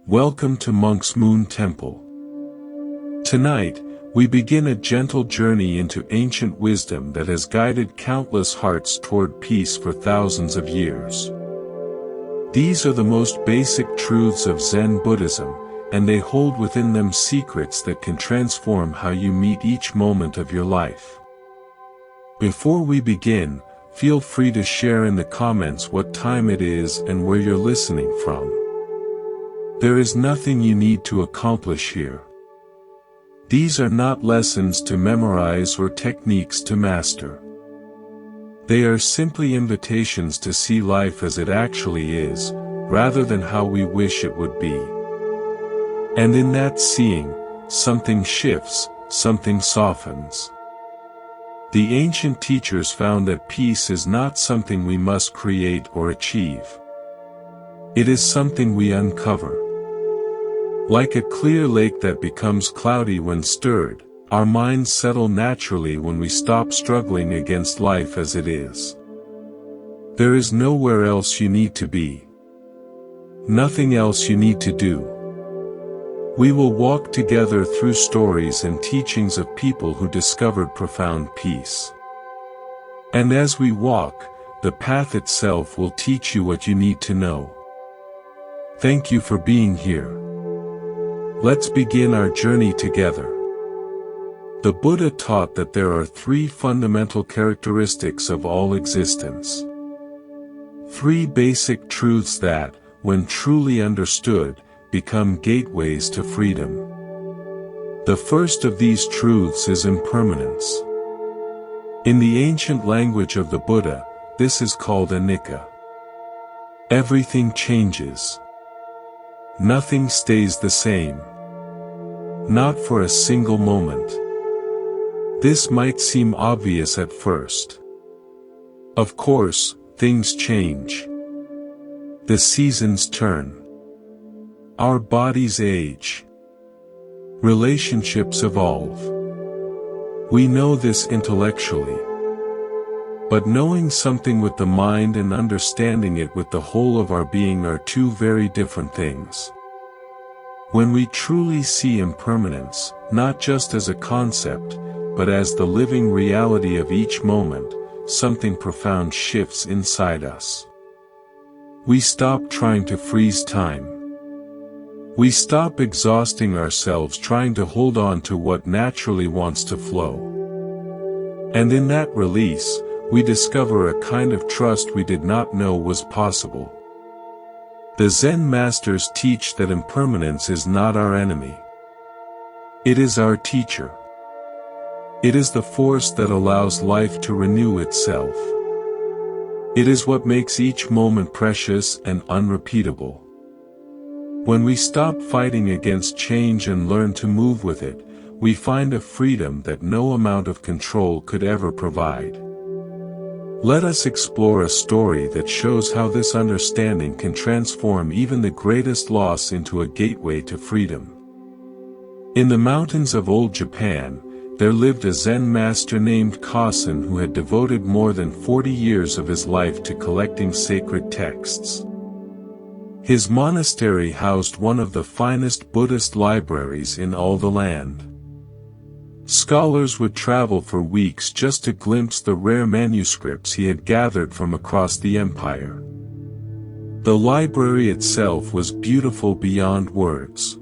Welcome to Monk's Moon Temple. Tonight, we begin a gentle journey into ancient wisdom that has guided countless hearts toward peace for thousands of years. These are the most basic truths of Zen Buddhism, and they hold within them secrets that can transform how you meet each moment of your life. Before we begin, feel free to share in the comments what time it is and where you're listening from. There is nothing you need to accomplish here. These are not lessons to memorize or techniques to master. They are simply invitations to see life as it actually is, rather than how we wish it would be. And in that seeing, something shifts, something softens. The ancient teachers found that peace is not something we must create or achieve. It is something we uncover. Like a clear lake that becomes cloudy when stirred, our minds settle naturally when we stop struggling against life as it is. There is nowhere else you need to be. Nothing else you need to do. We will walk together through stories and teachings of people who discovered profound peace. And as we walk, the path itself will teach you what you need to know. Thank you for being here. Let's begin our journey together. The Buddha taught that there are three fundamental characteristics of all existence. Three basic truths that, when truly understood, become gateways to freedom. The first of these truths is impermanence. In the ancient language of the Buddha, this is called anicca. Everything changes. Nothing stays the same. Not for a single moment. This might seem obvious at first. Of course, things change. The seasons turn. Our bodies age. Relationships evolve. We know this intellectually. But knowing something with the mind and understanding it with the whole of our being are two very different things. When we truly see impermanence, not just as a concept, but as the living reality of each moment, something profound shifts inside us. We stop trying to freeze time. We stop exhausting ourselves trying to hold on to what naturally wants to flow. And in that release, we discover a kind of trust we did not know was possible. The Zen masters teach that impermanence is not our enemy. It is our teacher. It is the force that allows life to renew itself. It is what makes each moment precious and unrepeatable. When we stop fighting against change and learn to move with it, we find a freedom that no amount of control could ever provide. Let us explore a story that shows how this understanding can transform even the greatest loss into a gateway to freedom. In the mountains of old Japan, there lived a Zen master named Kosen who had devoted more than 40 years of his life to collecting sacred texts. His monastery housed one of the finest Buddhist libraries in all the land. Scholars would travel for weeks just to glimpse the rare manuscripts he had gathered from across the empire. The library itself was beautiful beyond words.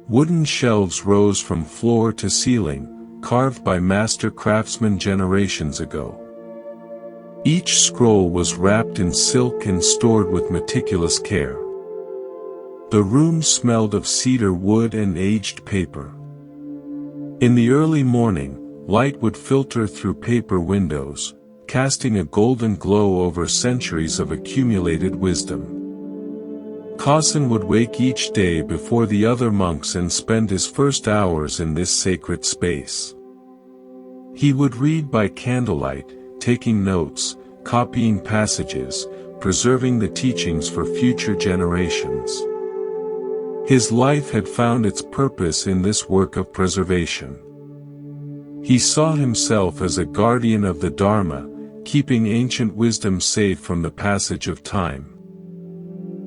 Wooden shelves rose from floor to ceiling, carved by master craftsmen generations ago. Each scroll was wrapped in silk and stored with meticulous care. The room smelled of cedar wood and aged paper. In the early morning, light would filter through paper windows, casting a golden glow over centuries of accumulated wisdom. Kosen would wake each day before the other monks and spend his first hours in this sacred space. He would read by candlelight, taking notes, copying passages, preserving the teachings for future generations. His life had found its purpose in this work of preservation. He saw himself as a guardian of the Dharma, keeping ancient wisdom safe from the passage of time.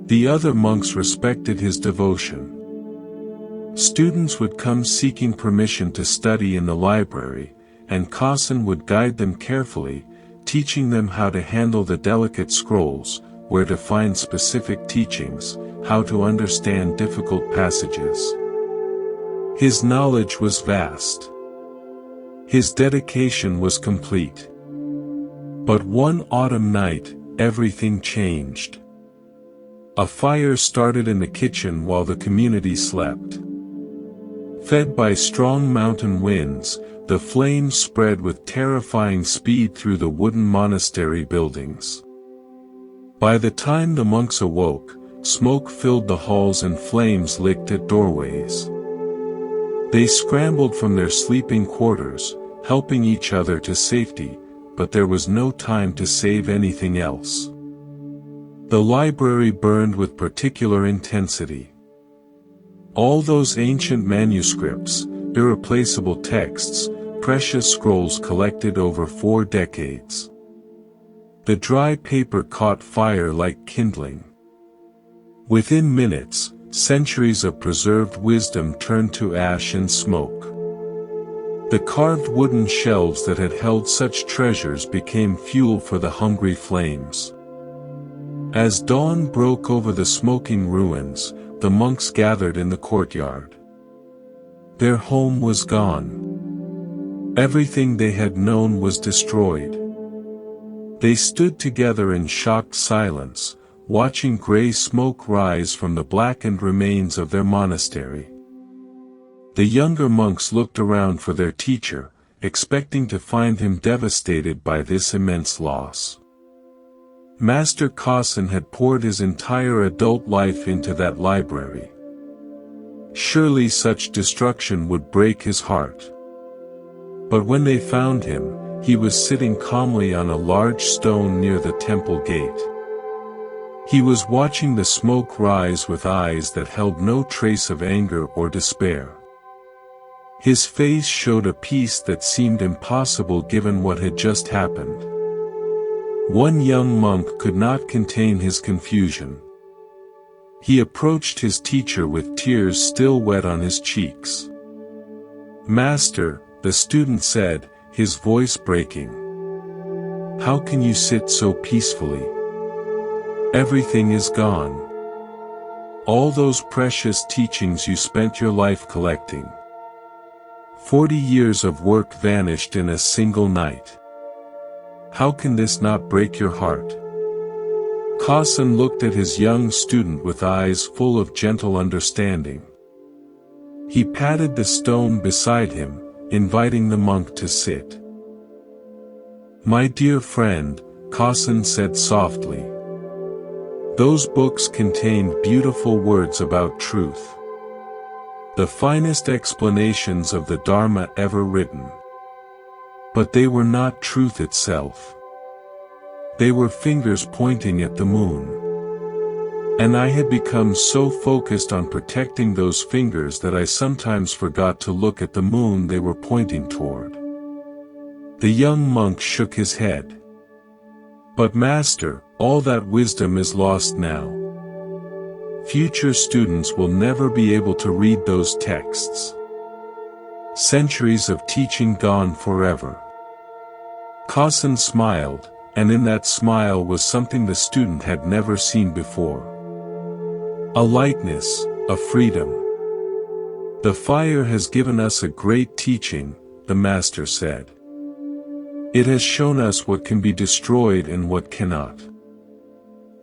The other monks respected his devotion. Students would come seeking permission to study in the library, and Kosen would guide them carefully, teaching them how to handle the delicate scrolls, where to find specific teachings, how to understand difficult passages. His knowledge was vast. His dedication was complete. But one autumn night, everything changed. A fire started in the kitchen while the community slept. Fed by strong mountain winds, the flames spread with terrifying speed through the wooden monastery buildings. By the time the monks awoke, smoke filled the halls and flames licked at doorways. They scrambled from their sleeping quarters, helping each other to safety, but there was no time to save anything else. The library burned with particular intensity. All those ancient manuscripts, irreplaceable texts, precious scrolls collected over 4 decades. The dry paper caught fire like kindling. Within minutes, centuries of preserved wisdom turned to ash and smoke. The carved wooden shelves that had held such treasures became fuel for the hungry flames. As dawn broke over the smoking ruins, the monks gathered in the courtyard. Their home was gone. Everything they had known was destroyed. They stood together in shocked silence, watching gray smoke rise from the blackened remains of their monastery. The younger monks looked around for their teacher, expecting to find him devastated by this immense loss. Master Kosen had poured his entire adult life into that library. Surely such destruction would break his heart. But when they found him, he was sitting calmly on a large stone near the temple gate. He was watching the smoke rise with eyes that held no trace of anger or despair. His face showed a peace that seemed impossible given what had just happened. One young monk could not contain his confusion. He approached his teacher with tears still wet on his cheeks. "Master," the student said, his voice breaking. "How can you sit so peacefully? Everything is gone. All those precious teachings you spent your life collecting. 40 years of work vanished in a single night. How can this not break your heart?" Kosen looked at his young student with eyes full of gentle understanding. He patted the stone beside him, inviting the monk to sit. "My dear friend," Kosen said softly. "Those books contained beautiful words about truth. The finest explanations of the Dharma ever written. But they were not truth itself. They were fingers pointing at the moon. And I had become so focused on protecting those fingers that I sometimes forgot to look at the moon they were pointing toward." The young monk shook his head. "But Master, all that wisdom is lost now. Future students will never be able to read those texts. Centuries of teaching gone forever." Kosen smiled, and in that smile was something the student had never seen before. A lightness, a freedom. "The fire has given us a great teaching," the master said. "It has shown us what can be destroyed and what cannot.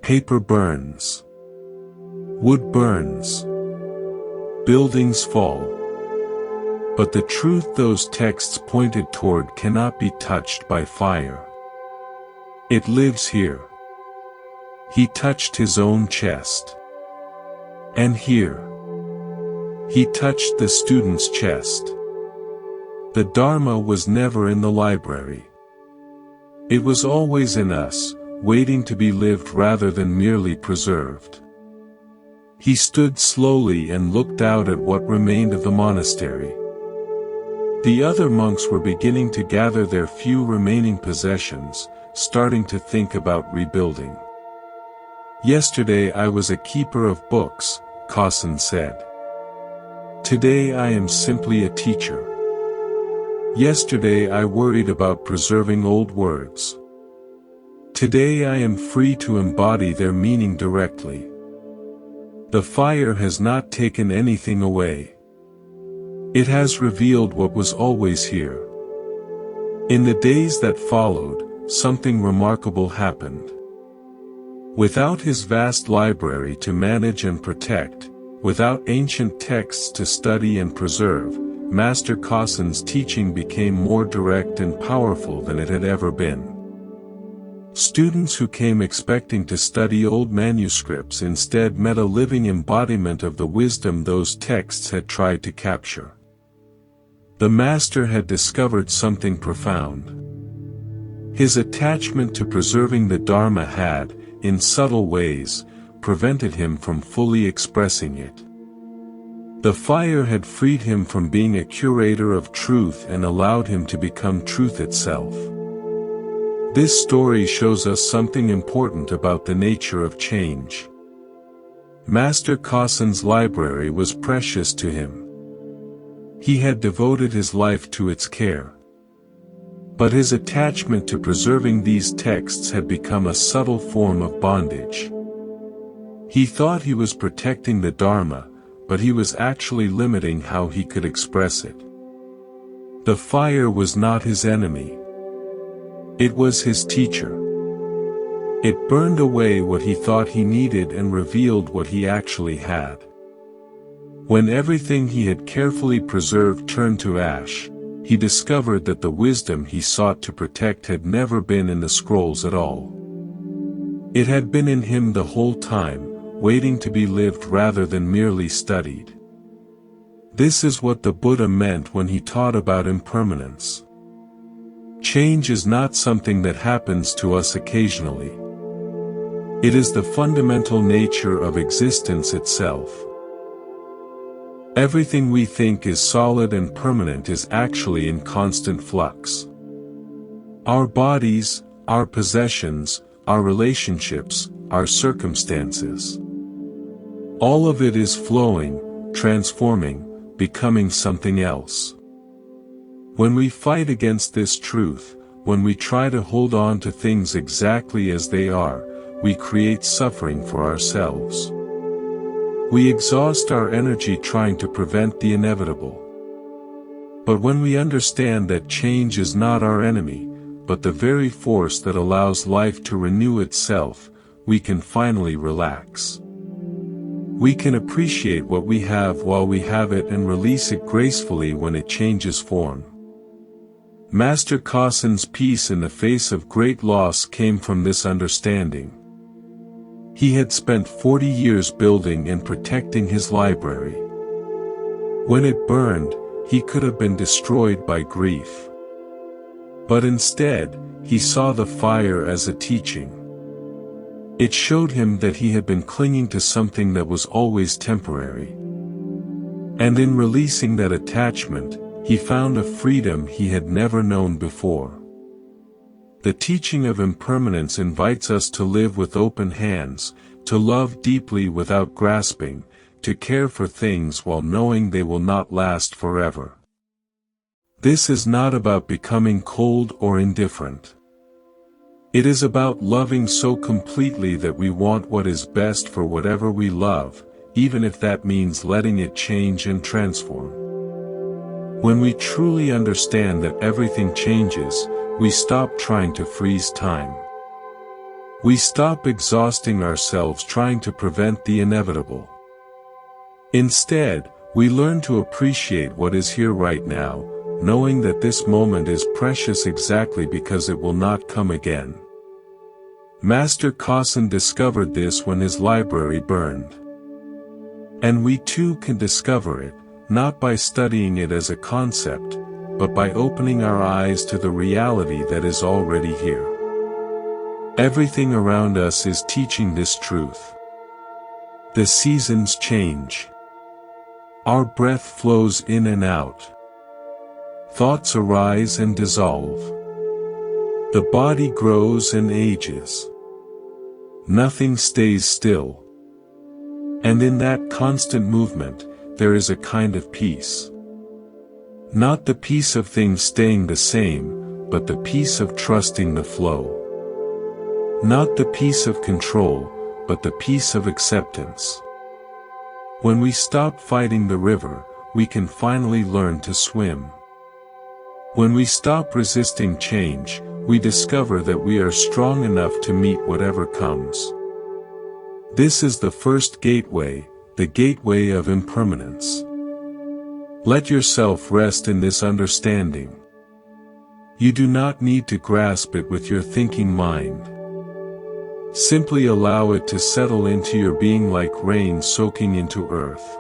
Paper burns. Wood burns. Buildings fall. But the truth those texts pointed toward cannot be touched by fire. It lives here." He touched his own chest. "And here." He touched the student's chest. The Dharma was never in the library. It was always in us, waiting to be lived rather than merely preserved. He stood slowly and looked out at what remained of the monastery. The other monks were beginning to gather their few remaining possessions, starting to think about rebuilding. Yesterday I was a keeper of books, Kosen said. Today I am simply a teacher. Yesterday I worried about preserving old words. Today I am free to embody their meaning directly. The fire has not taken anything away. It has revealed what was always here. In the days that followed, something remarkable happened. Without his vast library to manage and protect, without ancient texts to study and preserve, Master Kosen's teaching became more direct and powerful than it had ever been. Students who came expecting to study old manuscripts instead met a living embodiment of the wisdom those texts had tried to capture. The Master had discovered something profound. His attachment to preserving the Dharma had, in subtle ways, prevented him from fully expressing it. The fire had freed him from being a curator of truth and allowed him to become truth itself. This story shows us something important about the nature of change. Master Kosen's library was precious to him. He had devoted his life to its care. But his attachment to preserving these texts had become a subtle form of bondage. He thought he was protecting the Dharma, but he was actually limiting how he could express it. The fire was not his enemy. It was his teacher. It burned away what he thought he needed and revealed what he actually had. When everything he had carefully preserved turned to ash, he discovered that the wisdom he sought to protect had never been in the scrolls at all. It had been in him the whole time, waiting to be lived rather than merely studied. This is what the Buddha meant when he taught about impermanence. Change is not something that happens to us occasionally. It is the fundamental nature of existence itself. Everything we think is solid and permanent is actually in constant flux. Our bodies, our possessions, our relationships, our circumstances. All of it is flowing, transforming, becoming something else. When we fight against this truth, when we try to hold on to things exactly as they are, we create suffering for ourselves. We exhaust our energy trying to prevent the inevitable. But when we understand that change is not our enemy, but the very force that allows life to renew itself, we can finally relax. We can appreciate what we have while we have it and release it gracefully when it changes form. Master Kosen's peace in the face of great loss came from this understanding. He had spent 40 years building and protecting his library. When it burned, he could have been destroyed by grief. But instead, he saw the fire as a teaching. It showed him that he had been clinging to something that was always temporary. And in releasing that attachment, he found a freedom he had never known before. The teaching of impermanence invites us to live with open hands, to love deeply without grasping, to care for things while knowing they will not last forever. This is not about becoming cold or indifferent. It is about loving so completely that we want what is best for whatever we love, even if that means letting it change and transform. When we truly understand that everything changes, we stop trying to freeze time. We stop exhausting ourselves trying to prevent the inevitable. Instead, we learn to appreciate what is here right now, knowing that this moment is precious exactly because it will not come again. Master Kosen discovered this when his library burned. And we too can discover it, not by studying it as a concept, but by opening our eyes to the reality that is already here. Everything around us is teaching this truth. The seasons change. Our breath flows in and out. Thoughts arise and dissolve. The body grows and ages. Nothing stays still. And in that constant movement, there is a kind of peace. Not the peace of things staying the same, but the peace of trusting the flow. Not the peace of control, but the peace of acceptance. When we stop fighting the river, we can finally learn to swim. When we stop resisting change, we discover that we are strong enough to meet whatever comes. This is the first gateway, the gateway of impermanence. Let yourself rest in this understanding. You do not need to grasp it with your thinking mind. Simply allow it to settle into your being like rain soaking into earth.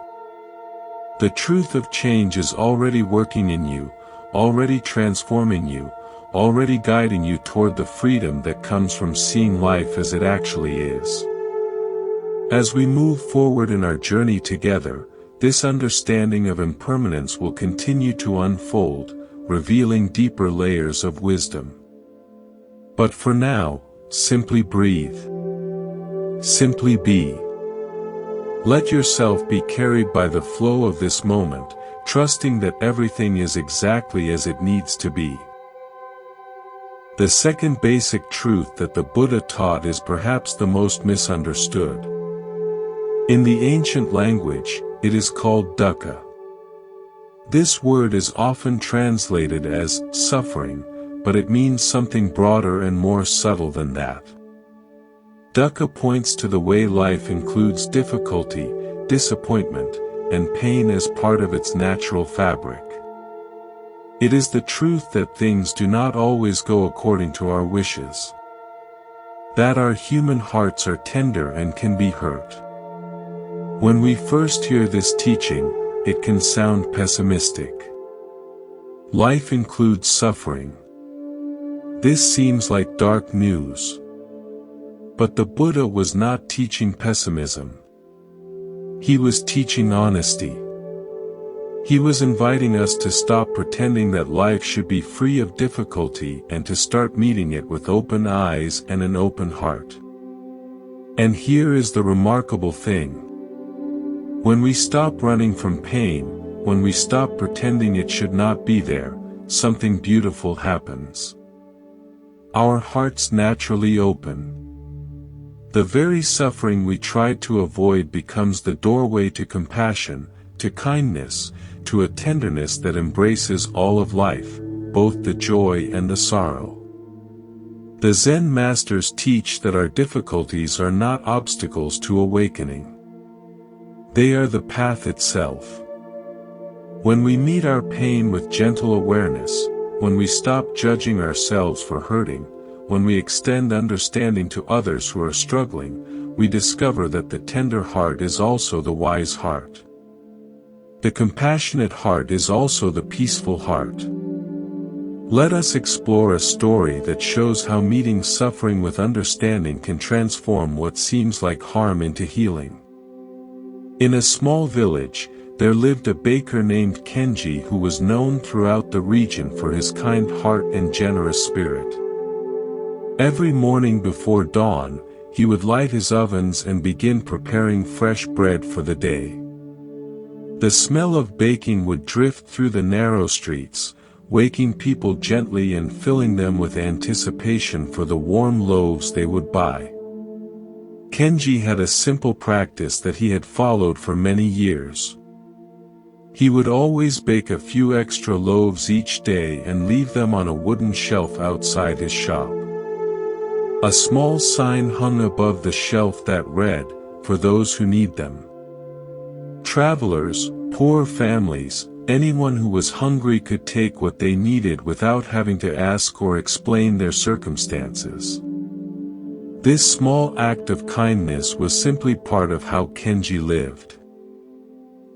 The truth of change is already working in you, already transforming you, already guiding you toward the freedom that comes from seeing life as it actually is. As we move forward in our journey together, this understanding of impermanence will continue to unfold, revealing deeper layers of wisdom. But for now, simply breathe. Simply be. Let yourself be carried by the flow of this moment, trusting that everything is exactly as it needs to be. The second basic truth that the Buddha taught is perhaps the most misunderstood. In the ancient language, it is called dukkha. This word is often translated as suffering, but it means something broader and more subtle than that. Dukkha points to the way life includes difficulty, disappointment, and pain as part of its natural fabric. It is the truth that things do not always go according to our wishes. That our human hearts are tender and can be hurt. When we first hear this teaching, it can sound pessimistic. Life includes suffering. This seems like dark news. But the Buddha was not teaching pessimism. He was teaching honesty. He was inviting us to stop pretending that life should be free of difficulty and to start meeting it with open eyes and an open heart. And here is the remarkable thing. When we stop running from pain, when we stop pretending it should not be there, something beautiful happens. Our hearts naturally open. The very suffering we tried to avoid becomes the doorway to compassion, to kindness, to a tenderness that embraces all of life, both the joy and the sorrow. The Zen masters teach that our difficulties are not obstacles to awakening. They are the path itself. When we meet our pain with gentle awareness, when we stop judging ourselves for hurting, when we extend understanding to others who are struggling, we discover that the tender heart is also the wise heart. The compassionate heart is also the peaceful heart. Let us explore a story that shows how meeting suffering with understanding can transform what seems like harm into healing. In a small village, there lived a baker named Kenji who was known throughout the region for his kind heart and generous spirit. Every morning before dawn, he would light his ovens and begin preparing fresh bread for the day. The smell of baking would drift through the narrow streets, waking people gently and filling them with anticipation for the warm loaves they would buy. Kenji had a simple practice that he had followed for many years. He would always bake a few extra loaves each day and leave them on a wooden shelf outside his shop. A small sign hung above the shelf that read, "For those who need them." Travelers, poor families, anyone who was hungry could take what they needed without having to ask or explain their circumstances. This small act of kindness was simply part of how Kenji lived.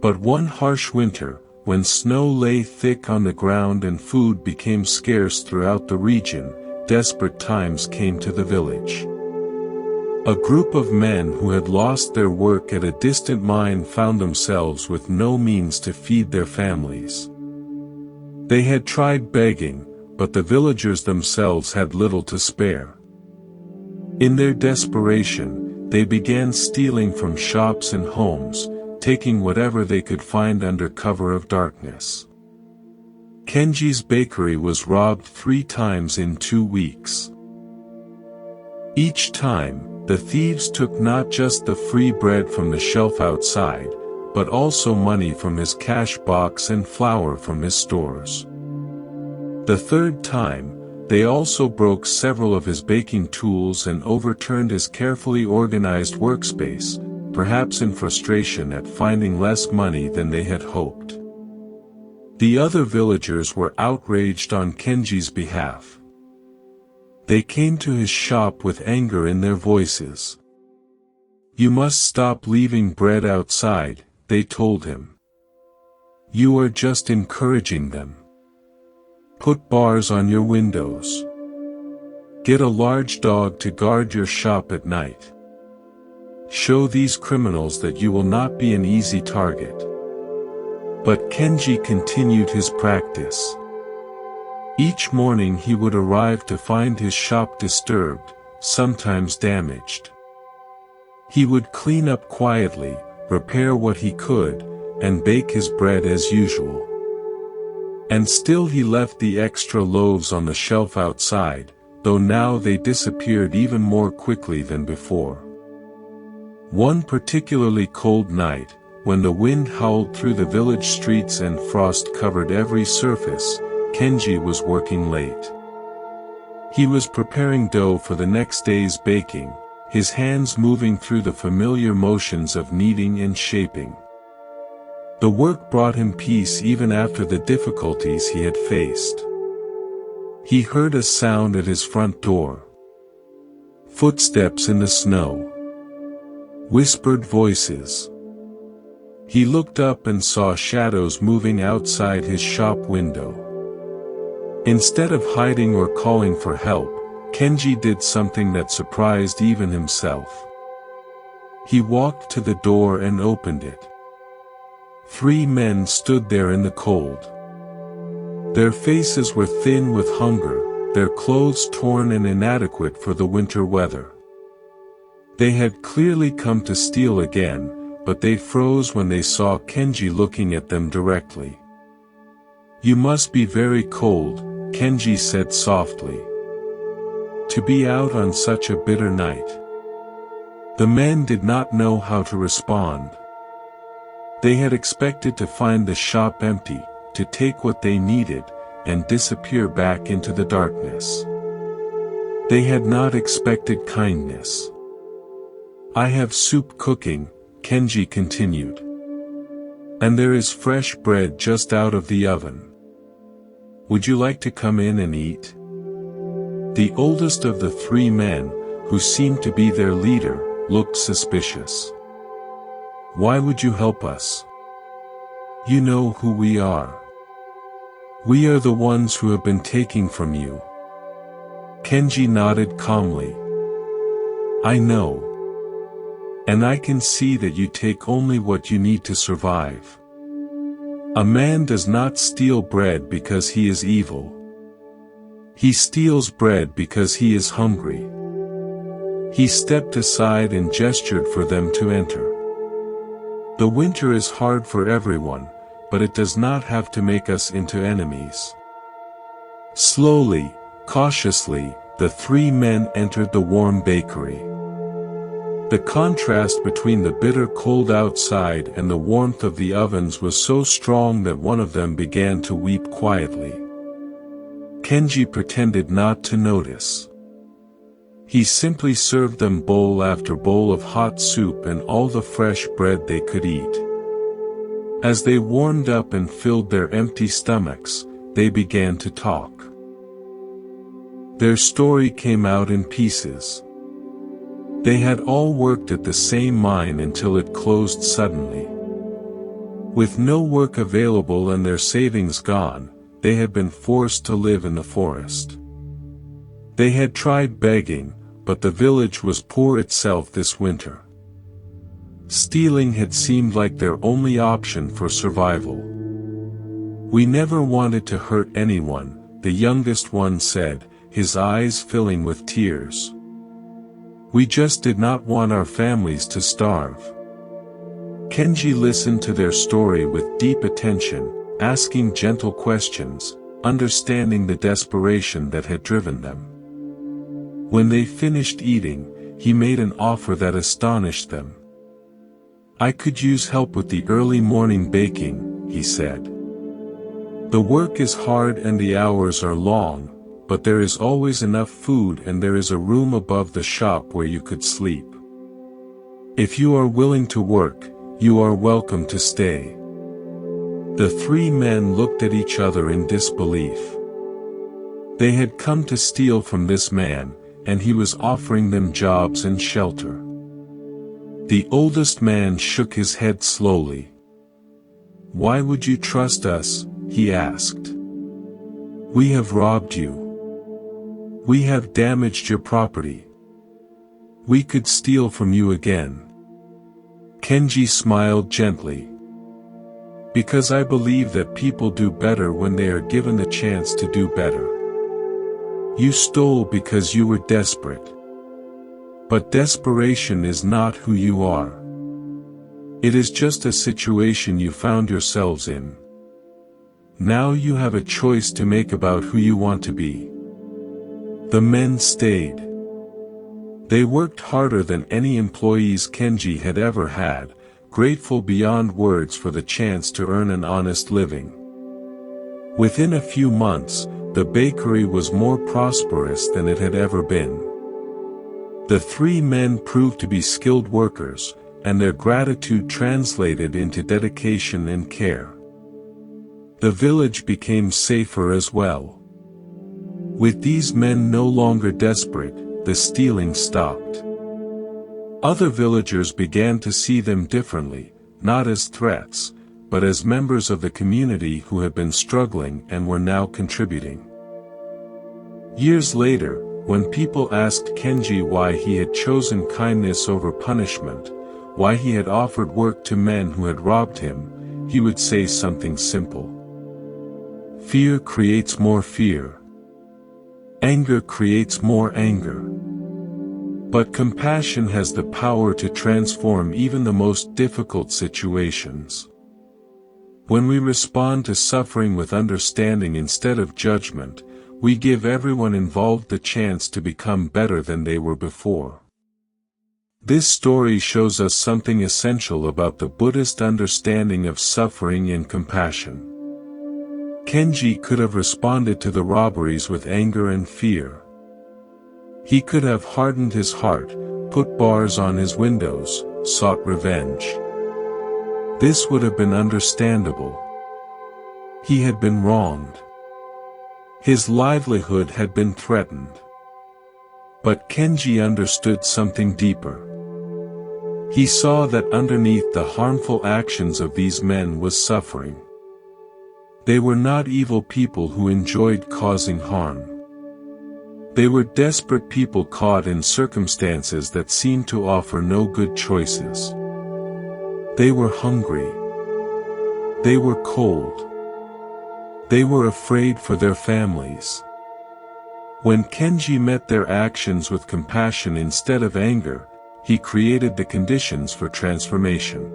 But one harsh winter, when snow lay thick on the ground and food became scarce throughout the region, desperate times came to the village. A group of men who had lost their work at a distant mine found themselves with no means to feed their families. They had tried begging, but the villagers themselves had little to spare. In their desperation, they began stealing from shops and homes, taking whatever they could find under cover of darkness. Kenji's bakery was robbed 3 times in 2 weeks. Each time, the thieves took not just the free bread from the shelf outside, but also money from his cash box and flour from his stores. The 3rd time, they also broke several of his baking tools and overturned his carefully organized workspace, perhaps in frustration at finding less money than they had hoped. The other villagers were outraged on Kenji's behalf. They came to his shop with anger in their voices. "You must stop leaving bread outside," they told him. "You are just encouraging them. Put bars on your windows. Get a large dog to guard your shop at night. Show these criminals that you will not be an easy target." But Kenji continued his practice. Each morning he would arrive to find his shop disturbed, sometimes damaged. He would clean up quietly, repair what he could, and bake his bread as usual. And still he left the extra loaves on the shelf outside, though now they disappeared even more quickly than before. One particularly cold night, when the wind howled through the village streets and frost covered every surface, Kenji was working late. He was preparing dough for the next day's baking, his hands moving through the familiar motions of kneading and shaping. The work brought him peace even after the difficulties he had faced. He heard a sound at his front door. Footsteps in the snow. Whispered voices. He looked up and saw shadows moving outside his shop window. Instead of hiding or calling for help, Kenji did something that surprised even himself. He walked to the door and opened it. 3 men stood there in the cold. Their faces were thin with hunger, their clothes torn and inadequate for the winter weather. They had clearly come to steal again, but they froze when they saw Kenji looking at them directly. "You must be very cold," Kenji said softly. "To be out on such a bitter night." The men did not know how to respond. They had expected to find the shop empty, to take what they needed, and disappear back into the darkness. They had not expected kindness. "I have soup cooking," Kenji continued. "And there is fresh bread just out of the oven. Would you like to come in and eat?" The oldest of the 3 men, who seemed to be their leader, looked suspicious. "Why would you help us? You know who we are. We are the ones who have been taking from you." Kenji nodded calmly. "I know. And I can see that you take only what you need to survive. A man does not steal bread because he is evil. He steals bread because he is hungry." He stepped aside and gestured for them to enter. "The winter is hard for everyone, but it does not have to make us into enemies." Slowly, cautiously, the 3 men entered the warm bakery. The contrast between the bitter cold outside and the warmth of the ovens was so strong that one of them began to weep quietly. Kenji pretended not to notice. He simply served them bowl after bowl of hot soup and all the fresh bread they could eat. As they warmed up and filled their empty stomachs, they began to talk. Their story came out in pieces. They had all worked at the same mine until it closed suddenly. With no work available and their savings gone, they had been forced to live in the forest. They had tried begging, but the village was poor itself this winter. Stealing had seemed like their only option for survival. "We never wanted to hurt anyone," the youngest one said, his eyes filling with tears. We just did not want our families to starve. Kenji listened to their story with deep attention, asking gentle questions, understanding the desperation that had driven them. When they finished eating, he made an offer that astonished them. "I could use help with the early morning baking," he said. "The work is hard and the hours are long, but there is always enough food and there is a room above the shop where you could sleep. If you are willing to work, you are welcome to stay." The three men looked at each other in disbelief. They had come to steal from this man, and he was offering them jobs and shelter. The oldest man shook his head slowly. "Why would you trust us?" he asked. "We have robbed you. We have damaged your property. We could steal from you again." Kenji smiled gently. "Because I believe that people do better when they are given the chance to do better. You stole because you were desperate. But desperation is not who you are. It is just a situation you found yourselves in. Now you have a choice to make about who you want to be." The men stayed. They worked harder than any employees Kenji had ever had, grateful beyond words for the chance to earn an honest living. Within a few months, the bakery was more prosperous than it had ever been. The three men proved to be skilled workers, and their gratitude translated into dedication and care. The village became safer as well. With these men no longer desperate, the stealing stopped. Other villagers began to see them differently, not as threats, but as members of the community who had been struggling and were now contributing. Years later, when people asked Kenji why he had chosen kindness over punishment, why he had offered work to men who had robbed him, he would say something simple. "Fear creates more fear. Anger creates more anger. But compassion has the power to transform even the most difficult situations." When we respond to suffering with understanding instead of judgment, we give everyone involved the chance to become better than they were before. This story shows us something essential about the Buddhist understanding of suffering and compassion. Kenji could have responded to the robberies with anger and fear. He could have hardened his heart, put bars on his windows, sought revenge. This would have been understandable. He had been wronged. His livelihood had been threatened. But Kenji understood something deeper. He saw that underneath the harmful actions of these men was suffering. They were not evil people who enjoyed causing harm. They were desperate people caught in circumstances that seemed to offer no good choices. They were hungry. They were cold. They were afraid for their families. When Kenji met their actions with compassion instead of anger, he created the conditions for transformation.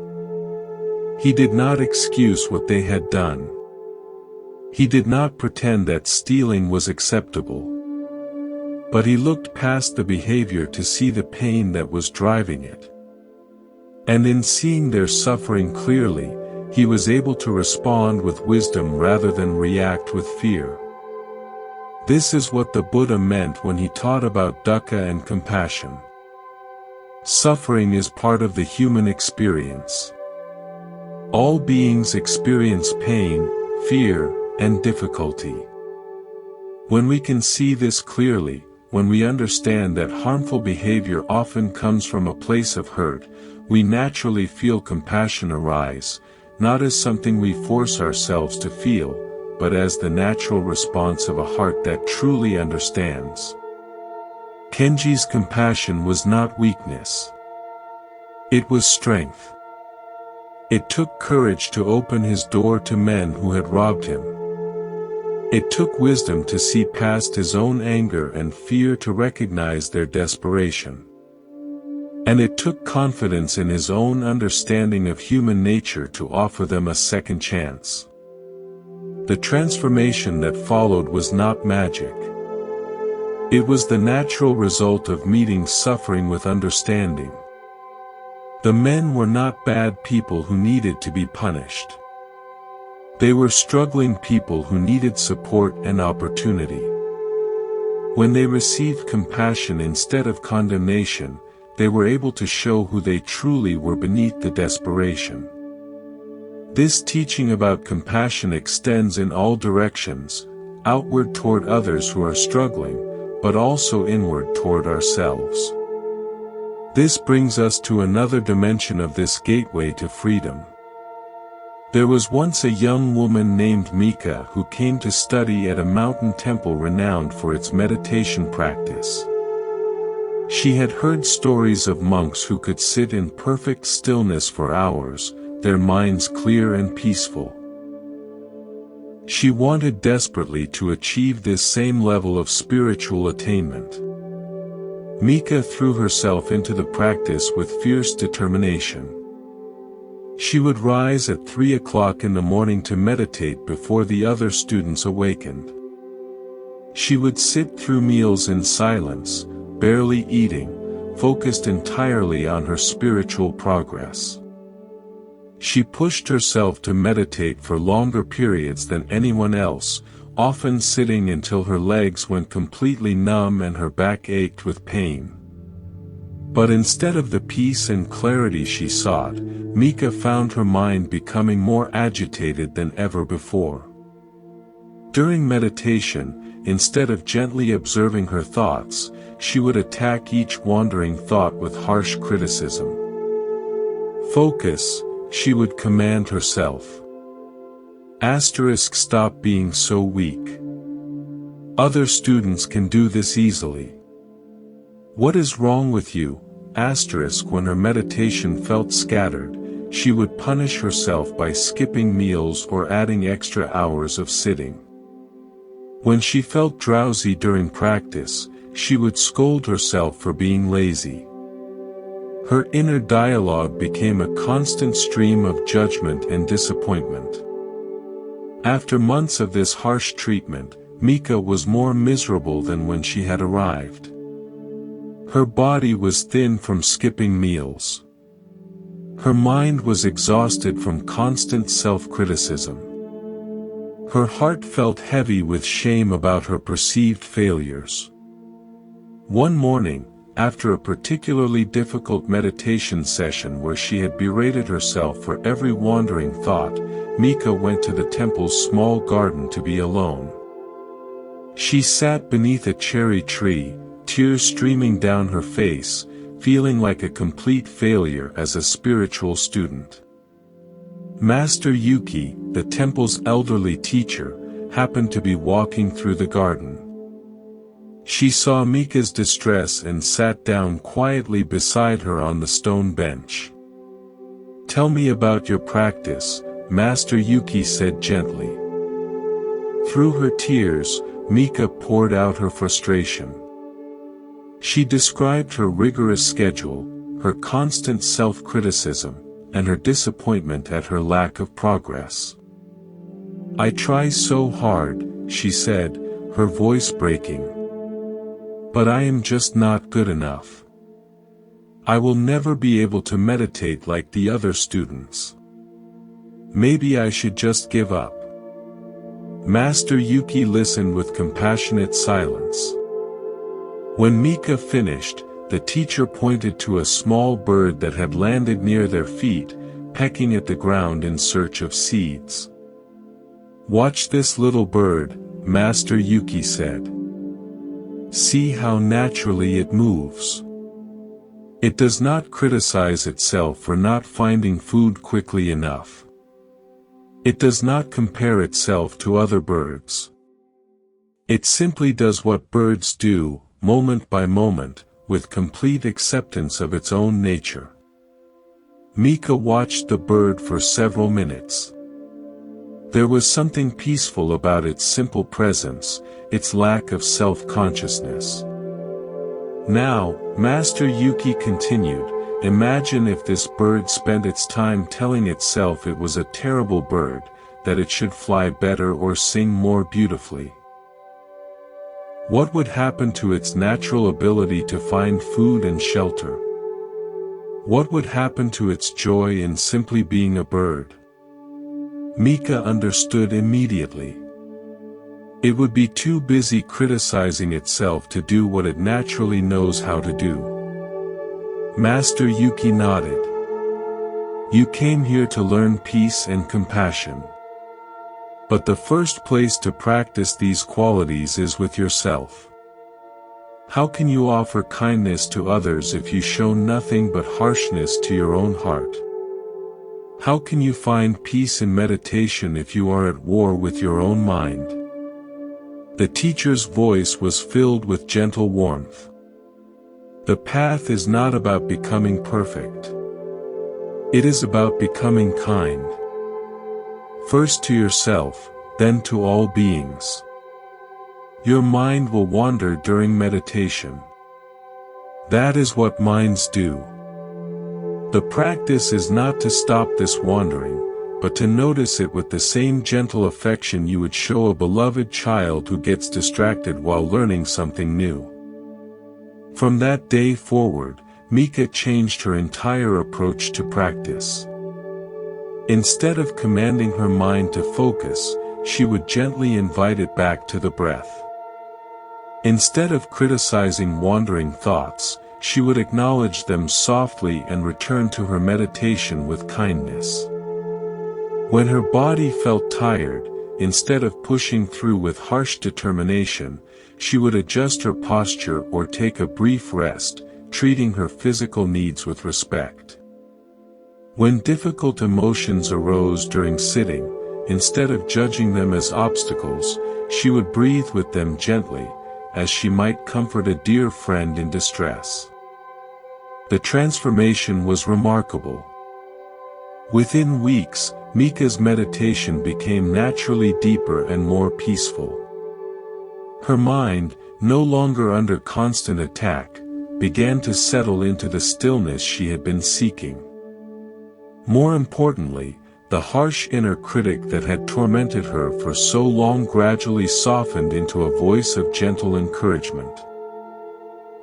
He did not excuse what they had done. He did not pretend that stealing was acceptable. But he looked past the behavior to see the pain that was driving it. And in seeing their suffering clearly, he was able to respond with wisdom rather than react with fear. This is what the Buddha meant when he taught about dukkha and compassion. Suffering is part of the human experience. All beings experience pain, fear, and difficulty. When we can see this clearly, when we understand that harmful behavior often comes from a place of hurt, we naturally feel compassion arise, not as something we force ourselves to feel, but as the natural response of a heart that truly understands. Kenji's compassion was not weakness. It was strength. It took courage to open his door to men who had robbed him. It took wisdom to see past his own anger and fear to recognize their desperation. And it took confidence in his own understanding of human nature to offer them a second chance. The transformation that followed was not magic. It was the natural result of meeting suffering with understanding. The men were not bad people who needed to be punished. They were struggling people who needed support and opportunity. When they received compassion instead of condemnation, they were able to show who they truly were beneath the desperation. This teaching about compassion extends in all directions, outward toward others who are struggling, but also inward toward ourselves. This brings us to another dimension of this gateway to freedom. There was once a young woman named Mika who came to study at a mountain temple renowned for its meditation practice. She had heard stories of monks who could sit in perfect stillness for hours, their minds clear and peaceful. She wanted desperately to achieve this same level of spiritual attainment. Mika threw herself into the practice with fierce determination. She would rise at 3 o'clock in the morning to meditate before the other students awakened. She would sit through meals in silence, barely eating, focused entirely on her spiritual progress. She pushed herself to meditate for longer periods than anyone else, often sitting until her legs went completely numb and her back ached with pain. But instead of the peace and clarity she sought, Mika found her mind becoming more agitated than ever before. During meditation, instead of gently observing her thoughts, she would attack each wandering thought with harsh criticism. Focus, she would command herself. Stop being so weak. Other students can do this easily. What is wrong with you? When her meditation felt scattered, she would punish herself by skipping meals or adding extra hours of sitting. When she felt drowsy during practice, she would scold herself for being lazy. Her inner dialogue became a constant stream of judgment and disappointment. After months of this harsh treatment, Mika was more miserable than when she had arrived. Her body was thin from skipping meals. Her mind was exhausted from constant self-criticism. Her heart felt heavy with shame about her perceived failures. One morning, after a particularly difficult meditation session where she had berated herself for every wandering thought, Mika went to the temple's small garden to be alone. She sat beneath a cherry tree, tears streaming down her face, feeling like a complete failure as a spiritual student. Master Yuki, the temple's elderly teacher, happened to be walking through the garden. She saw Mika's distress and sat down quietly beside her on the stone bench. "Tell me about your practice," Master Yuki said gently. Through her tears, Mika poured out her frustration. She described her rigorous schedule, her constant self-criticism, and her disappointment at her lack of progress. "I try so hard," she said, her voice breaking. "But I am just not good enough. I will never be able to meditate like the other students. Maybe I should just give up." Master Yuki listened with compassionate silence. When Mika finished, the teacher pointed to a small bird that had landed near their feet, pecking at the ground in search of seeds. "Watch this little bird," Master Yuki said. "See how naturally it moves. It does not criticize itself for not finding food quickly enough. It does not compare itself to other birds. It simply does what birds do, moment by moment, with complete acceptance of its own nature." Mika watched the bird for several minutes. There was something peaceful about its simple presence, its lack of self-consciousness. "Now," Master Yuki continued, imagine if this bird spent its time telling itself it was a terrible bird, that it should fly better or sing more beautifully. What would happen to its natural ability to find food and shelter? What would happen to its joy in simply being a bird? Mika understood immediately. It would be too busy criticizing itself to do what it naturally knows how to do. Master Yuki nodded. You came here to learn peace and compassion. But the first place to practice these qualities is with yourself. How can you offer kindness to others if you show nothing but harshness to your own heart? How can you find peace in meditation if you are at war with your own mind? The teacher's voice was filled with gentle warmth. The path is not about becoming perfect. It is about becoming kind. First to yourself, then to all beings. Your mind will wander during meditation. That is what minds do. The practice is not to stop this wandering, but to notice it with the same gentle affection you would show a beloved child who gets distracted while learning something new. From that day forward, Mika changed her entire approach to practice. Instead of commanding her mind to focus, she would gently invite it back to the breath. Instead of criticizing wandering thoughts, she would acknowledge them softly and return to her meditation with kindness. When her body felt tired, instead of pushing through with harsh determination, she would adjust her posture or take a brief rest, treating her physical needs with respect. When difficult emotions arose during sitting, instead of judging them as obstacles, she would breathe with them gently, as she might comfort a dear friend in distress. The transformation was remarkable. Within weeks, Mika's meditation became naturally deeper and more peaceful. Her mind, no longer under constant attack, began to settle into the stillness she had been seeking. More importantly, the harsh inner critic that had tormented her for so long gradually softened into a voice of gentle encouragement.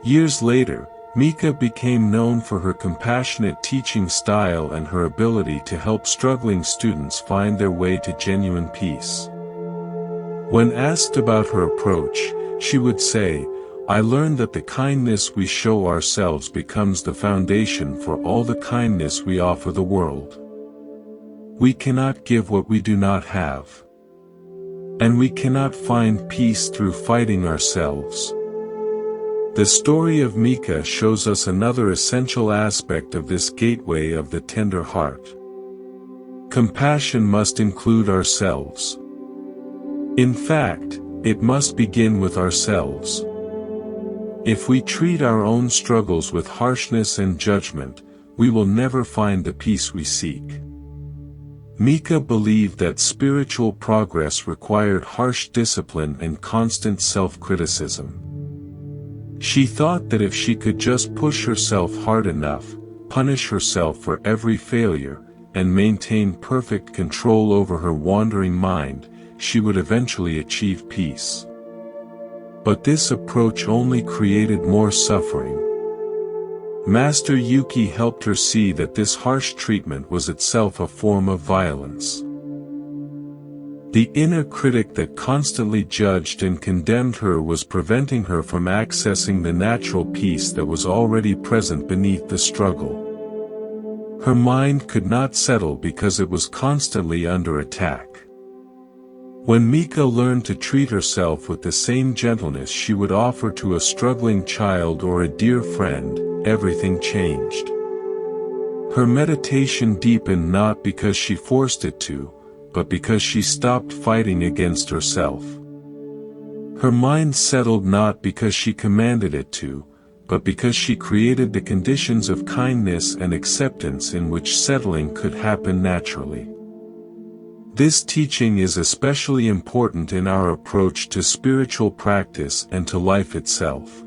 Years later, Mika became known for her compassionate teaching style and her ability to help struggling students find their way to genuine peace. When asked about her approach, she would say, "I learned that the kindness we show ourselves becomes the foundation for all the kindness we offer the world. We cannot give what we do not have. And we cannot find peace through fighting ourselves." The story of Mika shows us another essential aspect of this gateway of the tender heart. Compassion must include ourselves. In fact, it must begin with ourselves. If we treat our own struggles with harshness and judgment, we will never find the peace we seek. Mika believed that spiritual progress required harsh discipline and constant self-criticism. She thought that if she could just push herself hard enough, punish herself for every failure, and maintain perfect control over her wandering mind, she would eventually achieve peace. But this approach only created more suffering. Master Yuki helped her see that this harsh treatment was itself a form of violence. The inner critic that constantly judged and condemned her was preventing her from accessing the natural peace that was already present beneath the struggle. Her mind could not settle because it was constantly under attack. When Mika learned to treat herself with the same gentleness she would offer to a struggling child or a dear friend, everything changed. Her meditation deepened not because she forced it to, but because she stopped fighting against herself. Her mind settled not because she commanded it to, but because she created the conditions of kindness and acceptance in which settling could happen naturally. This teaching is especially important in our approach to spiritual practice and to life itself.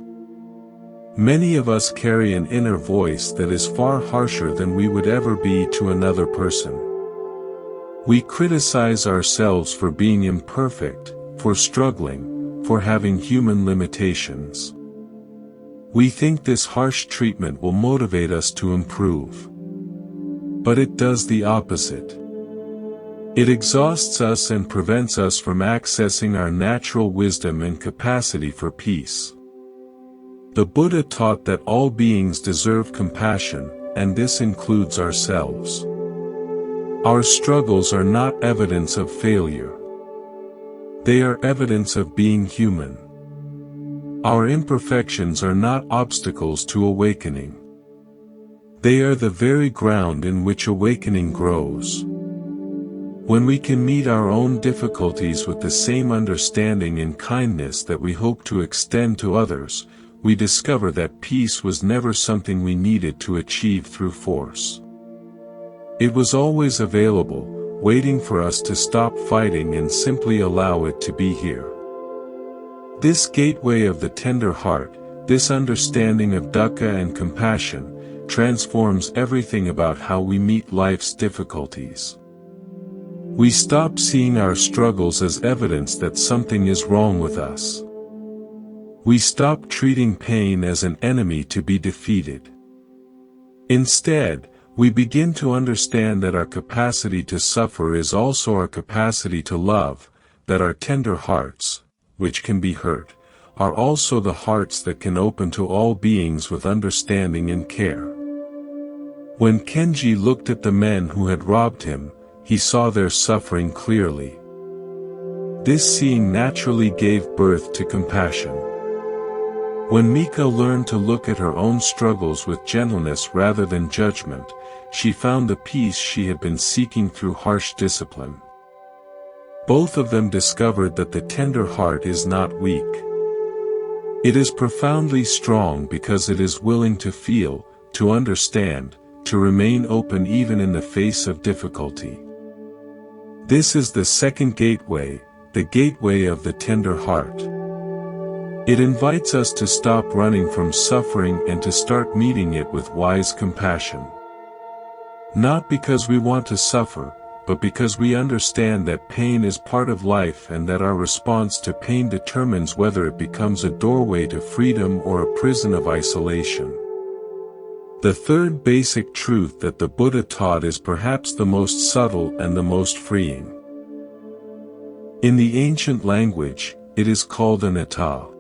Many of us carry an inner voice that is far harsher than we would ever be to another person. We criticize ourselves for being imperfect, for struggling, for having human limitations. We think this harsh treatment will motivate us to improve. But it does the opposite. It exhausts us and prevents us from accessing our natural wisdom and capacity for peace. The Buddha taught that all beings deserve compassion, and this includes ourselves. Our struggles are not evidence of failure. They are evidence of being human. Our imperfections are not obstacles to awakening. They are the very ground in which awakening grows. When we can meet our own difficulties with the same understanding and kindness that we hope to extend to others, we discover that peace was never something we needed to achieve through force. It was always available, waiting for us to stop fighting and simply allow it to be here. This gateway of the tender heart, this understanding of dukkha and compassion, transforms everything about how we meet life's difficulties. We stop seeing our struggles as evidence that something is wrong with us. We stop treating pain as an enemy to be defeated. Instead, we begin to understand that our capacity to suffer is also our capacity to love, that our tender hearts, which can be hurt, are also the hearts that can open to all beings with understanding and care. When Kenji looked at the men who had robbed him, he saw their suffering clearly. This seeing naturally gave birth to compassion. When Mika learned to look at her own struggles with gentleness rather than judgment, she found the peace she had been seeking through harsh discipline. Both of them discovered that the tender heart is not weak. It is profoundly strong because it is willing to feel, to understand, to remain open even in the face of difficulty. This is the second gateway, the gateway of the tender heart. It invites us to stop running from suffering and to start meeting it with wise compassion. Not because we want to suffer, but because we understand that pain is part of life and that our response to pain determines whether it becomes a doorway to freedom or a prison of isolation. The third basic truth that the Buddha taught is perhaps the most subtle and the most freeing. In the ancient language, it is called anatta.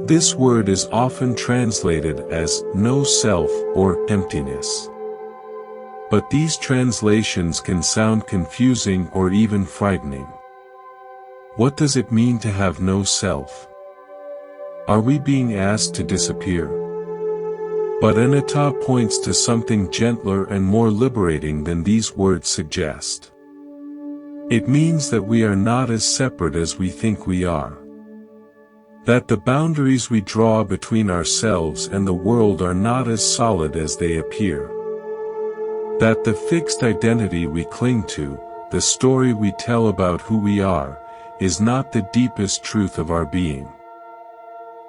This word is often translated as no self or emptiness. But these translations can sound confusing or even frightening. What does it mean to have no self? Are we being asked to disappear? But anatta points to something gentler and more liberating than these words suggest. It means that we are not as separate as we think we are. That the boundaries we draw between ourselves and the world are not as solid as they appear. That the fixed identity we cling to, the story we tell about who we are, is not the deepest truth of our being.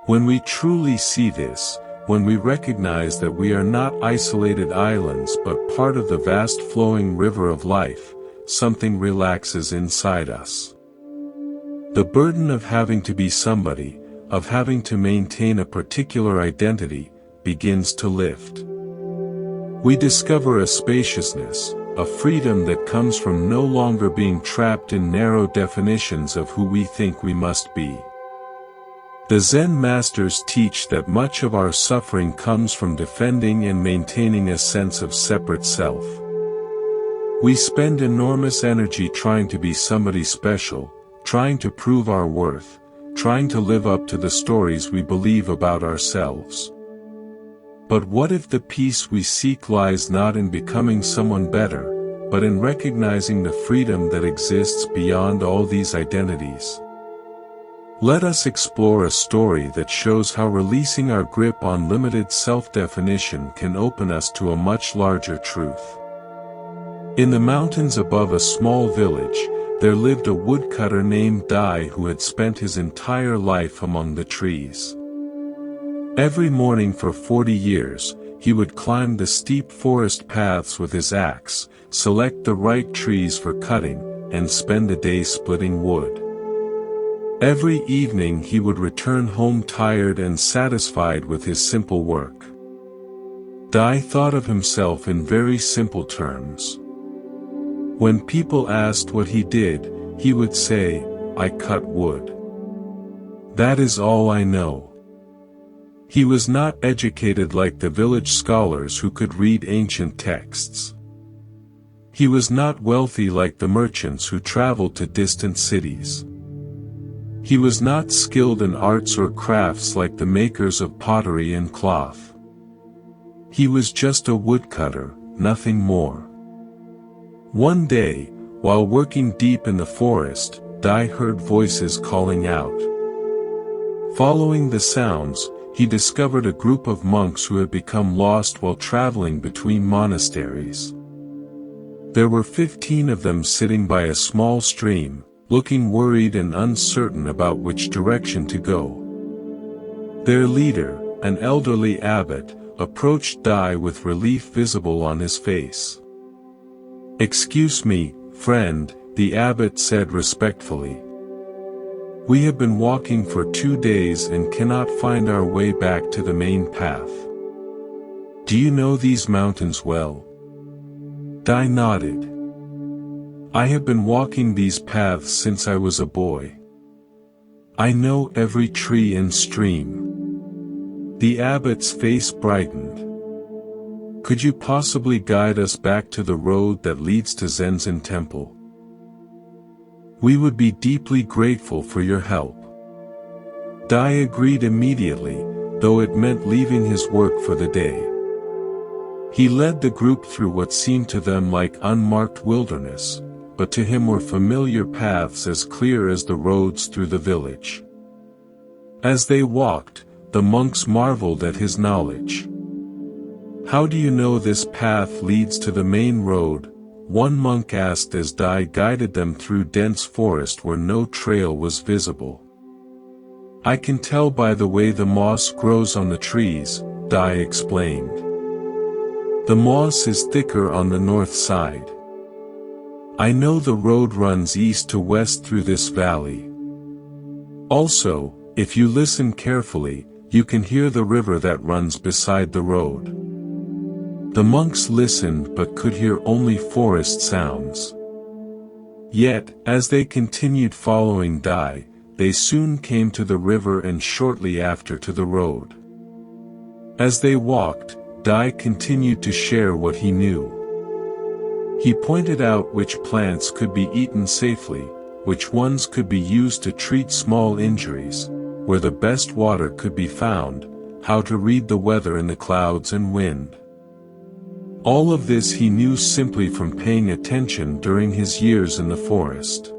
When we truly see this, when we recognize that we are not isolated islands but part of the vast flowing river of life, something relaxes inside us. The burden of having to be somebody, of having to maintain a particular identity, begins to lift. We discover a spaciousness, a freedom that comes from no longer being trapped in narrow definitions of who we think we must be. The Zen masters teach that much of our suffering comes from defending and maintaining a sense of separate self. We spend enormous energy trying to be somebody special, trying to prove our worth, trying to live up to the stories we believe about ourselves. But what if the peace we seek lies not in becoming someone better, but in recognizing the freedom that exists beyond all these identities? Let us explore a story that shows how releasing our grip on limited self-definition can open us to a much larger truth. In the mountains above a small village, there lived a woodcutter named Dai who had spent his entire life among the trees. Every morning for 40 years, he would climb the steep forest paths with his axe, select the right trees for cutting, and spend a day splitting wood. Every evening he would return home tired and satisfied with his simple work. Dai thought of himself in very simple terms. When people asked what he did, he would say, "I cut wood. That is all I know." He was not educated like the village scholars who could read ancient texts. He was not wealthy like the merchants who traveled to distant cities. He was not skilled in arts or crafts like the makers of pottery and cloth. He was just a woodcutter, nothing more. One day, while working deep in the forest, Dai heard voices calling out. Following the sounds, he discovered a group of monks who had become lost while traveling between monasteries. There were 15 of them sitting by a small stream, looking worried and uncertain about which direction to go. Their leader, an elderly abbot, approached Dai with relief visible on his face. "Excuse me, friend," the abbot said respectfully. "We have been walking for 2 days and cannot find our way back to the main path. Do you know these mountains well?" Dai nodded. "I have been walking these paths since I was a boy. I know every tree and stream." The abbot's face brightened. "Could you possibly guide us back to the road that leads to Zenzen Temple? We would be deeply grateful for your help." Dai agreed immediately, though it meant leaving his work for the day. He led the group through what seemed to them like unmarked wilderness, but to him were familiar paths as clear as the roads through the village. As they walked, the monks marveled at his knowledge. "How do you know this path leads to the main road?" one monk asked as Dai guided them through dense forest where no trail was visible. "I can tell by the way the moss grows on the trees," Dai explained. "The moss is thicker on the north side. I know the road runs east to west through this valley. Also, if you listen carefully, you can hear the river that runs beside the road." The monks listened but could hear only forest sounds. Yet, as they continued following Dai, they soon came to the river and shortly after to the road. As they walked, Dai continued to share what he knew. He pointed out which plants could be eaten safely, which ones could be used to treat small injuries, where the best water could be found, how to read the weather in the clouds and wind. All of this he knew simply from paying attention during his years in the forest.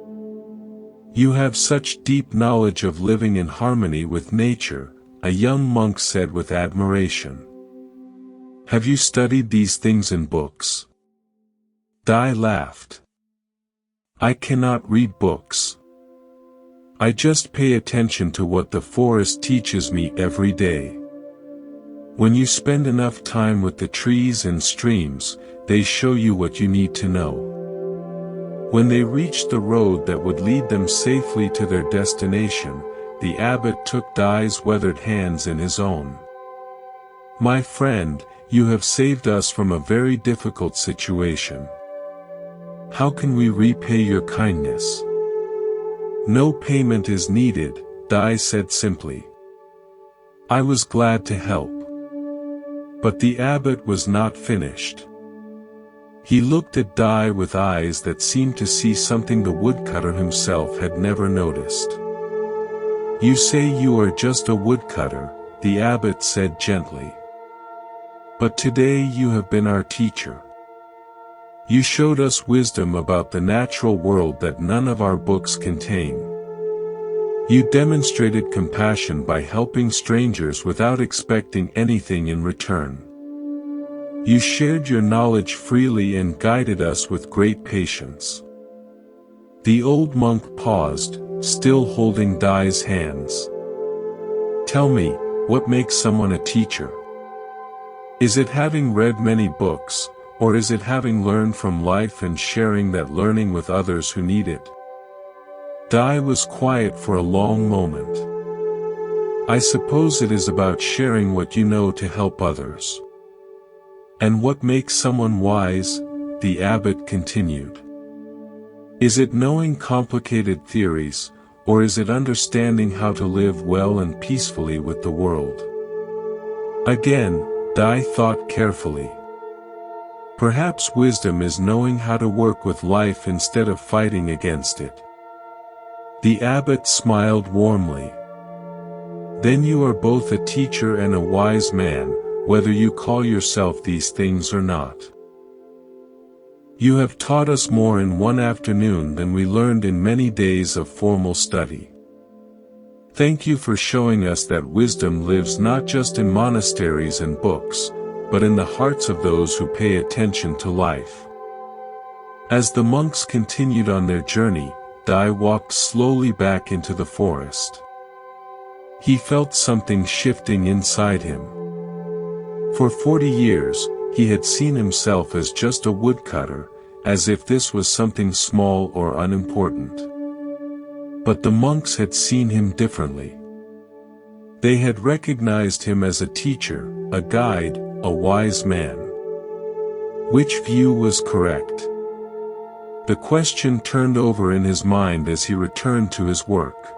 "You have such deep knowledge of living in harmony with nature," a young monk said with admiration. "Have you studied these things in books?" Dai laughed. "I cannot read books. I just pay attention to what the forest teaches me every day. When you spend enough time with the trees and streams, they show you what you need to know." When they reached the road that would lead them safely to their destination, the abbot took Dai's weathered hands in his own. "My friend, you have saved us from a very difficult situation. How can we repay your kindness?" "No payment is needed," Dai said simply. "I was glad to help." But the abbot was not finished. He looked at Dai with eyes that seemed to see something the woodcutter himself had never noticed. "You say you are just a woodcutter," the abbot said gently. "But today you have been our teacher. You showed us wisdom about the natural world that none of our books contain. You demonstrated compassion by helping strangers without expecting anything in return. You shared your knowledge freely and guided us with great patience." The old monk paused, still holding Dai's hands. "Tell me, What makes someone a teacher? Is it having read many books, or is it having learned from life and sharing that learning with others who need it? Dai was quiet for a long moment. I suppose it is about sharing what you know to help others. And what makes someone wise? The abbot continued. Is it knowing complicated theories, or is it understanding how to live well and peacefully with the world? Again, Dai thought carefully. Perhaps wisdom is knowing how to work with life instead of fighting against it. The abbot smiled warmly. Then you are both a teacher and a wise man, whether you call yourself these things or not. You have taught us more in one afternoon than we learned in many days of formal study. Thank you for showing us that wisdom lives not just in monasteries and books, but in the hearts of those who pay attention to life. As the monks continued on their journey, Dai walked slowly back into the forest. He felt something shifting inside him. For 40 years, he had seen himself as just a woodcutter, as if this was something small or unimportant. But the monks had seen him differently. They had recognized him as a teacher, a guide, a wise man. Which view was correct? The question turned over in his mind as he returned to his work.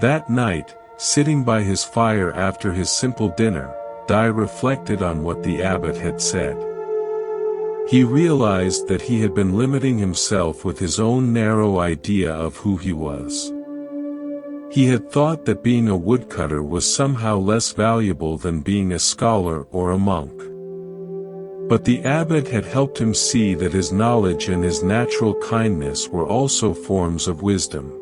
That night, sitting by his fire after his simple dinner, Dai reflected on what the abbot had said. He realized that he had been limiting himself with his own narrow idea of who he was. He had thought that being a woodcutter was somehow less valuable than being a scholar or a monk. But the abbot had helped him see that his knowledge and his natural kindness were also forms of wisdom.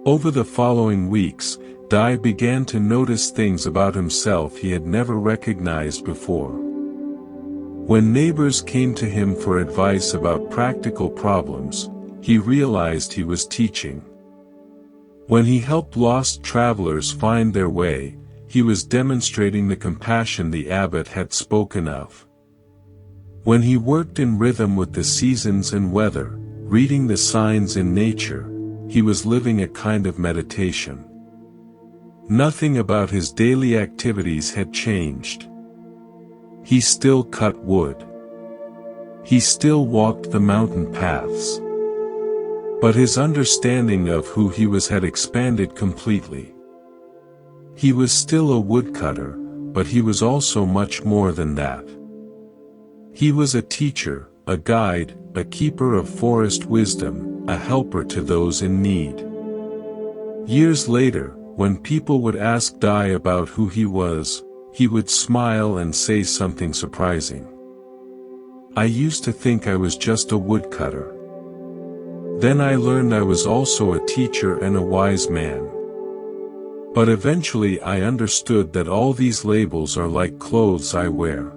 Over the following weeks, Dai began to notice things about himself he had never recognized before. When neighbors came to him for advice about practical problems, he realized he was teaching. When he helped lost travelers find their way, he was demonstrating the compassion the abbot had spoken of. When he worked in rhythm with the seasons and weather, reading the signs in nature, he was living a kind of meditation. Nothing about his daily activities had changed. He still cut wood. He still walked the mountain paths. But his understanding of who he was had expanded completely. He was still a woodcutter, but he was also much more than that. He was a teacher, a guide, a keeper of forest wisdom, a helper to those in need. Years later, when people would ask Dai about who he was, he would smile and say something surprising. I used to think I was just a woodcutter. Then I learned I was also a teacher and a wise man. But eventually I understood that all these labels are like clothes I wear.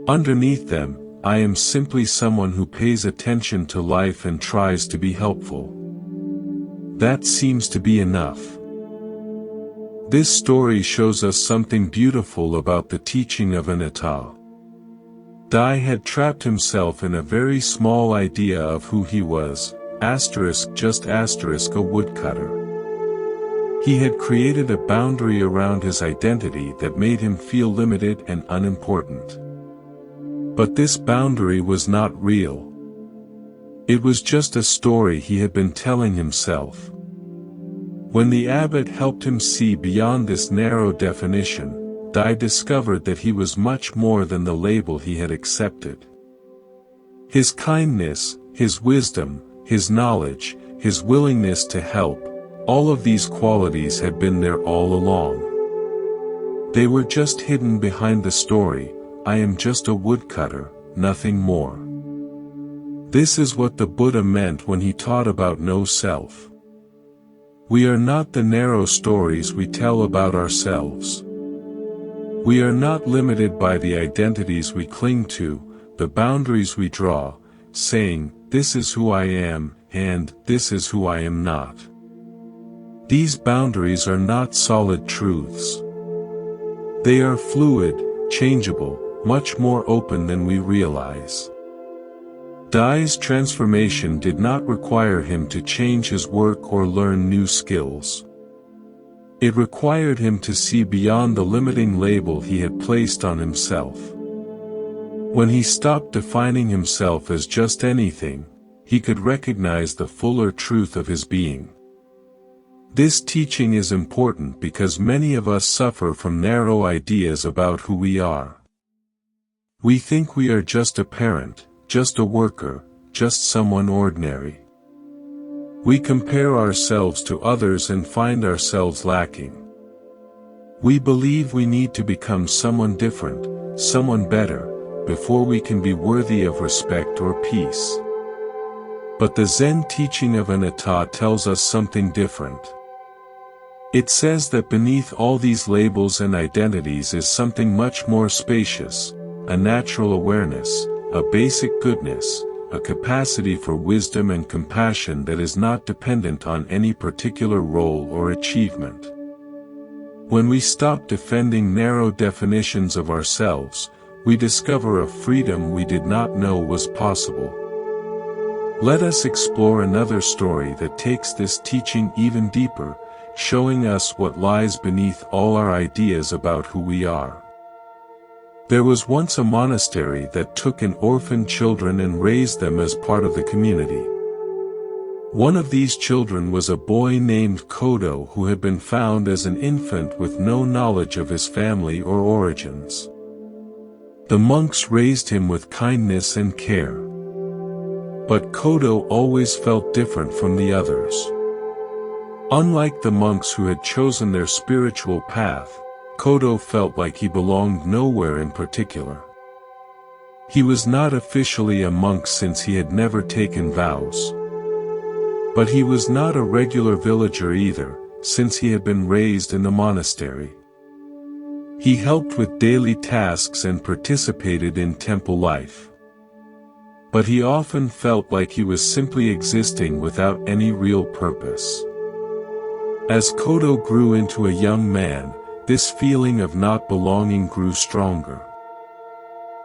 Underneath them, I am simply someone who pays attention to life and tries to be helpful. That seems to be enough. This story shows us something beautiful about the teaching of Anatta. Dai had trapped himself in a very small idea of who he was, just a woodcutter. He had created a boundary around his identity that made him feel limited and unimportant. But this boundary was not real. It was just a story he had been telling himself. When the abbot helped him see beyond this narrow definition, Dai discovered that he was much more than the label he had accepted. His kindness, his wisdom, his knowledge, his willingness to help, all of these qualities had been there all along. They were just hidden behind the story, I am just a woodcutter, nothing more. This is what the Buddha meant when he taught about no self. We are not the narrow stories we tell about ourselves. We are not limited by the identities we cling to, the boundaries we draw, saying, this is who I am, and this is who I am not. These boundaries are not solid truths. They are fluid, changeable, much more open than we realize. Dai's transformation did not require him to change his work or learn new skills. It required him to see beyond the limiting label he had placed on himself. When he stopped defining himself as just anything, he could recognize the fuller truth of his being. This teaching is important because many of us suffer from narrow ideas about who we are. We think we are just a parent, just a worker, just someone ordinary. We compare ourselves to others and find ourselves lacking. We believe we need to become someone different, someone better, before we can be worthy of respect or peace. But the Zen teaching of anatta tells us something different. It says that beneath all these labels and identities is something much more spacious, a natural awareness, a basic goodness, a capacity for wisdom and compassion that is not dependent on any particular role or achievement. When we stop defending narrow definitions of ourselves, we discover a freedom we did not know was possible. Let us explore another story that takes this teaching even deeper, showing us what lies beneath all our ideas about who we are. There was once a monastery that took in orphan children and raised them as part of the community. One of these children was a boy named Kodo who had been found as an infant with no knowledge of his family or origins. The monks raised him with kindness and care. But Kodo always felt different from the others. Unlike the monks who had chosen their spiritual path, Kodo felt like he belonged nowhere in particular. He was not officially a monk since he had never taken vows. But he was not a regular villager either, since he had been raised in the monastery. He helped with daily tasks and participated in temple life. But he often felt like he was simply existing without any real purpose. As Kodo grew into a young man, this feeling of not belonging grew stronger.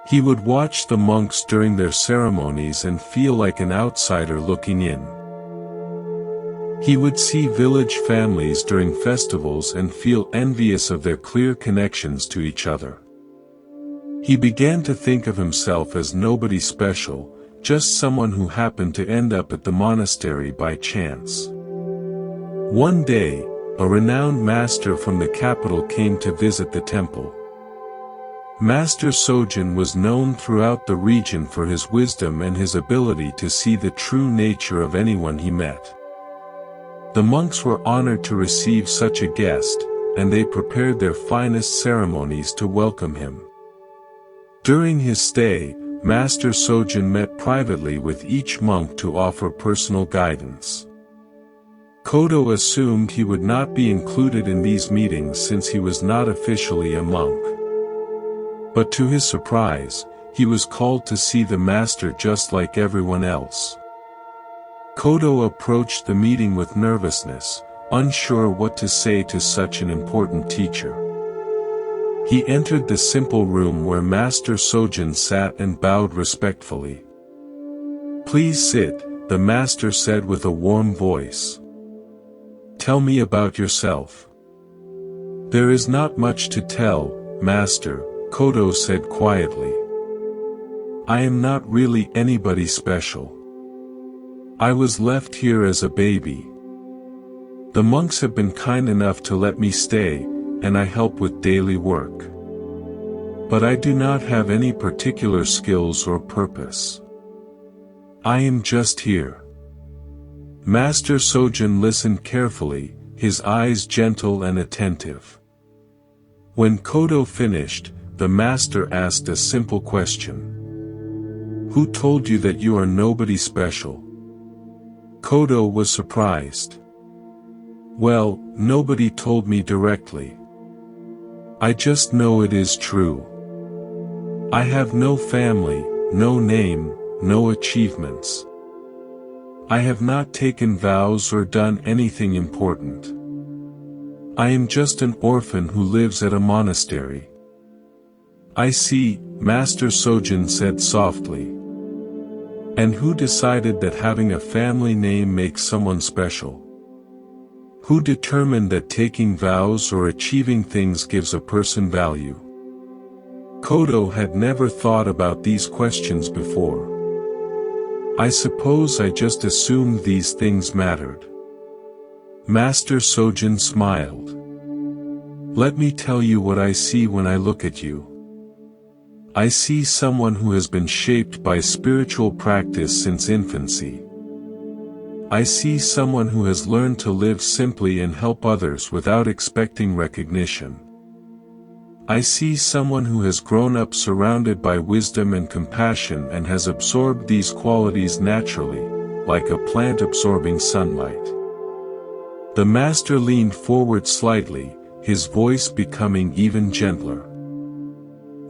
He would watch the monks during their ceremonies and feel like an outsider looking in. He would see village families during festivals and feel envious of their clear connections to each other. He began to think of himself as nobody special, just someone who happened to end up at the monastery by chance. One day, a renowned master from the capital came to visit the temple. Master Kosen was known throughout the region for his wisdom and his ability to see the true nature of anyone he met. The monks were honored to receive such a guest, and they prepared their finest ceremonies to welcome him. During his stay, Master Kosen met privately with each monk to offer personal guidance. Kodo assumed he would not be included in these meetings since he was not officially a monk. But to his surprise, he was called to see the master just like everyone else. Kodo approached the meeting with nervousness, unsure what to say to such an important teacher. He entered the simple room where Master Kosen sat and bowed respectfully. "Please sit," the master said with a warm voice. "Tell me about yourself." "There is not much to tell, Master," Kodo said quietly. "I am not really anybody special. I was left here as a baby. The monks have been kind enough to let me stay, and I help with daily work. But I do not have any particular skills or purpose. I am just here." Master Kosen listened carefully, his eyes gentle and attentive. When Kodo finished, the master asked a simple question. "Who told you that you are nobody special?" Kodo was surprised. "Well, nobody told me directly. I just know it is true. I have no family, no name, no achievements. I have not taken vows or done anything important. I am just an orphan who lives at a monastery. I see, Master Kosen said softly. And who decided that having a family name makes someone special? Who determined that taking vows or achieving things gives a person value? Kodo had never thought about these questions before. I suppose I just assumed these things mattered. Master Kosen smiled. Let me tell you what I see when I look at you. I see someone who has been shaped by spiritual practice since infancy. I see someone who has learned to live simply and help others without expecting recognition. I see someone who has grown up surrounded by wisdom and compassion and has absorbed these qualities naturally, like a plant absorbing sunlight. The master leaned forward slightly, his voice becoming even gentler.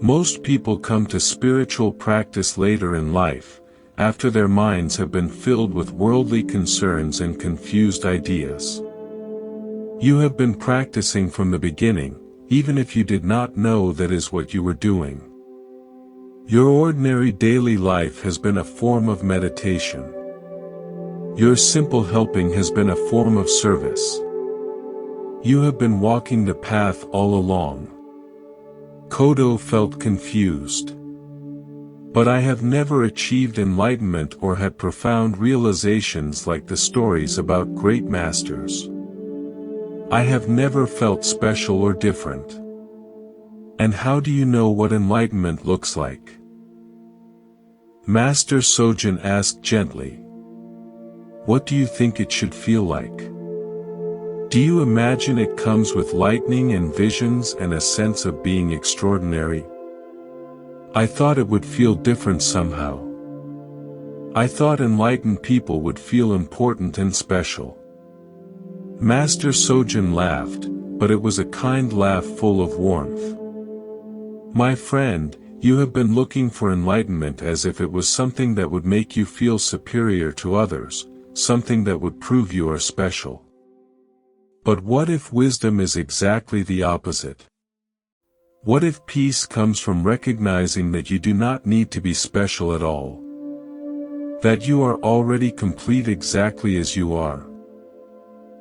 Most people come to spiritual practice later in life, after their minds have been filled with worldly concerns and confused ideas. You have been practicing from the beginning, even if you did not know that is what you were doing. Your ordinary daily life has been a form of meditation. Your simple helping has been a form of service. You have been walking the path all along. Kodo felt confused. But I have never achieved enlightenment or had profound realizations like the stories about great masters. I have never felt special or different. And how do you know what enlightenment looks like? Master Kosen asked gently. What do you think it should feel like? Do you imagine it comes with lightning and visions and a sense of being extraordinary? I thought it would feel different somehow. I thought enlightened people would feel important and special. Master Kosen laughed, but it was a kind laugh full of warmth. My friend, you have been looking for enlightenment as if it was something that would make you feel superior to others, something that would prove you are special. But what if wisdom is exactly the opposite? What if peace comes from recognizing that you do not need to be special at all? That you are already complete exactly as you are?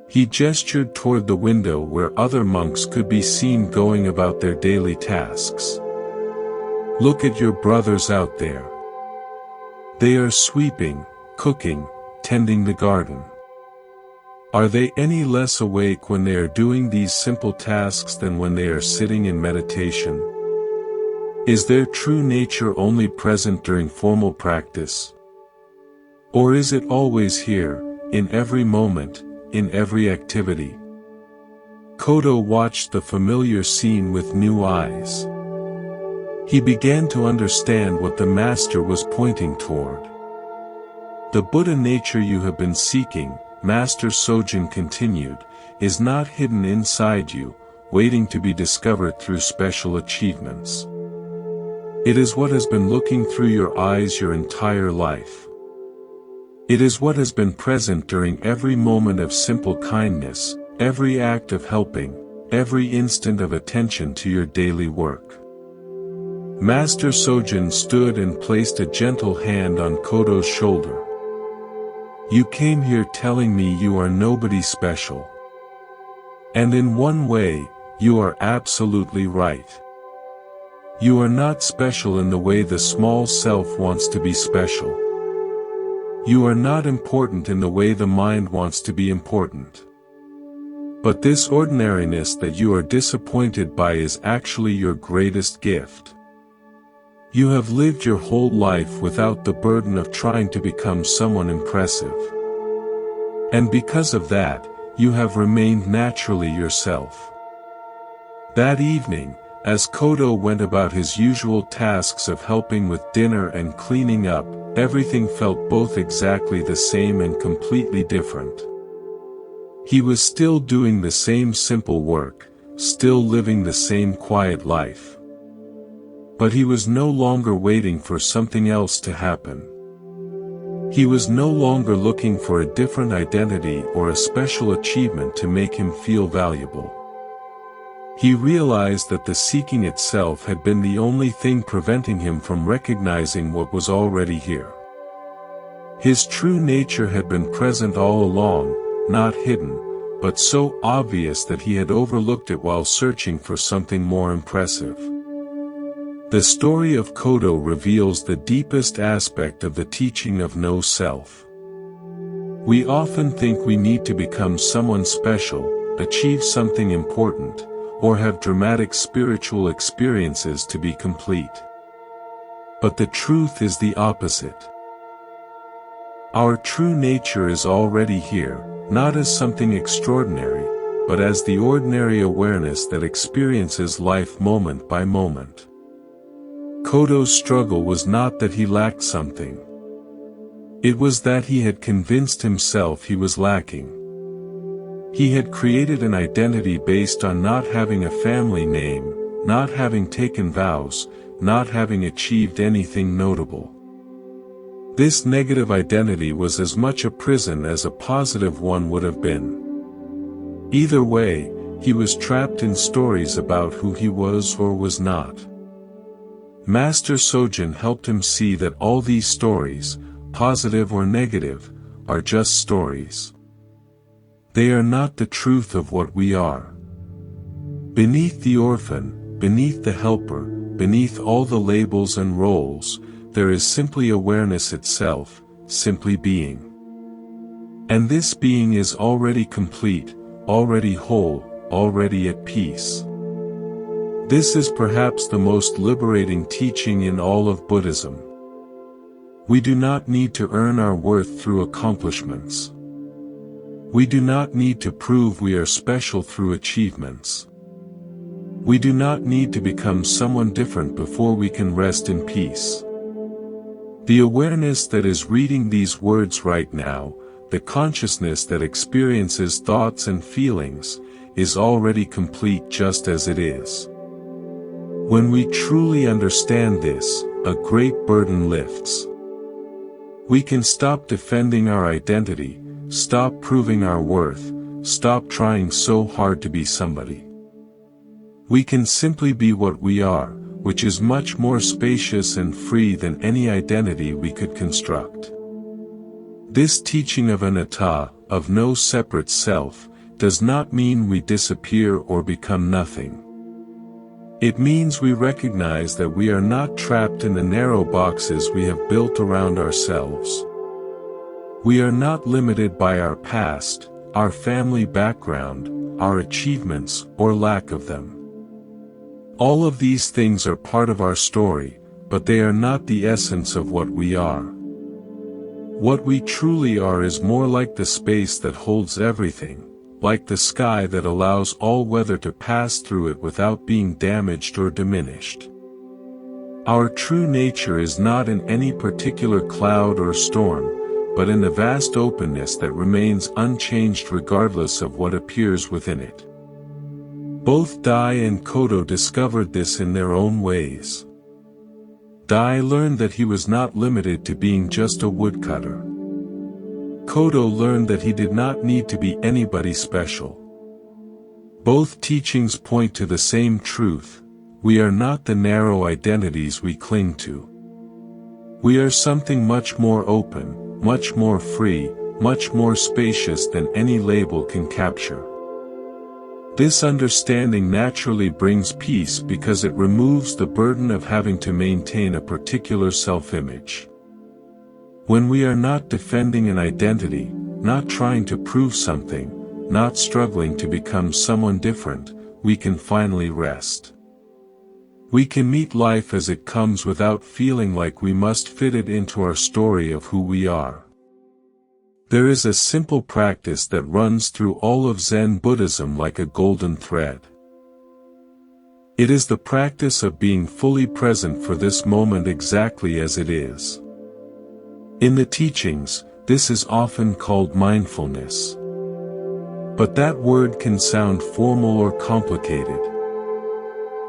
He gestured toward the window where other monks could be seen going about their daily tasks. Look at your brothers out there. They are sweeping, cooking, tending the garden. Are they any less awake when they are doing these simple tasks than when they are sitting in meditation? Is their true nature only present during formal practice? Or is it always here, in every moment, in every activity? Kodo watched the familiar scene with new eyes. He began to understand what the master was pointing toward. The Buddha nature you have been seeking, Master Kosen continued, is not hidden inside you, waiting to be discovered through special achievements. It is what has been looking through your eyes your entire life. It is what has been present during every moment of simple kindness, every act of helping, every instant of attention to your daily work. Master Kosen stood and placed a gentle hand on Kodo's shoulder. You came here telling me you are nobody special. And in one way, you are absolutely right. You are not special in the way the small self wants to be special. You are not important in the way the mind wants to be important. But this ordinariness that you are disappointed by is actually your greatest gift. You have lived your whole life without the burden of trying to become someone impressive. And because of that, you have remained naturally yourself. That evening, as Kodo went about his usual tasks of helping with dinner and cleaning up, everything felt both exactly the same and completely different. He was still doing the same simple work, still living the same quiet life. But he was no longer waiting for something else to happen. He was no longer looking for a different identity or a special achievement to make him feel valuable. He realized that the seeking itself had been the only thing preventing him from recognizing what was already here. His true nature had been present all along, not hidden, but so obvious that he had overlooked it while searching for something more impressive. The story of Kodo reveals the deepest aspect of the teaching of no self. We often think we need to become someone special, achieve something important, or have dramatic spiritual experiences to be complete. But the truth is the opposite. Our true nature is already here, not as something extraordinary, but as the ordinary awareness that experiences life moment by moment. Kodo's struggle was not that he lacked something. It was that he had convinced himself he was lacking. He had created an identity based on not having a family name, not having taken vows, not having achieved anything notable. This negative identity was as much a prison as a positive one would have been. Either way, he was trapped in stories about who he was or was not. Master Kosen helped him see that all these stories, positive or negative, are just stories. They are not the truth of what we are. Beneath the orphan, beneath the helper, beneath all the labels and roles, there is simply awareness itself, simply being. And this being is already complete, already whole, already at peace. This is perhaps the most liberating teaching in all of Buddhism. We do not need to earn our worth through accomplishments. We do not need to prove we are special through achievements. We do not need to become someone different before we can rest in peace. The awareness that is reading these words right now, the consciousness that experiences thoughts and feelings, is already complete just as it is. When we truly understand this, a great burden lifts. We can stop defending our identity, stop proving our worth, stop trying so hard to be somebody. We can simply be what we are, which is much more spacious and free than any identity we could construct. This teaching of anatta, of no separate self, does not mean we disappear or become nothing. It means we recognize that we are not trapped in the narrow boxes we have built around ourselves. We are not limited by our past, our family background, our achievements, or lack of them. All of these things are part of our story, but they are not the essence of what we are. What we truly are is more like the space that holds everything, like the sky that allows all weather to pass through it without being damaged or diminished. Our true nature is not in any particular cloud or storm, but in the vast openness that remains unchanged regardless of what appears within it. Both Dai and Kodo discovered this in their own ways. Dai learned that he was not limited to being just a woodcutter. Kodo learned that he did not need to be anybody special. Both teachings point to the same truth: we are not the narrow identities we cling to. We are something much more open, much more free, much more spacious than any label can capture. This understanding naturally brings peace because it removes the burden of having to maintain a particular self-image. When we are not defending an identity, not trying to prove something, not struggling to become someone different, we can finally rest. We can meet life as it comes without feeling like we must fit it into our story of who we are. There is a simple practice that runs through all of Zen Buddhism like a golden thread. It is the practice of being fully present for this moment exactly as it is. In the teachings, this is often called mindfulness. But that word can sound formal or complicated.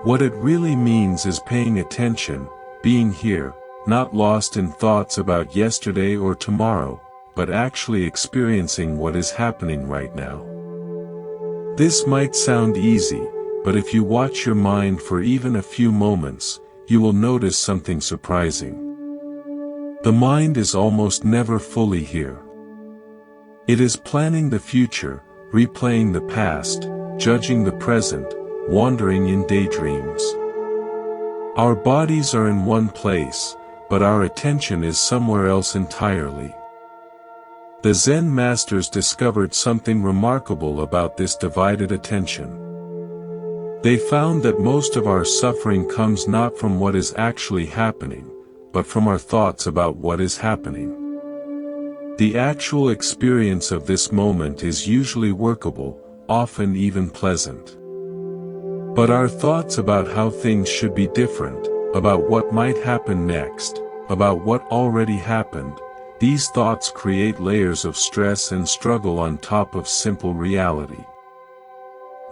What it really means is paying attention, being here, not lost in thoughts about yesterday or tomorrow, but actually experiencing what is happening right now. This might sound easy, but if you watch your mind for even a few moments, you will notice something surprising. The mind is almost never fully here. It is planning the future, replaying the past, judging the present, wandering in daydreams. Our bodies are in one place, but our attention is somewhere else entirely. The Zen masters discovered something remarkable about this divided attention. They found that most of our suffering comes not from what is actually happening, but from our thoughts about what is happening. The actual experience of this moment is usually workable, often even pleasant. But our thoughts about how things should be different, about what might happen next, about what already happened, these thoughts create layers of stress and struggle on top of simple reality.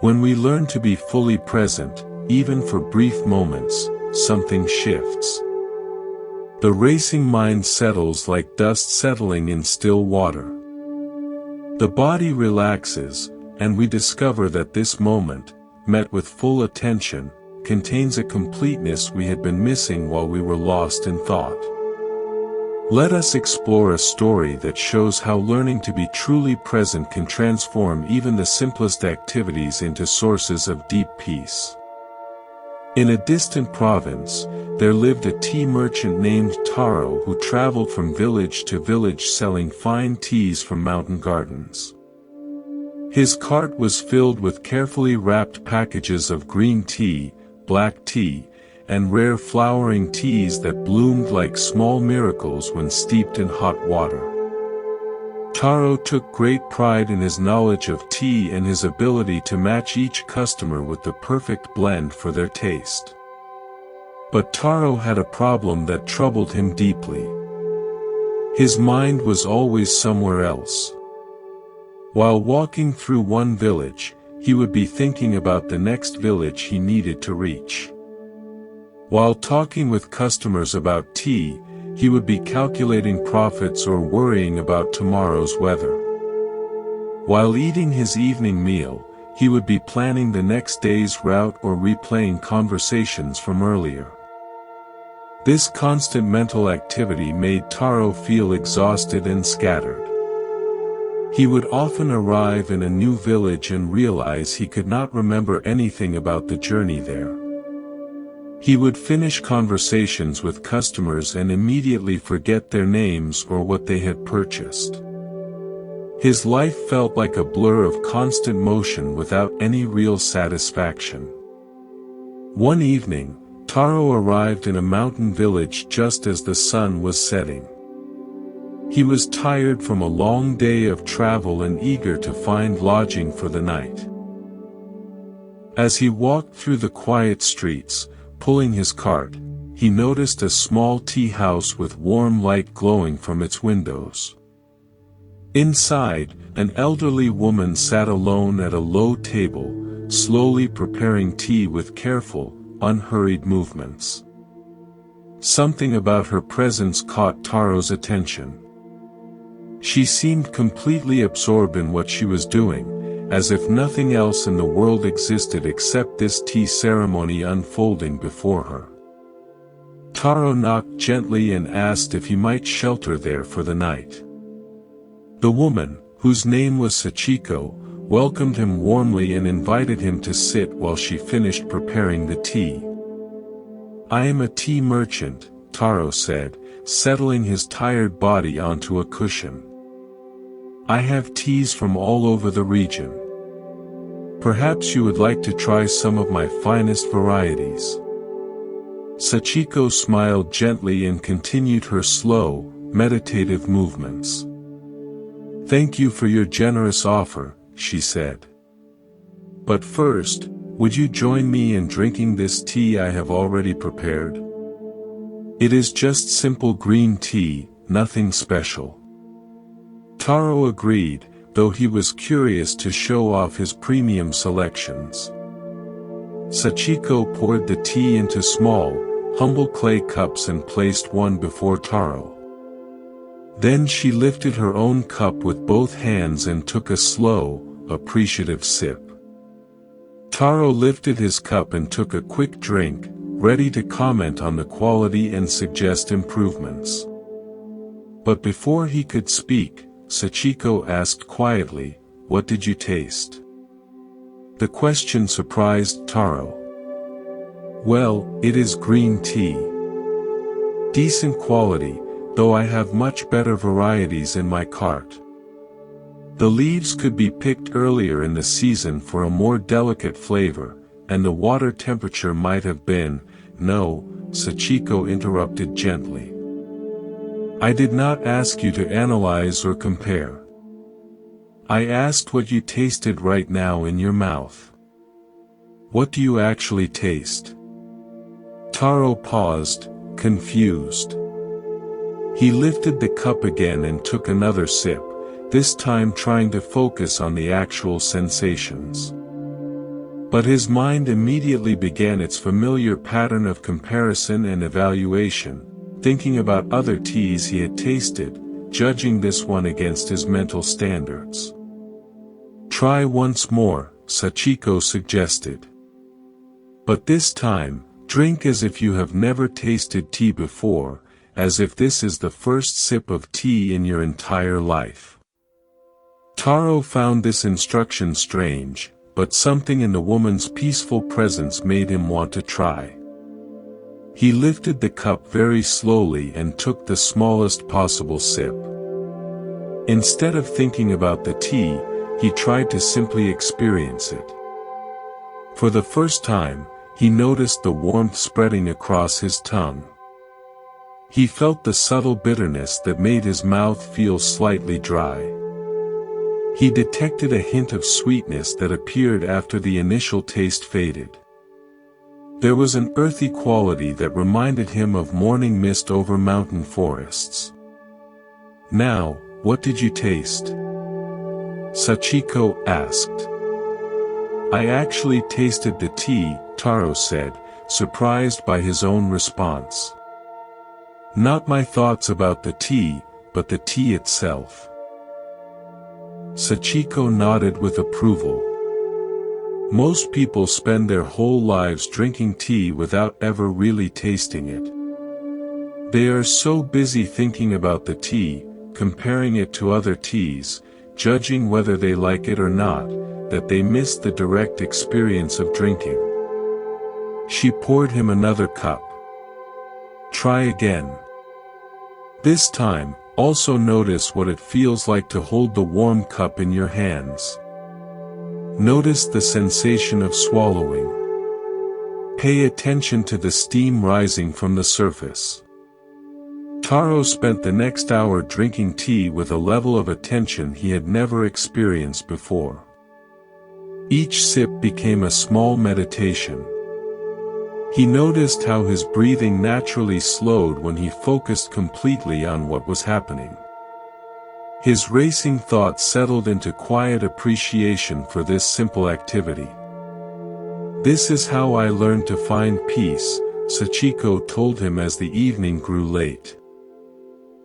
When we learn to be fully present, even for brief moments, something shifts. The racing mind settles like dust settling in still water. The body relaxes, and we discover that this moment, met with full attention, contains a completeness we had been missing while we were lost in thought. Let us explore a story that shows how learning to be truly present can transform even the simplest activities into sources of deep peace. In a distant province, there lived a tea merchant named Taro who traveled from village to village selling fine teas from mountain gardens. His cart was filled with carefully wrapped packages of green tea, black tea, and rare flowering teas that bloomed like small miracles when steeped in hot water. Taro took great pride in his knowledge of tea and his ability to match each customer with the perfect blend for their taste. But Taro had a problem that troubled him deeply. His mind was always somewhere else. While walking through one village, he would be thinking about the next village he needed to reach. While talking with customers about tea, he would be calculating profits or worrying about tomorrow's weather. While eating his evening meal, he would be planning the next day's route or replaying conversations from earlier. This constant mental activity made Taro feel exhausted and scattered. He would often arrive in a new village and realize he could not remember anything about the journey there. He would finish conversations with customers and immediately forget their names or what they had purchased. His life felt like a blur of constant motion without any real satisfaction. One evening, Taro arrived in a mountain village just as the sun was setting. He was tired from a long day of travel and eager to find lodging for the night. As he walked through the quiet streets, pulling his cart, he noticed a small tea house with warm light glowing from its windows. Inside, an elderly woman sat alone at a low table, slowly preparing tea with careful, unhurried movements. Something about her presence caught Taro's attention. She seemed completely absorbed in what she was doing, as if nothing else in the world existed except this tea ceremony unfolding before her. Taro knocked gently and asked if he might shelter there for the night. The woman, whose name was Sachiko, welcomed him warmly and invited him to sit while she finished preparing the tea. "I am a tea merchant," Taro said, settling his tired body onto a cushion. "I have teas from all over the region. Perhaps you would like to try some of my finest varieties." Sachiko smiled gently and continued her slow, meditative movements. "Thank you for your generous offer," she said. "But first, would you join me in drinking this tea I have already prepared? It is just simple green tea, nothing special." Taro agreed, though he was curious to show off his premium selections. Sachiko poured the tea into small, humble clay cups and placed one before Taro. Then she lifted her own cup with both hands and took a slow, appreciative sip. Taro lifted his cup and took a quick drink, ready to comment on the quality and suggest improvements. But before he could speak, Sachiko asked quietly, "What did you taste?" The question surprised Taro. "Well, it is green tea. Decent quality, though I have much better varieties in my cart. The leaves could be picked earlier in the season for a more delicate flavor, and the water temperature might have been—" "No," Sachiko interrupted gently. "I did not ask you to analyze or compare. I asked what you tasted right now in your mouth. What do you actually taste?" Taro paused, confused. He lifted the cup again and took another sip, this time trying to focus on the actual sensations. But his mind immediately began its familiar pattern of comparison and evaluation, thinking about other teas he had tasted, judging this one against his mental standards. "Try once more," Sachiko suggested. "But this time, drink as if you have never tasted tea before, as if this is the first sip of tea in your entire life." Taro found this instruction strange, but something in the woman's peaceful presence made him want to try. He lifted the cup very slowly and took the smallest possible sip. Instead of thinking about the tea, he tried to simply experience it. For the first time, he noticed the warmth spreading across his tongue. He felt the subtle bitterness that made his mouth feel slightly dry. He detected a hint of sweetness that appeared after the initial taste faded. There was an earthy quality that reminded him of morning mist over mountain forests. "Now, what did you taste?" Sachiko asked. "I actually tasted the tea," Taro said, surprised by his own response. "Not my thoughts about the tea, but the tea itself." Sachiko nodded with approval. Most people spend their whole lives drinking tea without ever really tasting it. They are so busy thinking about the tea, comparing it to other teas, judging whether they like it or not, that they miss the direct experience of drinking. She poured him another cup. "Try again. This time, also notice what it feels like to hold the warm cup in your hands. Notice the sensation of swallowing. Pay attention to the steam rising from the surface." Taro spent the next hour drinking tea with a level of attention he had never experienced before. Each sip became a small meditation. He noticed how his breathing naturally slowed when he focused completely on what was happening. His racing thoughts settled into quiet appreciation for this simple activity. "This is how I learned to find peace," Sachiko told him as the evening grew late.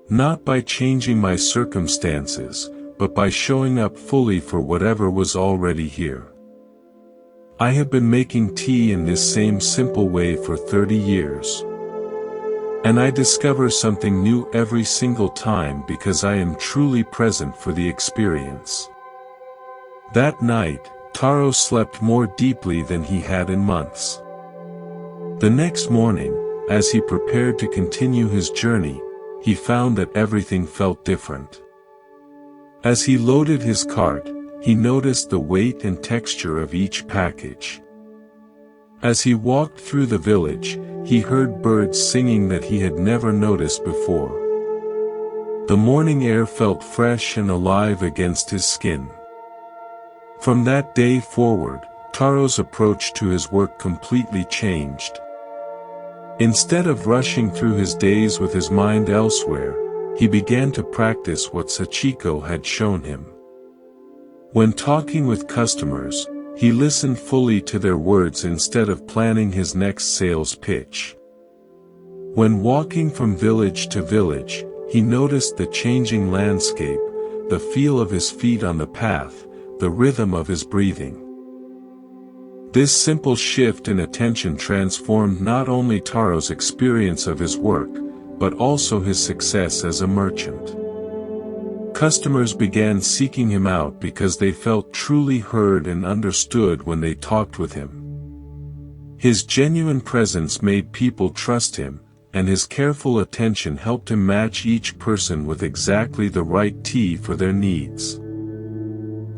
"Not by changing my circumstances, but by showing up fully for whatever was already here. I have been making tea in this same simple way for 30 years. And I discover something new every single time because I am truly present for the experience." That night, Taro slept more deeply than he had in months. The next morning, as he prepared to continue his journey, he found that everything felt different. As he loaded his cart, he noticed the weight and texture of each package. As he walked through the village, he heard birds singing that he had never noticed before. The morning air felt fresh and alive against his skin. From that day forward, Taro's approach to his work completely changed. Instead of rushing through his days with his mind elsewhere, he began to practice what Sachiko had shown him. When talking with customers, he listened fully to their words instead of planning his next sales pitch. When walking from village to village, he noticed the changing landscape, the feel of his feet on the path, the rhythm of his breathing. This simple shift in attention transformed not only Taro's experience of his work, but also his success as a merchant. Customers began seeking him out because they felt truly heard and understood when they talked with him. His genuine presence made people trust him, and his careful attention helped him match each person with exactly the right tea for their needs.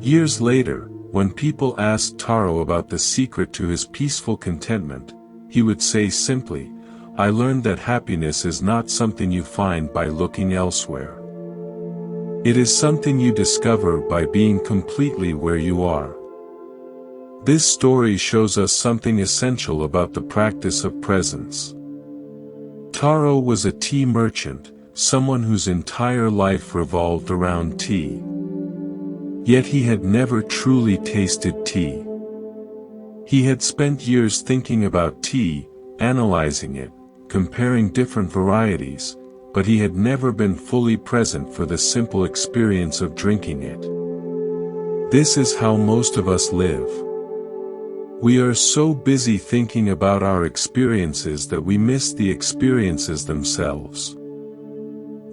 Years later, when people asked Taro about the secret to his peaceful contentment, he would say simply, "I learned that happiness is not something you find by looking elsewhere. It is something you discover by being completely where you are." This story shows us something essential about the practice of presence. Taro was a tea merchant, someone whose entire life revolved around tea. Yet he had never truly tasted tea. He had spent years thinking about tea, analyzing it, comparing different varieties, but he had never been fully present for the simple experience of drinking it. This is how most of us live. We are so busy thinking about our experiences that we miss the experiences themselves.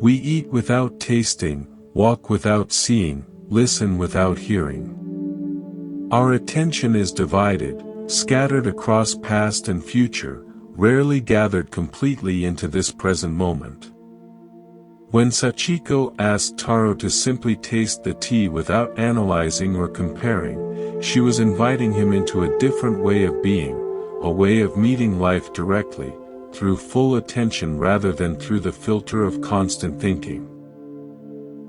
We eat without tasting, walk without seeing, listen without hearing. Our attention is divided, scattered across past and future, rarely gathered completely into this present moment. When Sachiko asked Taro to simply taste the tea without analyzing or comparing, she was inviting him into a different way of being, a way of meeting life directly, through full attention rather than through the filter of constant thinking.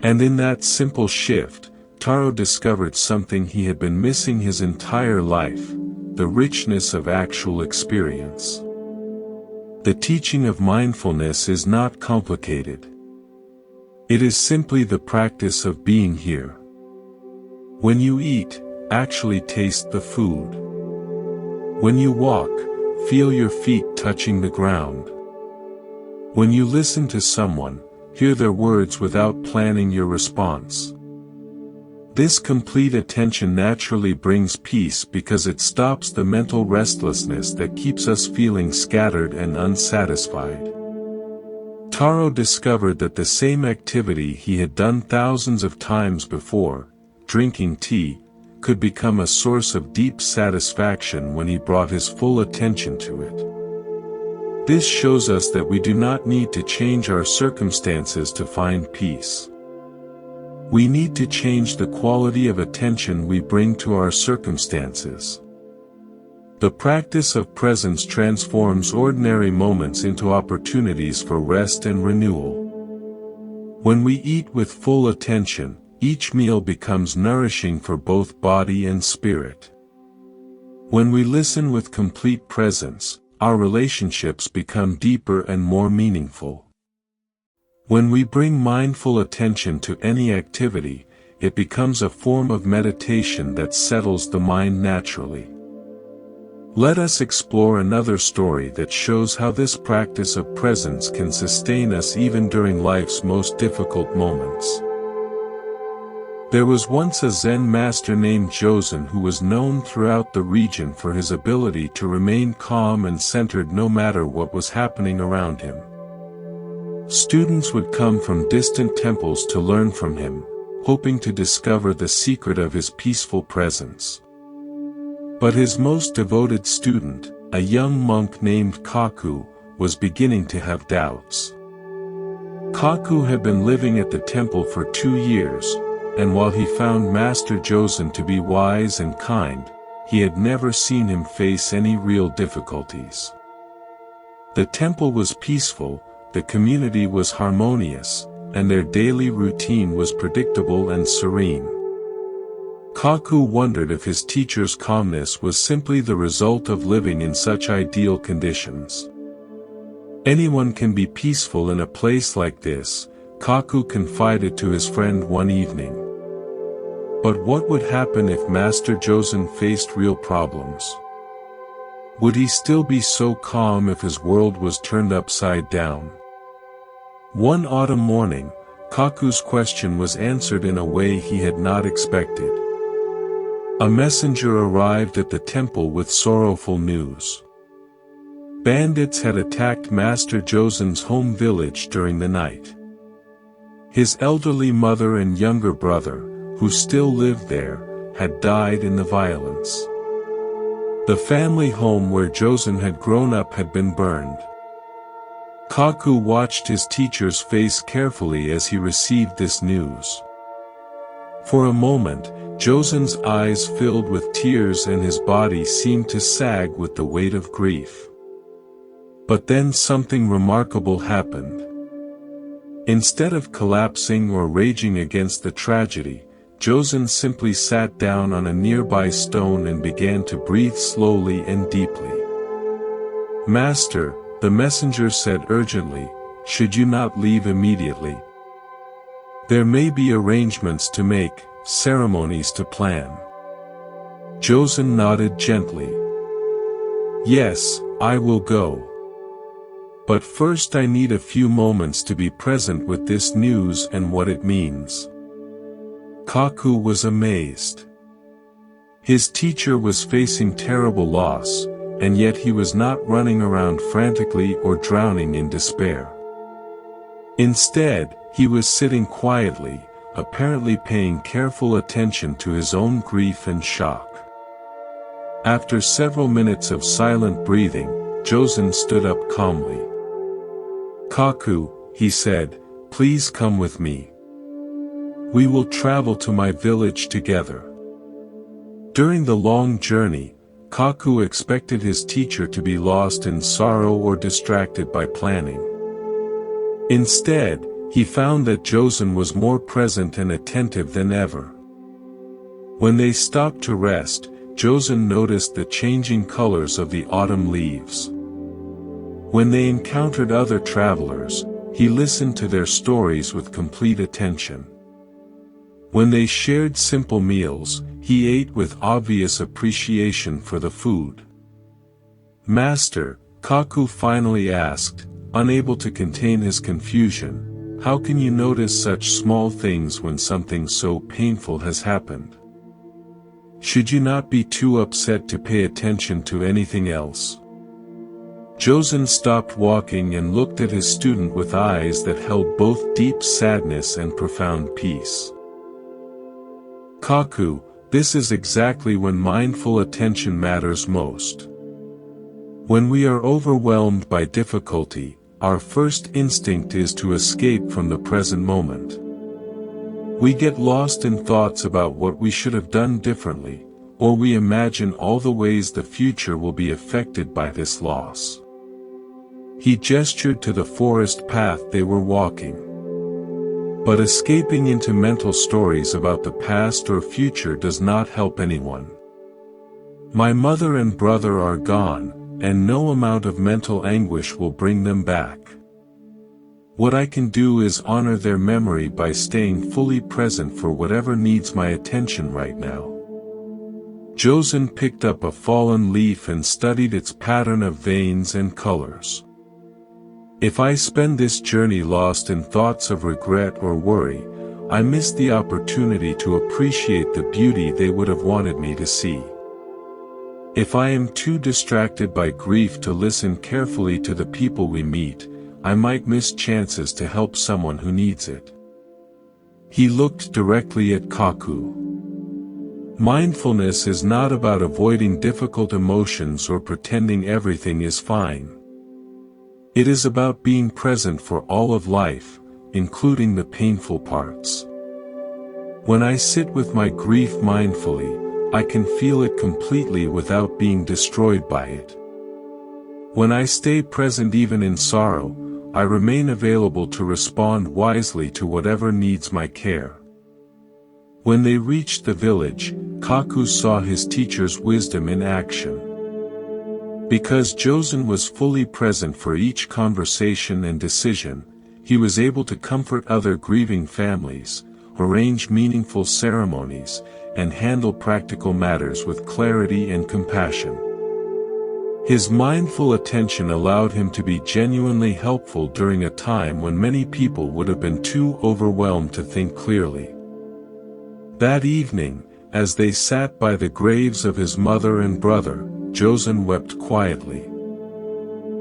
And in that simple shift, Taro discovered something he had been missing his entire life, the richness of actual experience. The teaching of mindfulness is not complicated. It is simply the practice of being here. When you eat, actually taste the food. When you walk, feel your feet touching the ground. When you listen to someone, hear their words without planning your response. This complete attention naturally brings peace because it stops the mental restlessness that keeps us feeling scattered and unsatisfied. Taro discovered that the same activity he had done thousands of times before, drinking tea, could become a source of deep satisfaction when he brought his full attention to it. This shows us that we do not need to change our circumstances to find peace. We need to change the quality of attention we bring to our circumstances. The practice of presence transforms ordinary moments into opportunities for rest and renewal. When we eat with full attention, each meal becomes nourishing for both body and spirit. When we listen with complete presence, our relationships become deeper and more meaningful. When we bring mindful attention to any activity, it becomes a form of meditation that settles the mind naturally. Let us explore another story that shows how this practice of presence can sustain us even during life's most difficult moments. There was once a Zen master named Josen who was known throughout the region for his ability to remain calm and centered no matter what was happening around him. Students would come from distant temples to learn from him, hoping to discover the secret of his peaceful presence. But his most devoted student, a young monk named Kaku, was beginning to have doubts. Kaku had been living at the temple for 2 years, and while he found Master Josen to be wise and kind, he had never seen him face any real difficulties. The temple was peaceful, the community was harmonious, and their daily routine was predictable and serene. Kaku wondered if his teacher's calmness was simply the result of living in such ideal conditions. Anyone can be peaceful in a place like this, Kaku confided to his friend one evening. But what would happen if Master Josen faced real problems? Would he still be so calm if his world was turned upside down? One autumn morning, Kaku's question was answered in a way he had not expected. A messenger arrived at the temple with sorrowful news. Bandits had attacked Master Kosen's home village during the night. His elderly mother and younger brother, who still lived there, had died in the violence. The family home where Kosen had grown up had been burned. Kaku watched his teacher's face carefully as he received this news. For a moment, Kosen's eyes filled with tears and his body seemed to sag with the weight of grief. But then something remarkable happened. Instead of collapsing or raging against the tragedy, Kosen simply sat down on a nearby stone and began to breathe slowly and deeply. "Master," the messenger said urgently, "should you not leave immediately? There may be arrangements to make, ceremonies to plan." Kosen nodded gently. "Yes, I will go. But first I need a few moments to be present with this news and what it means." Kaku was amazed. His teacher was facing terrible loss, and yet he was not running around frantically or drowning in despair. Instead, he was sitting quietly, apparently paying careful attention to his own grief and shock. After several minutes of silent breathing, Kosen stood up calmly. "Kaku," he said, "please come with me. We will travel to my village together." During the long journey, Kaku expected his teacher to be lost in sorrow or distracted by planning. Instead, he found that Kosen was more present and attentive than ever. When they stopped to rest, Kosen noticed the changing colors of the autumn leaves. When they encountered other travelers, he listened to their stories with complete attention. When they shared simple meals, he ate with obvious appreciation for the food. "Master," Kaku finally asked, unable to contain his confusion, "how can you notice such small things when something so painful has happened? Should you not be too upset to pay attention to anything else?" Kosen stopped walking and looked at his student with eyes that held both deep sadness and profound peace. "Kaku, this is exactly when mindful attention matters most. When we are overwhelmed by difficulty, our first instinct is to escape from the present moment. We get lost in thoughts about what we should have done differently, or we imagine all the ways the future will be affected by this loss." He gestured to the forest path they were walking. But escaping into mental stories about the past or future does not help anyone. "My mother and brother are gone, and no amount of mental anguish will bring them back. What I can do is honor their memory by staying fully present for whatever needs my attention right now." Kosen picked up a fallen leaf and studied its pattern of veins and colors. "If I spend this journey lost in thoughts of regret or worry, I miss the opportunity to appreciate the beauty they would have wanted me to see. If I am too distracted by grief to listen carefully to the people we meet, I might miss chances to help someone who needs it." He looked directly at Kaku. Mindfulness is not about avoiding difficult emotions or pretending everything is fine. It is about being present for all of life, including the painful parts. When I sit with my grief mindfully, I can feel it completely without being destroyed by it. When I stay present even in sorrow, I remain available to respond wisely to whatever needs my care. When they reached the village, Kaku saw his teacher's wisdom in action. Because Kosen was fully present for each conversation and decision, he was able to comfort other grieving families, arrange meaningful ceremonies, and handle practical matters with clarity and compassion. His mindful attention allowed him to be genuinely helpful during a time when many people would have been too overwhelmed to think clearly. That evening, as they sat by the graves of his mother and brother, Kosen wept quietly.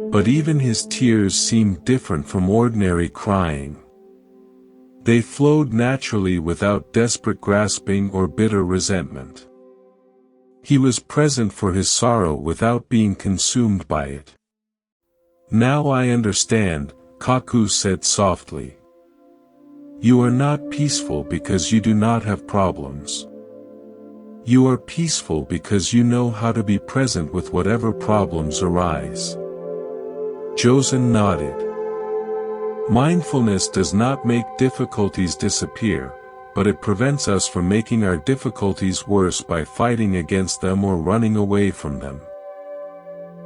But even his tears seemed different from ordinary crying. They flowed naturally without desperate grasping or bitter resentment. He was present for his sorrow without being consumed by it. "Now I understand," Kaku said softly. "You are not peaceful because you do not have problems. You are peaceful because you know how to be present with whatever problems arise." Kosen nodded. Mindfulness does not make difficulties disappear, but it prevents us from making our difficulties worse by fighting against them or running away from them.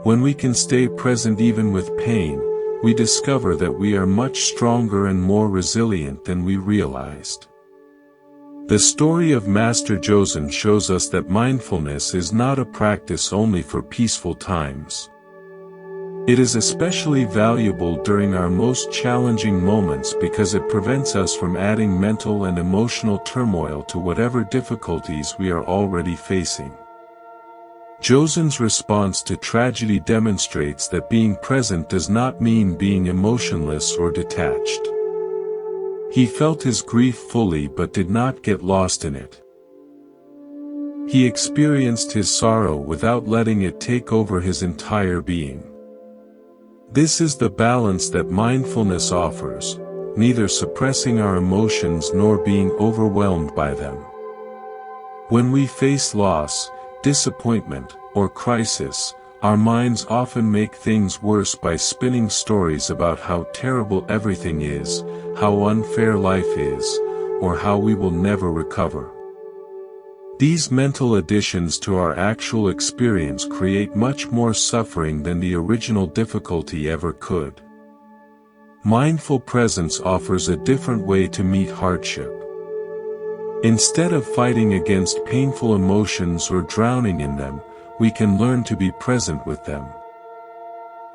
When we can stay present even with pain, we discover that we are much stronger and more resilient than we realized. The story of Master Kosen shows us that mindfulness is not a practice only for peaceful times. It is especially valuable during our most challenging moments because it prevents us from adding mental and emotional turmoil to whatever difficulties we are already facing. Kosen's response to tragedy demonstrates that being present does not mean being emotionless or detached. He felt his grief fully but did not get lost in it. He experienced his sorrow without letting it take over his entire being. This is the balance that mindfulness offers, neither suppressing our emotions nor being overwhelmed by them. When we face loss, disappointment, or crisis, our minds often make things worse by spinning stories about how terrible everything is, how unfair life is, or how we will never recover. These mental additions to our actual experience create much more suffering than the original difficulty ever could. Mindful presence offers a different way to meet hardship. Instead of fighting against painful emotions or drowning in them, we can learn to be present with them.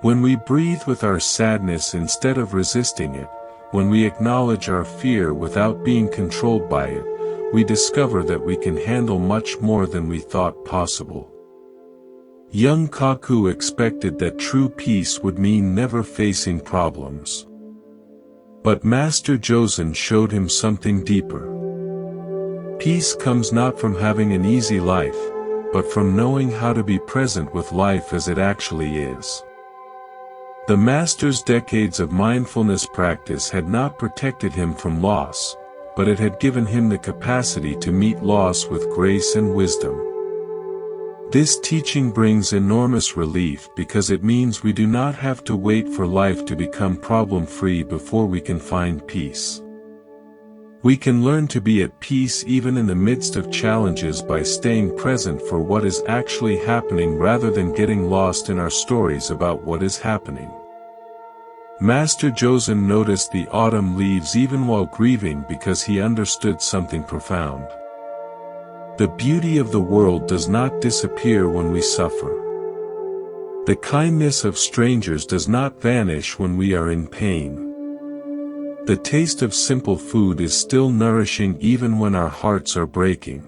When we breathe with our sadness instead of resisting it, when we acknowledge our fear without being controlled by it, we discover that we can handle much more than we thought possible. Young Kaku expected that true peace would mean never facing problems. But Master Kosen showed him something deeper. Peace comes not from having an easy life, but from knowing how to be present with life as it actually is. The Master's decades of mindfulness practice had not protected him from loss, but it had given him the capacity to meet loss with grace and wisdom. This teaching brings enormous relief because it means we do not have to wait for life to become problem-free before we can find peace. We can learn to be at peace even in the midst of challenges by staying present for what is actually happening rather than getting lost in our stories about what is happening. Master Kosen noticed the autumn leaves even while grieving because he understood something profound. The beauty of the world does not disappear when we suffer. The kindness of strangers does not vanish when we are in pain. The taste of simple food is still nourishing even when our hearts are breaking.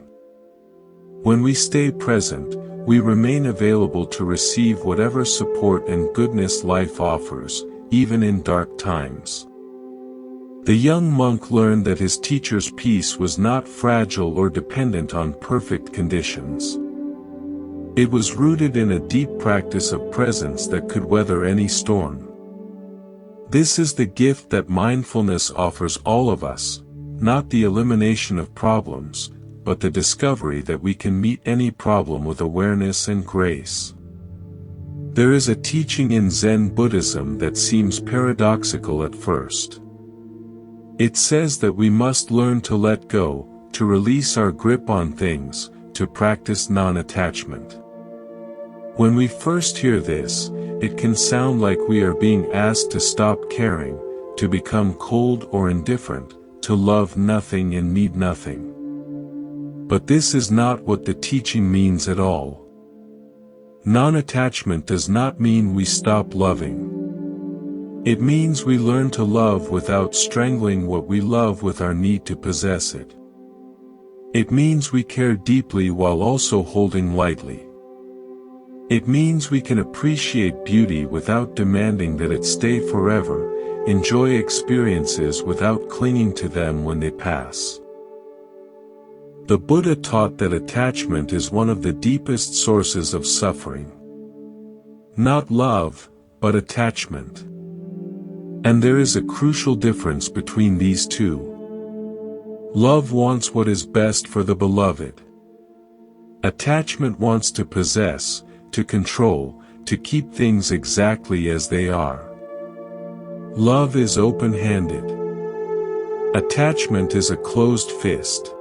When we stay present, we remain available to receive whatever support and goodness life offers, even in dark times. The young monk learned that his teacher's peace was not fragile or dependent on perfect conditions. It was rooted in a deep practice of presence that could weather any storm. This is the gift that mindfulness offers all of us, not the elimination of problems, but the discovery that we can meet any problem with awareness and grace. There is a teaching in Zen Buddhism that seems paradoxical at first. It says that we must learn to let go, to release our grip on things, to practice non-attachment. When we first hear this, it can sound like we are being asked to stop caring, to become cold or indifferent, to love nothing and need nothing. But this is not what the teaching means at all. Non-attachment does not mean we stop loving. It means we learn to love without strangling what we love with our need to possess it. It means we care deeply while also holding lightly. It means we can appreciate beauty without demanding that it stay forever, enjoy experiences without clinging to them when they pass. The Buddha taught that attachment is one of the deepest sources of suffering. Not love, but attachment. And there is a crucial difference between these two. Love wants what is best for the beloved. Attachment wants to possess, to control, to keep things exactly as they are. Love is open-handed. Attachment is a closed fist.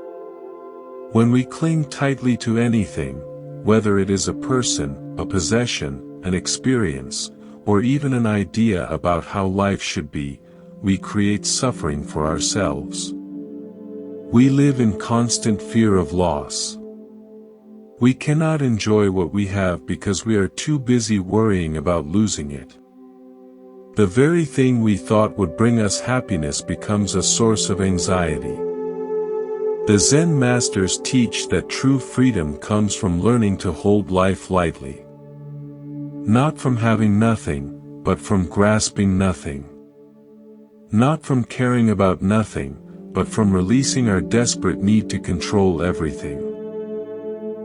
When we cling tightly to anything, whether it is a person, a possession, an experience, or even an idea about how life should be, we create suffering for ourselves. We live in constant fear of loss. We cannot enjoy what we have because we are too busy worrying about losing it. The very thing we thought would bring us happiness becomes a source of anxiety. The Zen masters teach that true freedom comes from learning to hold life lightly. Not from having nothing, but from grasping nothing. Not from caring about nothing, but from releasing our desperate need to control everything.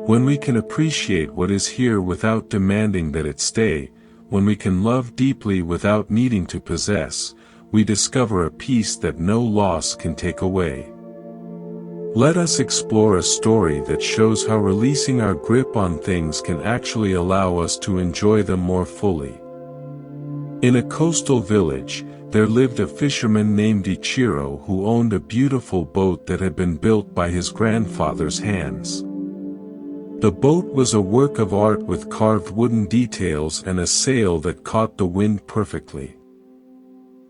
When we can appreciate what is here without demanding that it stay, when we can love deeply without needing to possess, we discover a peace that no loss can take away. Let us explore a story that shows how releasing our grip on things can actually allow us to enjoy them more fully. In a coastal village, there lived a fisherman named Ichiro who owned a beautiful boat that had been built by his grandfather's hands. The boat was a work of art with carved wooden details and a sail that caught the wind perfectly.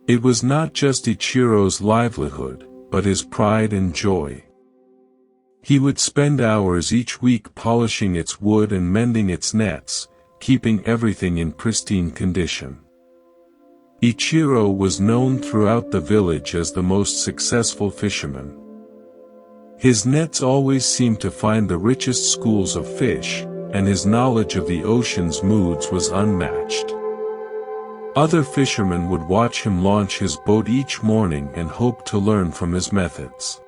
It was not just Ichiro's livelihood, but his pride and joy. He would spend hours each week polishing its wood and mending its nets, keeping everything in pristine condition. Ichiro was known throughout the village as the most successful fisherman. His nets always seemed to find the richest schools of fish, and his knowledge of the ocean's moods was unmatched. Other fishermen would watch him launch his boat each morning and hope to learn from his methods.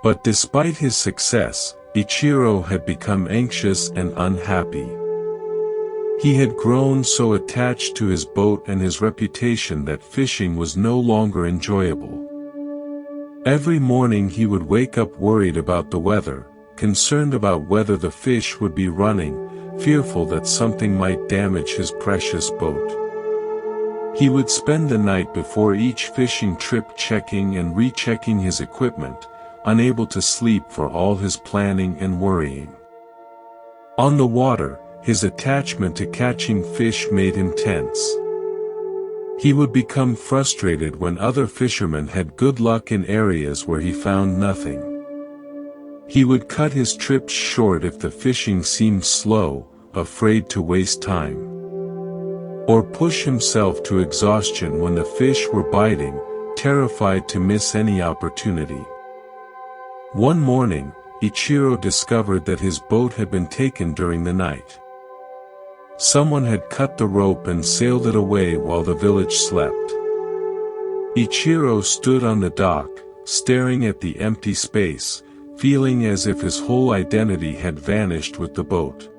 But despite his success, Ichiro had become anxious and unhappy. He had grown so attached to his boat and his reputation that fishing was no longer enjoyable. Every morning he would wake up worried about the weather, concerned about whether the fish would be running, fearful that something might damage his precious boat. He would spend the night before each fishing trip checking and rechecking his equipment, unable to sleep for all his planning and worrying. On the water, his attachment to catching fish made him tense. He would become frustrated when other fishermen had good luck in areas where he found nothing. He would cut his trips short if the fishing seemed slow, afraid to waste time. Or push himself to exhaustion when the fish were biting, terrified to miss any opportunity. One morning, Ichiro discovered that his boat had been taken during the night. Someone had cut the rope and sailed it away while the village slept. Ichiro stood on the dock, staring at the empty space, feeling as if his whole identity had vanished with the boat.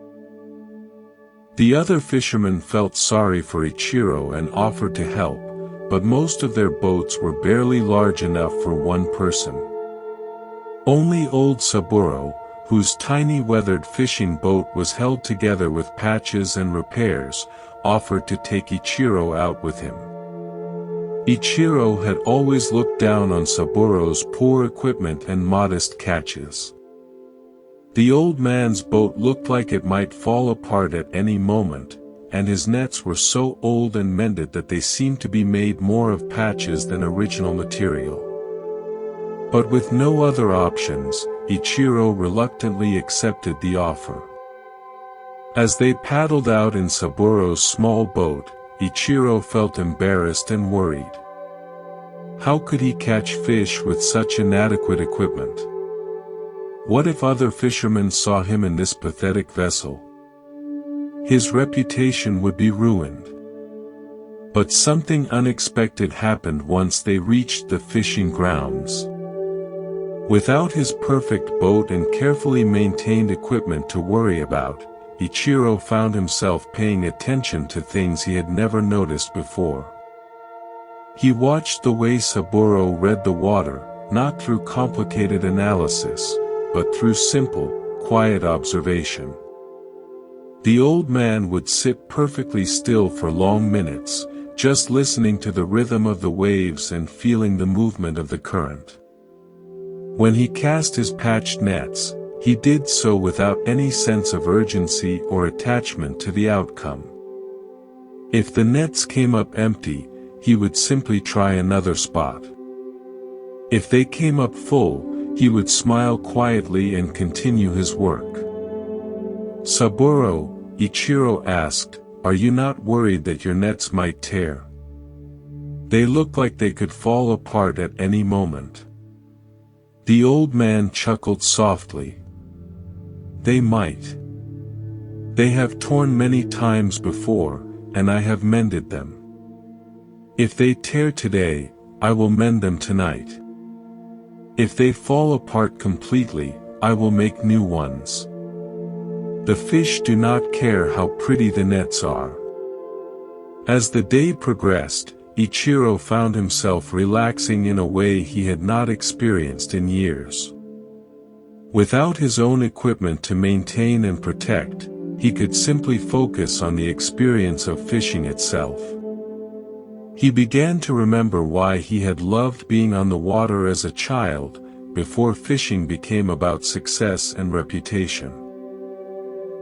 The other fishermen felt sorry for Ichiro and offered to help, but most of their boats were barely large enough for one person. Only old Saburo, whose tiny weathered fishing boat was held together with patches and repairs, offered to take Ichiro out with him. Ichiro had always looked down on Saburo's poor equipment and modest catches. The old man's boat looked like it might fall apart at any moment, and his nets were so old and mended that they seemed to be made more of patches than original material. But with no other options, Ichiro reluctantly accepted the offer. As they paddled out in Saburo's small boat, Ichiro felt embarrassed and worried. How could he catch fish with such inadequate equipment? What if other fishermen saw him in this pathetic vessel? His reputation would be ruined. But something unexpected happened once they reached the fishing grounds. Without his perfect boat and carefully maintained equipment to worry about, Ichiro found himself paying attention to things he had never noticed before. He watched the way Saburo read the water, not through complicated analysis, but through simple, quiet observation. The old man would sit perfectly still for long minutes, just listening to the rhythm of the waves and feeling the movement of the current. When he cast his patched nets, he did so without any sense of urgency or attachment to the outcome. If the nets came up empty, he would simply try another spot. If they came up full, he would smile quietly and continue his work. "Saburo," Ichiro asked, "are you not worried that your nets might tear? They look like they could fall apart at any moment." The old man chuckled softly. "They might. They have torn many times before, and I have mended them. If they tear today, I will mend them tonight. If they fall apart completely, I will make new ones." The fish do not care how pretty the nets are. As the day progressed, Ichiro found himself relaxing in a way he had not experienced in years. Without his own equipment to maintain and protect, he could simply focus on the experience of fishing itself. He began to remember why he had loved being on the water as a child, before fishing became about success and reputation.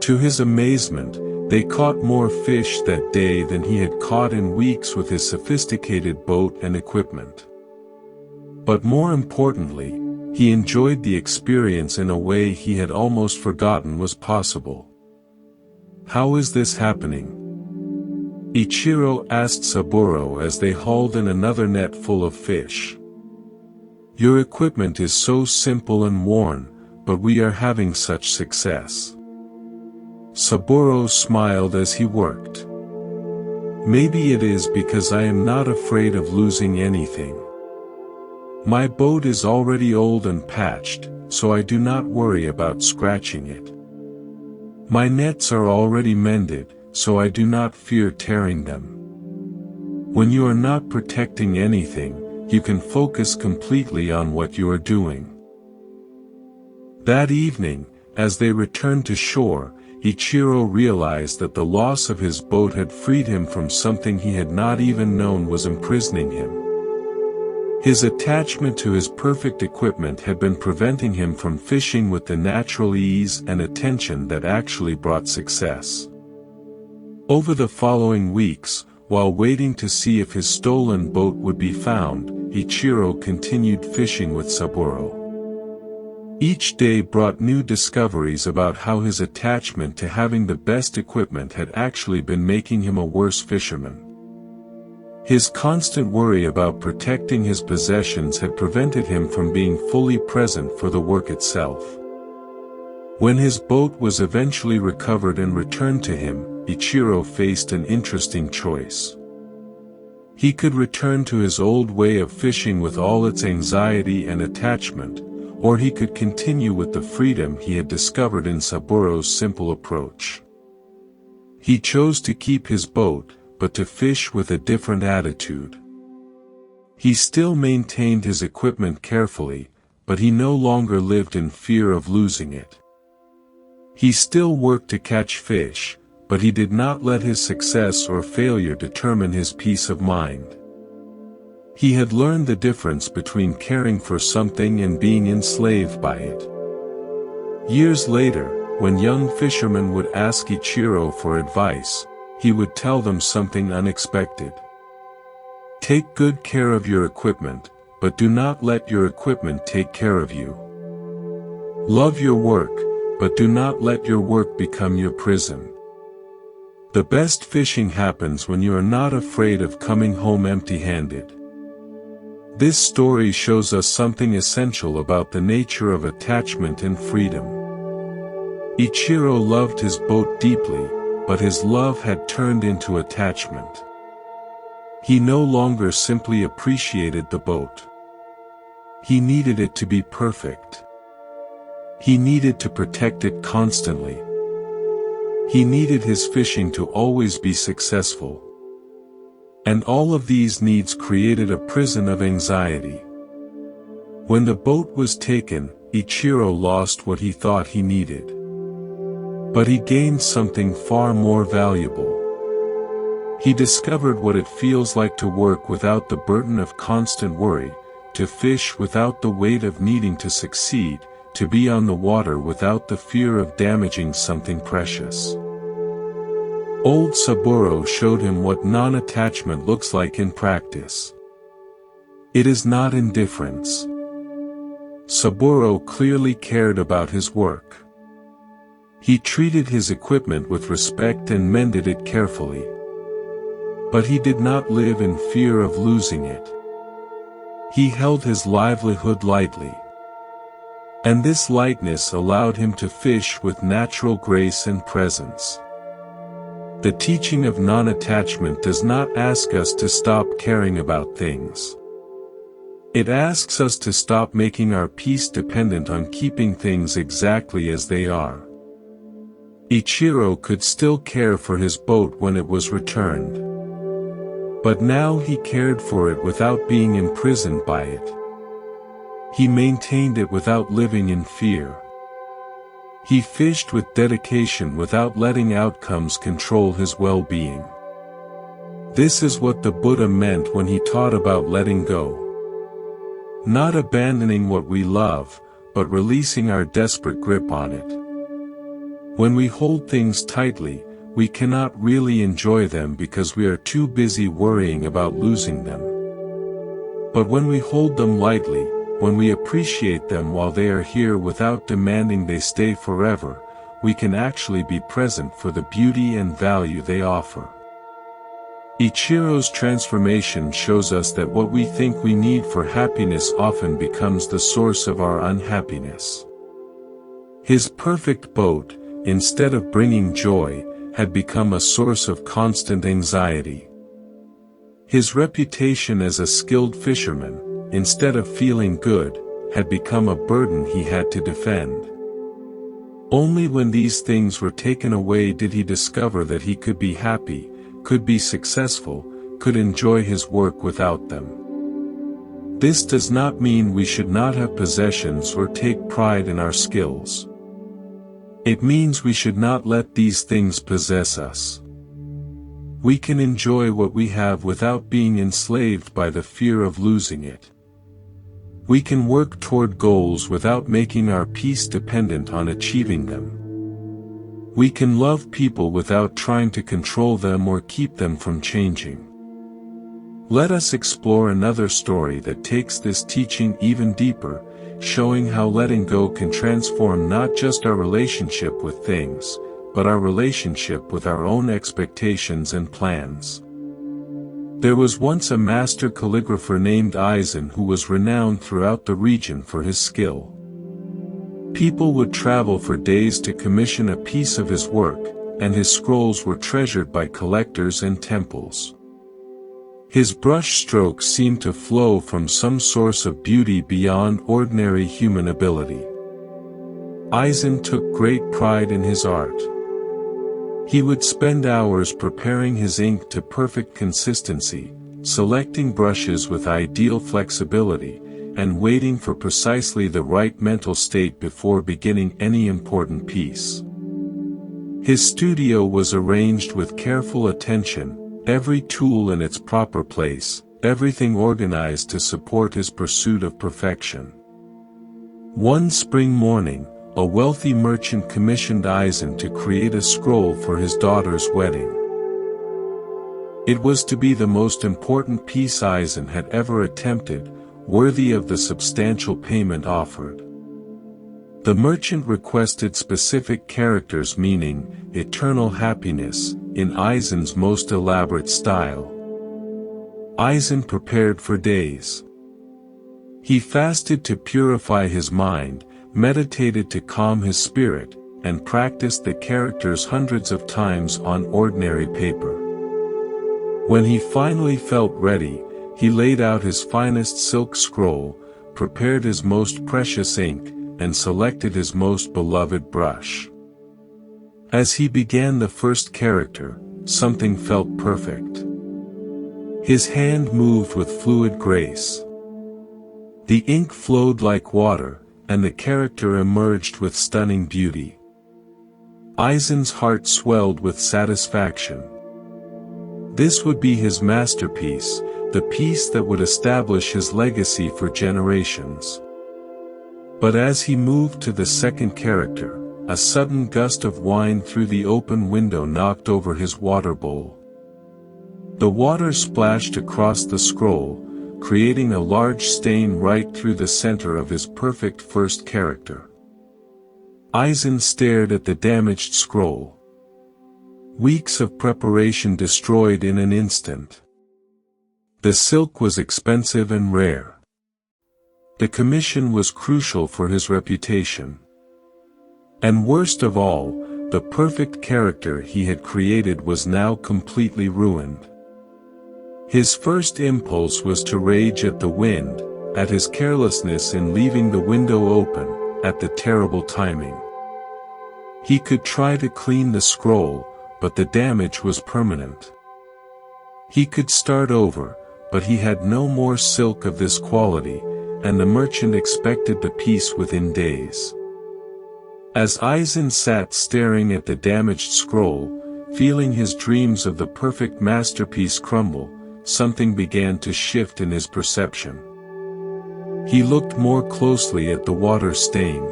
To his amazement, they caught more fish that day than he had caught in weeks with his sophisticated boat and equipment. But more importantly, he enjoyed the experience in a way he had almost forgotten was possible. "How is this happening?" Ichiro asked Saburo as they hauled in another net full of fish. "Your equipment is so simple and worn, but we are having such success." Saburo smiled as he worked. "Maybe it is because I am not afraid of losing anything. My boat is already old and patched, so I do not worry about scratching it. My nets are already mended, so I do not fear tearing them. When you are not protecting anything, you can focus completely on what you are doing." That evening, as they returned to shore, Ichiro realized that the loss of his boat had freed him from something he had not even known was imprisoning him. His attachment to his perfect equipment had been preventing him from fishing with the natural ease and attention that actually brought success. Over the following weeks, while waiting to see if his stolen boat would be found, Ichiro continued fishing with Saburo. Each day brought new discoveries about how his attachment to having the best equipment had actually been making him a worse fisherman. His constant worry about protecting his possessions had prevented him from being fully present for the work itself. When his boat was eventually recovered and returned to him, Ichiro faced an interesting choice. He could return to his old way of fishing with all its anxiety and attachment, or he could continue with the freedom he had discovered in Saburo's simple approach. He chose to keep his boat, but to fish with a different attitude. He still maintained his equipment carefully, but he no longer lived in fear of losing it. He still worked to catch fish, but he did not let his success or failure determine his peace of mind. He had learned the difference between caring for something and being enslaved by it. Years later, when young fishermen would ask Ichiro for advice, he would tell them something unexpected. Take good care of your equipment, but do not let your equipment take care of you. Love your work, but do not let your work become your prison. The best fishing happens when you are not afraid of coming home empty-handed. This story shows us something essential about the nature of attachment and freedom. Ichiro loved his boat deeply, but his love had turned into attachment. He no longer simply appreciated the boat. He needed it to be perfect. He needed to protect it constantly. He needed his fishing to always be successful. And all of these needs created a prison of anxiety. When the boat was taken, Ichiro lost what he thought he needed. But he gained something far more valuable. He discovered what it feels like to work without the burden of constant worry, to fish without the weight of needing to succeed, to be on the water without the fear of damaging something precious. Old Saburo showed him what non-attachment looks like in practice. It is not indifference. Saburo clearly cared about his work. He treated his equipment with respect and mended it carefully. But he did not live in fear of losing it. He held his livelihood lightly. And this lightness allowed him to fish with natural grace and presence. The teaching of non-attachment does not ask us to stop caring about things. It asks us to stop making our peace dependent on keeping things exactly as they are. Ichiro could still care for his boat when it was returned. But now he cared for it without being imprisoned by it. He maintained it without living in fear. He fished with dedication without letting outcomes control his well-being. This is what the Buddha meant when he taught about letting go. Not abandoning what we love, but releasing our desperate grip on it. When we hold things tightly, we cannot really enjoy them because we are too busy worrying about losing them. But when we hold them lightly, when we appreciate them while they are here without demanding they stay forever, we can actually be present for the beauty and value they offer. Ichiro's transformation shows us that what we think we need for happiness often becomes the source of our unhappiness. His perfect boat, instead of bringing joy, had become a source of constant anxiety. His reputation as a skilled fisherman, instead of feeling good, had become a burden he had to defend. Only when these things were taken away did he discover that he could be happy, could be successful, could enjoy his work without them. This does not mean we should not have possessions or take pride in our skills. It means we should not let these things possess us. We can enjoy what we have without being enslaved by the fear of losing it. We can work toward goals without making our peace dependent on achieving them. We can love people without trying to control them or keep them from changing. Let us explore another story that takes this teaching even deeper, showing how letting go can transform not just our relationship with things, but our relationship with our own expectations and plans. There was once a master calligrapher named Eisen who was renowned throughout the region for his skill. People would travel for days to commission a piece of his work, and his scrolls were treasured by collectors and temples. His brush strokes seemed to flow from some source of beauty beyond ordinary human ability. Eisen took great pride in his art. He would spend hours preparing his ink to perfect consistency, selecting brushes with ideal flexibility, and waiting for precisely the right mental state before beginning any important piece. His studio was arranged with careful attention, every tool in its proper place, everything organized to support his pursuit of perfection. One spring morning, a wealthy merchant commissioned Eisen to create a scroll for his daughter's wedding. It was to be the most important piece Eisen had ever attempted, worthy of the substantial payment offered. The merchant requested specific characters meaning eternal happiness, in Eisen's most elaborate style. Eisen prepared for days. He fasted to purify his mind, meditated to calm his spirit, and practiced the characters hundreds of times on ordinary paper. When he finally felt ready, he laid out his finest silk scroll, prepared his most precious ink, and selected his most beloved brush. As he began the first character, something felt perfect. His hand moved with fluid grace. The ink flowed like water, and the character emerged with stunning beauty. Aizen's heart swelled with satisfaction. This would be his masterpiece, the piece that would establish his legacy for generations. But as he moved to the second character, a sudden gust of wine through the open window knocked over his water bowl. The water splashed across the scroll, creating a large stain right through the center of his perfect first character. Aizen stared at the damaged scroll. Weeks of preparation destroyed in an instant. The silk was expensive and rare. The commission was crucial for his reputation. And worst of all, the perfect character he had created was now completely ruined. His first impulse was to rage at the wind, at his carelessness in leaving the window open, at the terrible timing. He could try to clean the scroll, but the damage was permanent. He could start over, but he had no more silk of this quality, and the merchant expected the piece within days. As Aizen sat staring at the damaged scroll, feeling his dreams of the perfect masterpiece crumble, something began to shift in his perception. He looked more closely at the water stain.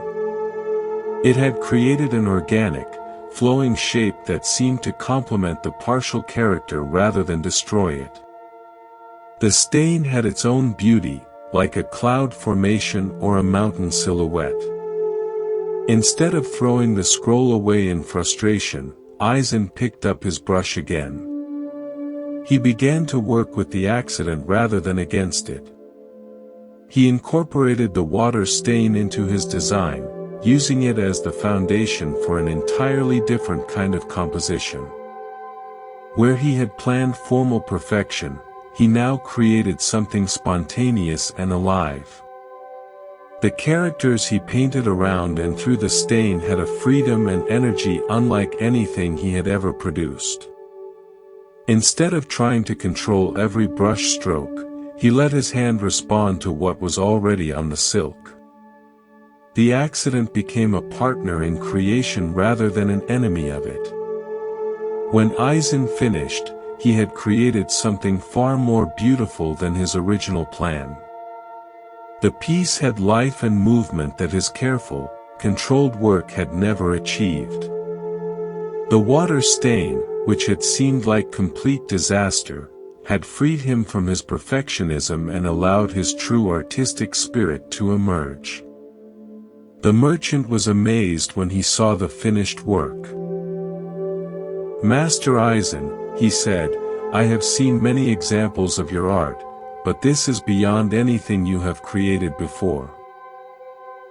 It had created an organic, flowing shape that seemed to complement the partial character rather than destroy it. The stain had its own beauty, like a cloud formation or a mountain silhouette. Instead of throwing the scroll away in frustration, Aizen picked up his brush again. He began to work with the accident rather than against it. He incorporated the water stain into his design, using it as the foundation for an entirely different kind of composition. Where he had planned formal perfection, he now created something spontaneous and alive. The characters he painted around and through the stain had a freedom and energy unlike anything he had ever produced. Instead of trying to control every brush stroke, he let his hand respond to what was already on the silk. The accident became a partner in creation rather than an enemy of it. When Aizen finished, he had created something far more beautiful than his original plan. The piece had life and movement that his careful, controlled work had never achieved. The water stain, which had seemed like complete disaster, had freed him from his perfectionism and allowed his true artistic spirit to emerge. The merchant was amazed when he saw the finished work. "Master Aizen," he said, "I have seen many examples of your art, but this is beyond anything you have created before.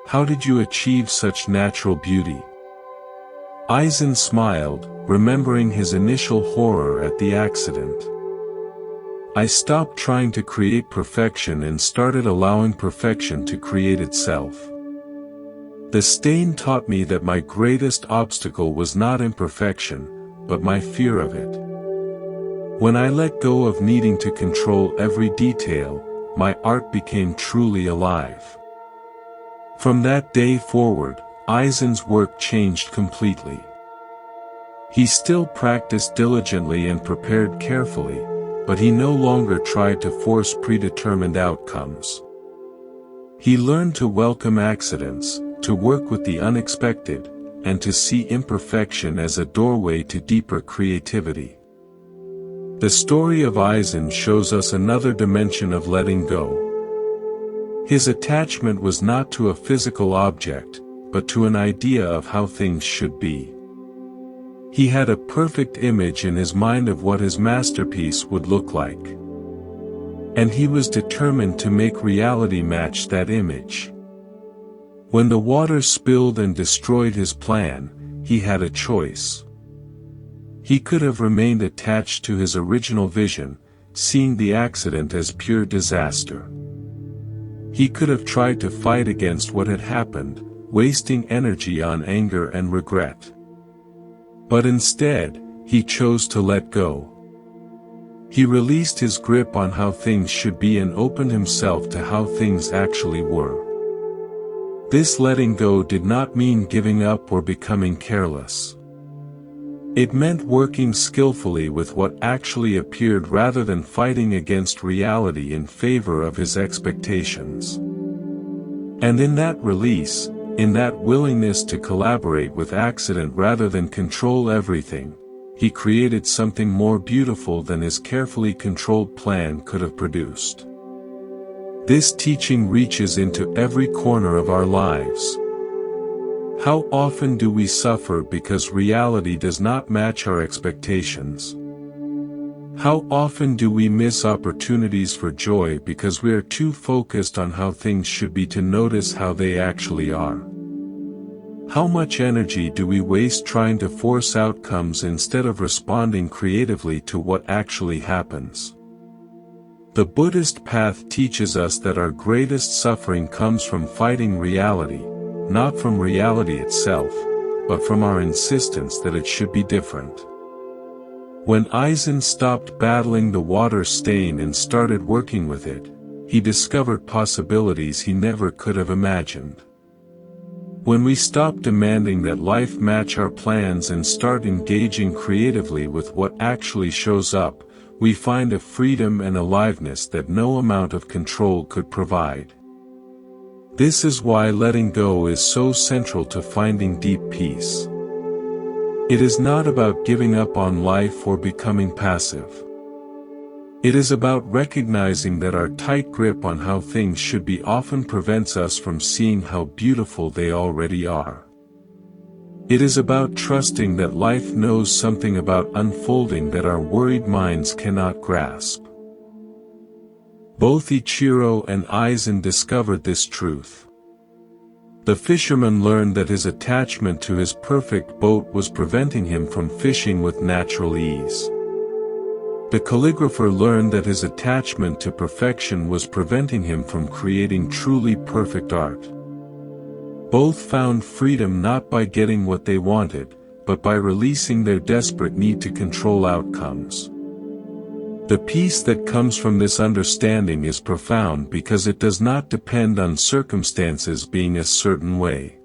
How did you achieve such natural beauty?" Aizen smiled, remembering his initial horror at the accident. "I stopped trying to create perfection and started allowing perfection to create itself. The stain taught me that my greatest obstacle was not imperfection, but my fear of it. When I let go of needing to control every detail, my art became truly alive." From that day forward, Aizen's work changed completely. He still practiced diligently and prepared carefully, but he no longer tried to force predetermined outcomes. He learned to welcome accidents, to work with the unexpected, and to see imperfection as a doorway to deeper creativity. The story of Aizen shows us another dimension of letting go. His attachment was not to a physical object, but to an idea of how things should be. He had a perfect image in his mind of what his masterpiece would look like. And he was determined to make reality match that image. When the water spilled and destroyed his plan, he had a choice. He could have remained attached to his original vision, seeing the accident as pure disaster. He could have tried to fight against what had happened, wasting energy on anger and regret. But instead, he chose to let go. He released his grip on how things should be and opened himself to how things actually were. This letting go did not mean giving up or becoming careless. It meant working skillfully with what actually appeared rather than fighting against reality in favor of his expectations. And in that release, in that willingness to collaborate with accident rather than control everything, he created something more beautiful than his carefully controlled plan could have produced. This teaching reaches into every corner of our lives. How often do we suffer because reality does not match our expectations? How often do we miss opportunities for joy because we are too focused on how things should be to notice how they actually are? How much energy do we waste trying to force outcomes instead of responding creatively to what actually happens? The Buddhist path teaches us that our greatest suffering comes from fighting reality, not from reality itself, but from our insistence that it should be different. When Eisen stopped battling the water stain and started working with it, he discovered possibilities he never could have imagined. When we stop demanding that life match our plans and start engaging creatively with what actually shows up, we find a freedom and aliveness that no amount of control could provide. This is why letting go is so central to finding deep peace. It is not about giving up on life or becoming passive. It is about recognizing that our tight grip on how things should be often prevents us from seeing how beautiful they already are. It is about trusting that life knows something about unfolding that our worried minds cannot grasp. Both Ichiro and Eisen discovered this truth. The fisherman learned that his attachment to his perfect boat was preventing him from fishing with natural ease. The calligrapher learned that his attachment to perfection was preventing him from creating truly perfect art. Both found freedom not by getting what they wanted, but by releasing their desperate need to control outcomes. The peace that comes from this understanding is profound because it does not depend on circumstances being a certain way.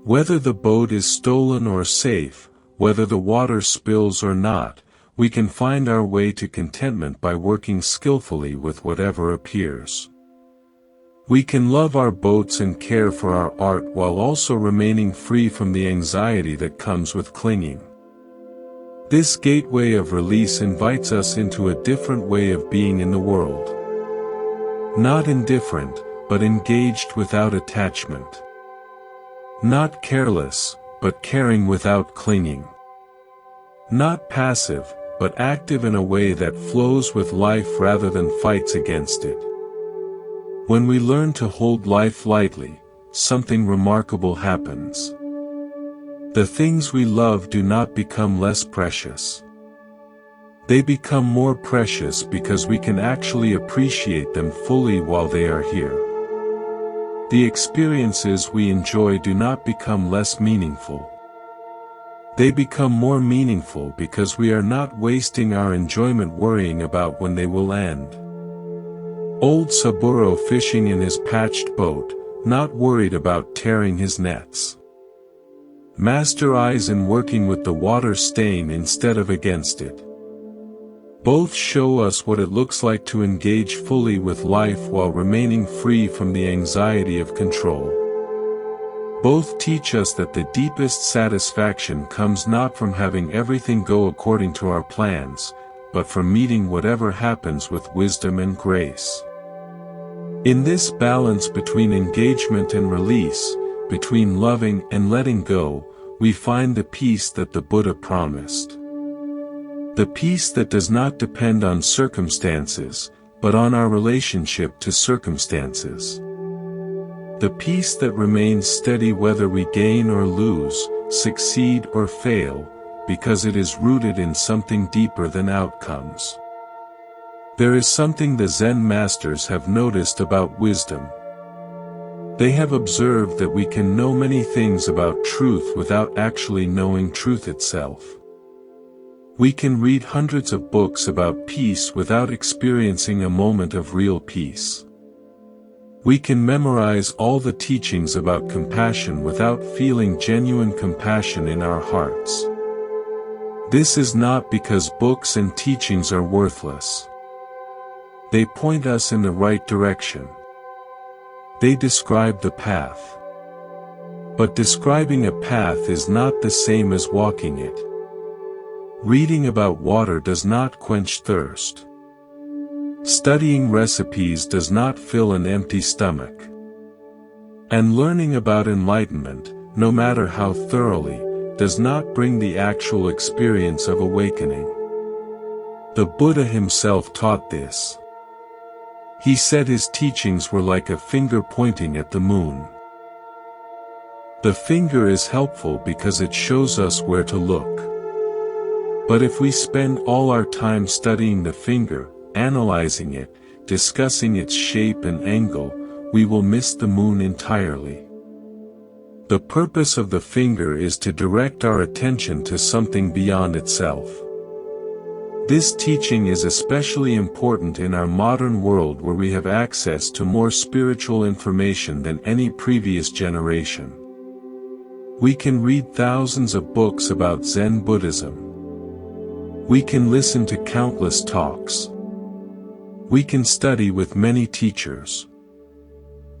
Whether the boat is stolen or safe, whether the water spills or not, we can find our way to contentment by working skillfully with whatever appears. We can love our boats and care for our art while also remaining free from the anxiety that comes with clinging. This gateway of release invites us into a different way of being in the world. Not indifferent, but engaged without attachment. Not careless, but caring without clinging. Not passive, but active in a way that flows with life rather than fights against it. When we learn to hold life lightly, something remarkable happens. The things we love do not become less precious. They become more precious because we can actually appreciate them fully while they are here. The experiences we enjoy do not become less meaningful. They become more meaningful because we are not wasting our enjoyment worrying about when they will end. Old Saburo fishing in his patched boat, not worried about tearing his nets. Master Eisen working with the water stain instead of against it. Both show us what it looks like to engage fully with life while remaining free from the anxiety of control. Both teach us that the deepest satisfaction comes not from having everything go according to our plans, but from meeting whatever happens with wisdom and grace. In this balance between engagement and release, between loving and letting go, we find the peace that the Buddha promised. The peace that does not depend on circumstances, but on our relationship to circumstances. The peace that remains steady whether we gain or lose, succeed or fail, because it is rooted in something deeper than outcomes. There is something the Zen masters have noticed about wisdom. They have observed that we can know many things about truth without actually knowing truth itself. We can read hundreds of books about peace without experiencing a moment of real peace. We can memorize all the teachings about compassion without feeling genuine compassion in our hearts. This is not because books and teachings are worthless. They point us in the right direction. They describe the path. But describing a path is not the same as walking it. Reading about water does not quench thirst. Studying recipes does not fill an empty stomach. And learning about enlightenment, no matter how thoroughly, does not bring the actual experience of awakening. The Buddha himself taught this. He said his teachings were like a finger pointing at the moon. The finger is helpful because it shows us where to look. But if we spend all our time studying the finger, analyzing it, discussing its shape and angle, we will miss the moon entirely. The purpose of the finger is to direct our attention to something beyond itself. This teaching is especially important in our modern world where we have access to more spiritual information than any previous generation. We can read thousands of books about Zen Buddhism. We can listen to countless talks. We can study with many teachers.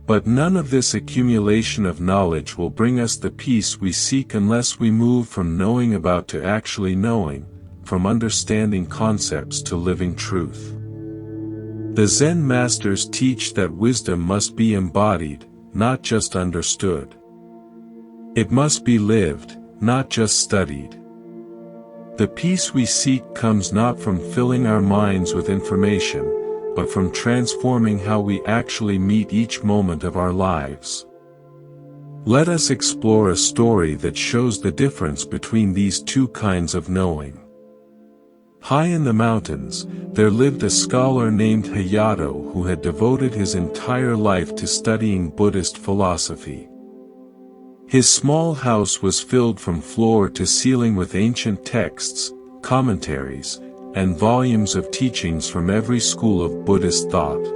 But none of this accumulation of knowledge will bring us the peace we seek unless we move from knowing about to actually knowing, from understanding concepts to living truth. The Zen masters teach that wisdom must be embodied, not just understood. It must be lived, not just studied. The peace we seek comes not from filling our minds with information, but from transforming how we actually meet each moment of our lives. Let us explore a story that shows the difference between these two kinds of knowing. High in the mountains, there lived a scholar named Hayato who had devoted his entire life to studying Buddhist philosophy. His small house was filled from floor to ceiling with ancient texts, commentaries, and volumes of teachings from every school of Buddhist thought.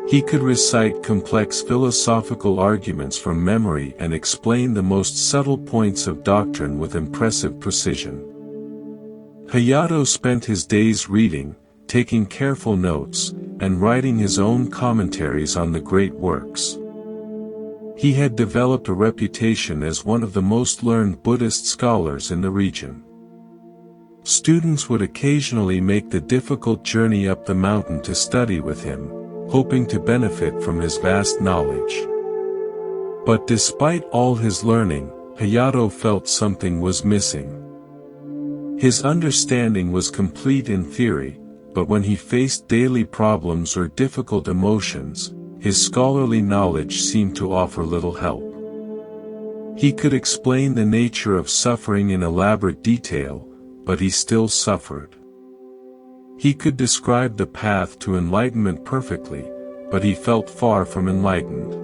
He could recite complex philosophical arguments from memory and explain the most subtle points of doctrine with impressive precision. Hayato spent his days reading, taking careful notes, and writing his own commentaries on the great works. He had developed a reputation as one of the most learned Buddhist scholars in the region. Students would occasionally make the difficult journey up the mountain to study with him, hoping to benefit from his vast knowledge. But despite all his learning, Hayato felt something was missing. His understanding was complete in theory, but when he faced daily problems or difficult emotions, his scholarly knowledge seemed to offer little help. He could explain the nature of suffering in elaborate detail, but he still suffered. He could describe the path to enlightenment perfectly, but he felt far from enlightened.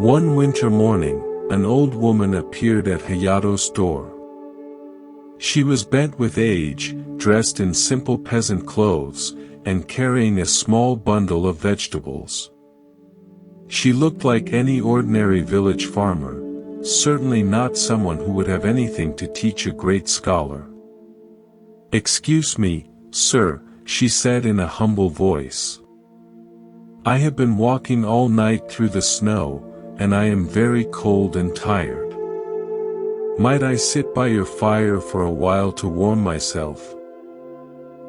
One winter morning, an old woman appeared at Hayato's door. She was bent with age, dressed in simple peasant clothes, and carrying a small bundle of vegetables. She looked like any ordinary village farmer, certainly not someone who would have anything to teach a great scholar. "Excuse me, sir," she said in a humble voice. "I have been walking all night through the snow, and I am very cold and tired. Might I sit by your fire for a while to warm myself?"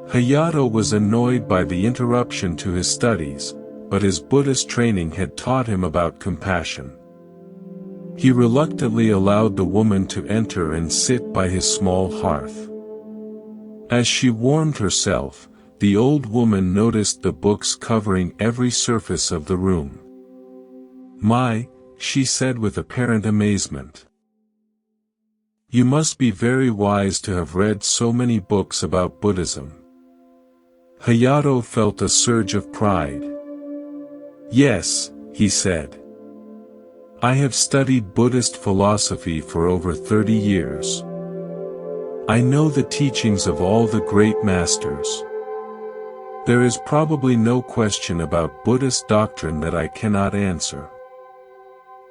Hayato was annoyed by the interruption to his studies, but his Buddhist training had taught him about compassion. He reluctantly allowed the woman to enter and sit by his small hearth. As she warmed herself, the old woman noticed the books covering every surface of the room. "My," she said with apparent amazement. "You must be very wise to have read so many books about Buddhism." Hayato felt a surge of pride. "Yes," he said. "I have studied Buddhist philosophy for over 30 years. I know the teachings of all the great masters. There is probably no question about Buddhist doctrine that I cannot answer."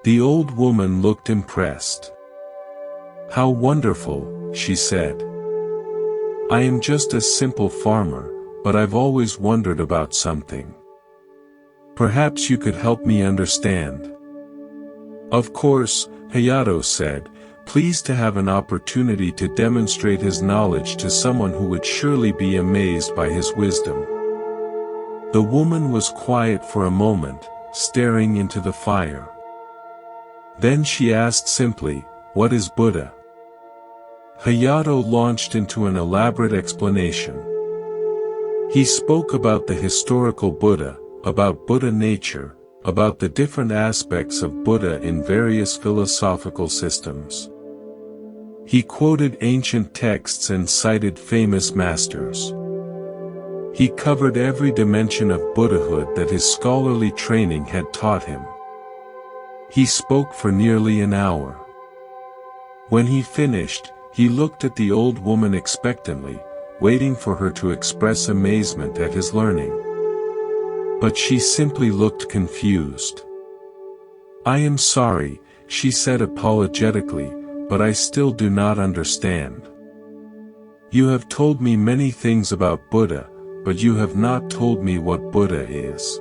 The old woman looked impressed. "How wonderful," she said. "I am just a simple farmer, but I've always wondered about something. Perhaps you could help me understand." "Of course," Hayato said, pleased to have an opportunity to demonstrate his knowledge to someone who would surely be amazed by his wisdom. The woman was quiet for a moment, staring into the fire. Then she asked simply, "What is Buddha?" Hayato launched into an elaborate explanation. He spoke about the historical Buddha, about Buddha nature, about the different aspects of Buddha in various philosophical systems. He quoted ancient texts and cited famous masters. He covered every dimension of Buddhahood that his scholarly training had taught him. He spoke for nearly an hour. When he finished, he looked at the old woman expectantly, waiting for her to express amazement at his learning. But she simply looked confused. "I am sorry," she said apologetically, "but I still do not understand. You have told me many things about Buddha, but you have not told me what Buddha is."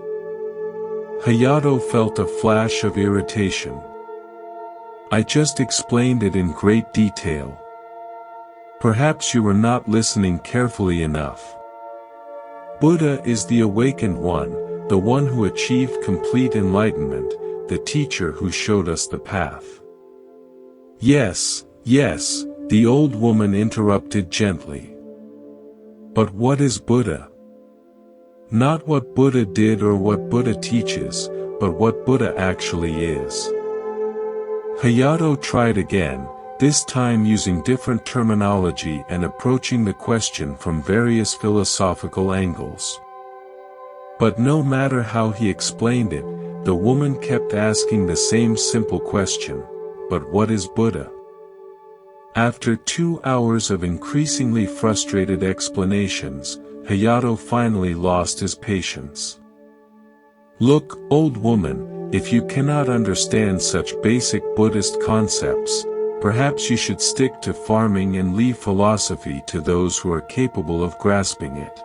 Hayato felt a flash of irritation. "I just explained it in great detail. Perhaps you were not listening carefully enough. Buddha is the awakened one, the one who achieved complete enlightenment, the teacher who showed us the path." "Yes, yes," the old woman interrupted gently. "But what is Buddha? Not what Buddha did or what Buddha teaches, but what Buddha actually is." Hayato tried again, this time using different terminology and approaching the question from various philosophical angles. But no matter how he explained it, the woman kept asking the same simple question, "But what is Buddha?" After 2 hours of increasingly frustrated explanations, Hayato finally lost his patience. "Look, old woman, if you cannot understand such basic Buddhist concepts, perhaps you should stick to farming and leave philosophy to those who are capable of grasping it."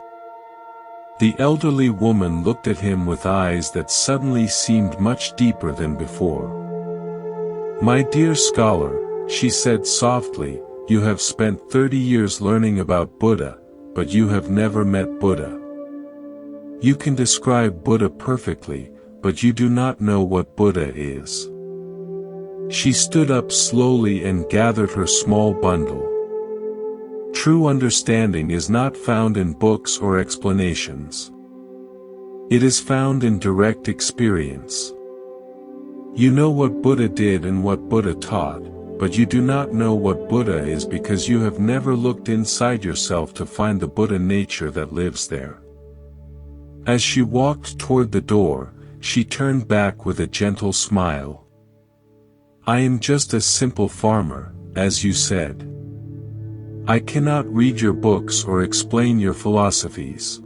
The elderly woman looked at him with eyes that suddenly seemed much deeper than before. "My dear scholar," she said softly, "you have spent 30 years learning about Buddha, but you have never met Buddha. You can describe Buddha perfectly, but you do not know what Buddha is." She stood up slowly and gathered her small bundle. True understanding is not found in books or explanations. It is found in direct experience. You know what Buddha did and what Buddha taught, but you do not know what Buddha is because you have never looked inside yourself to find the Buddha nature that lives there. As she walked toward the door, she turned back with a gentle smile. "I am just a simple farmer, as you said. I cannot read your books or explain your philosophies.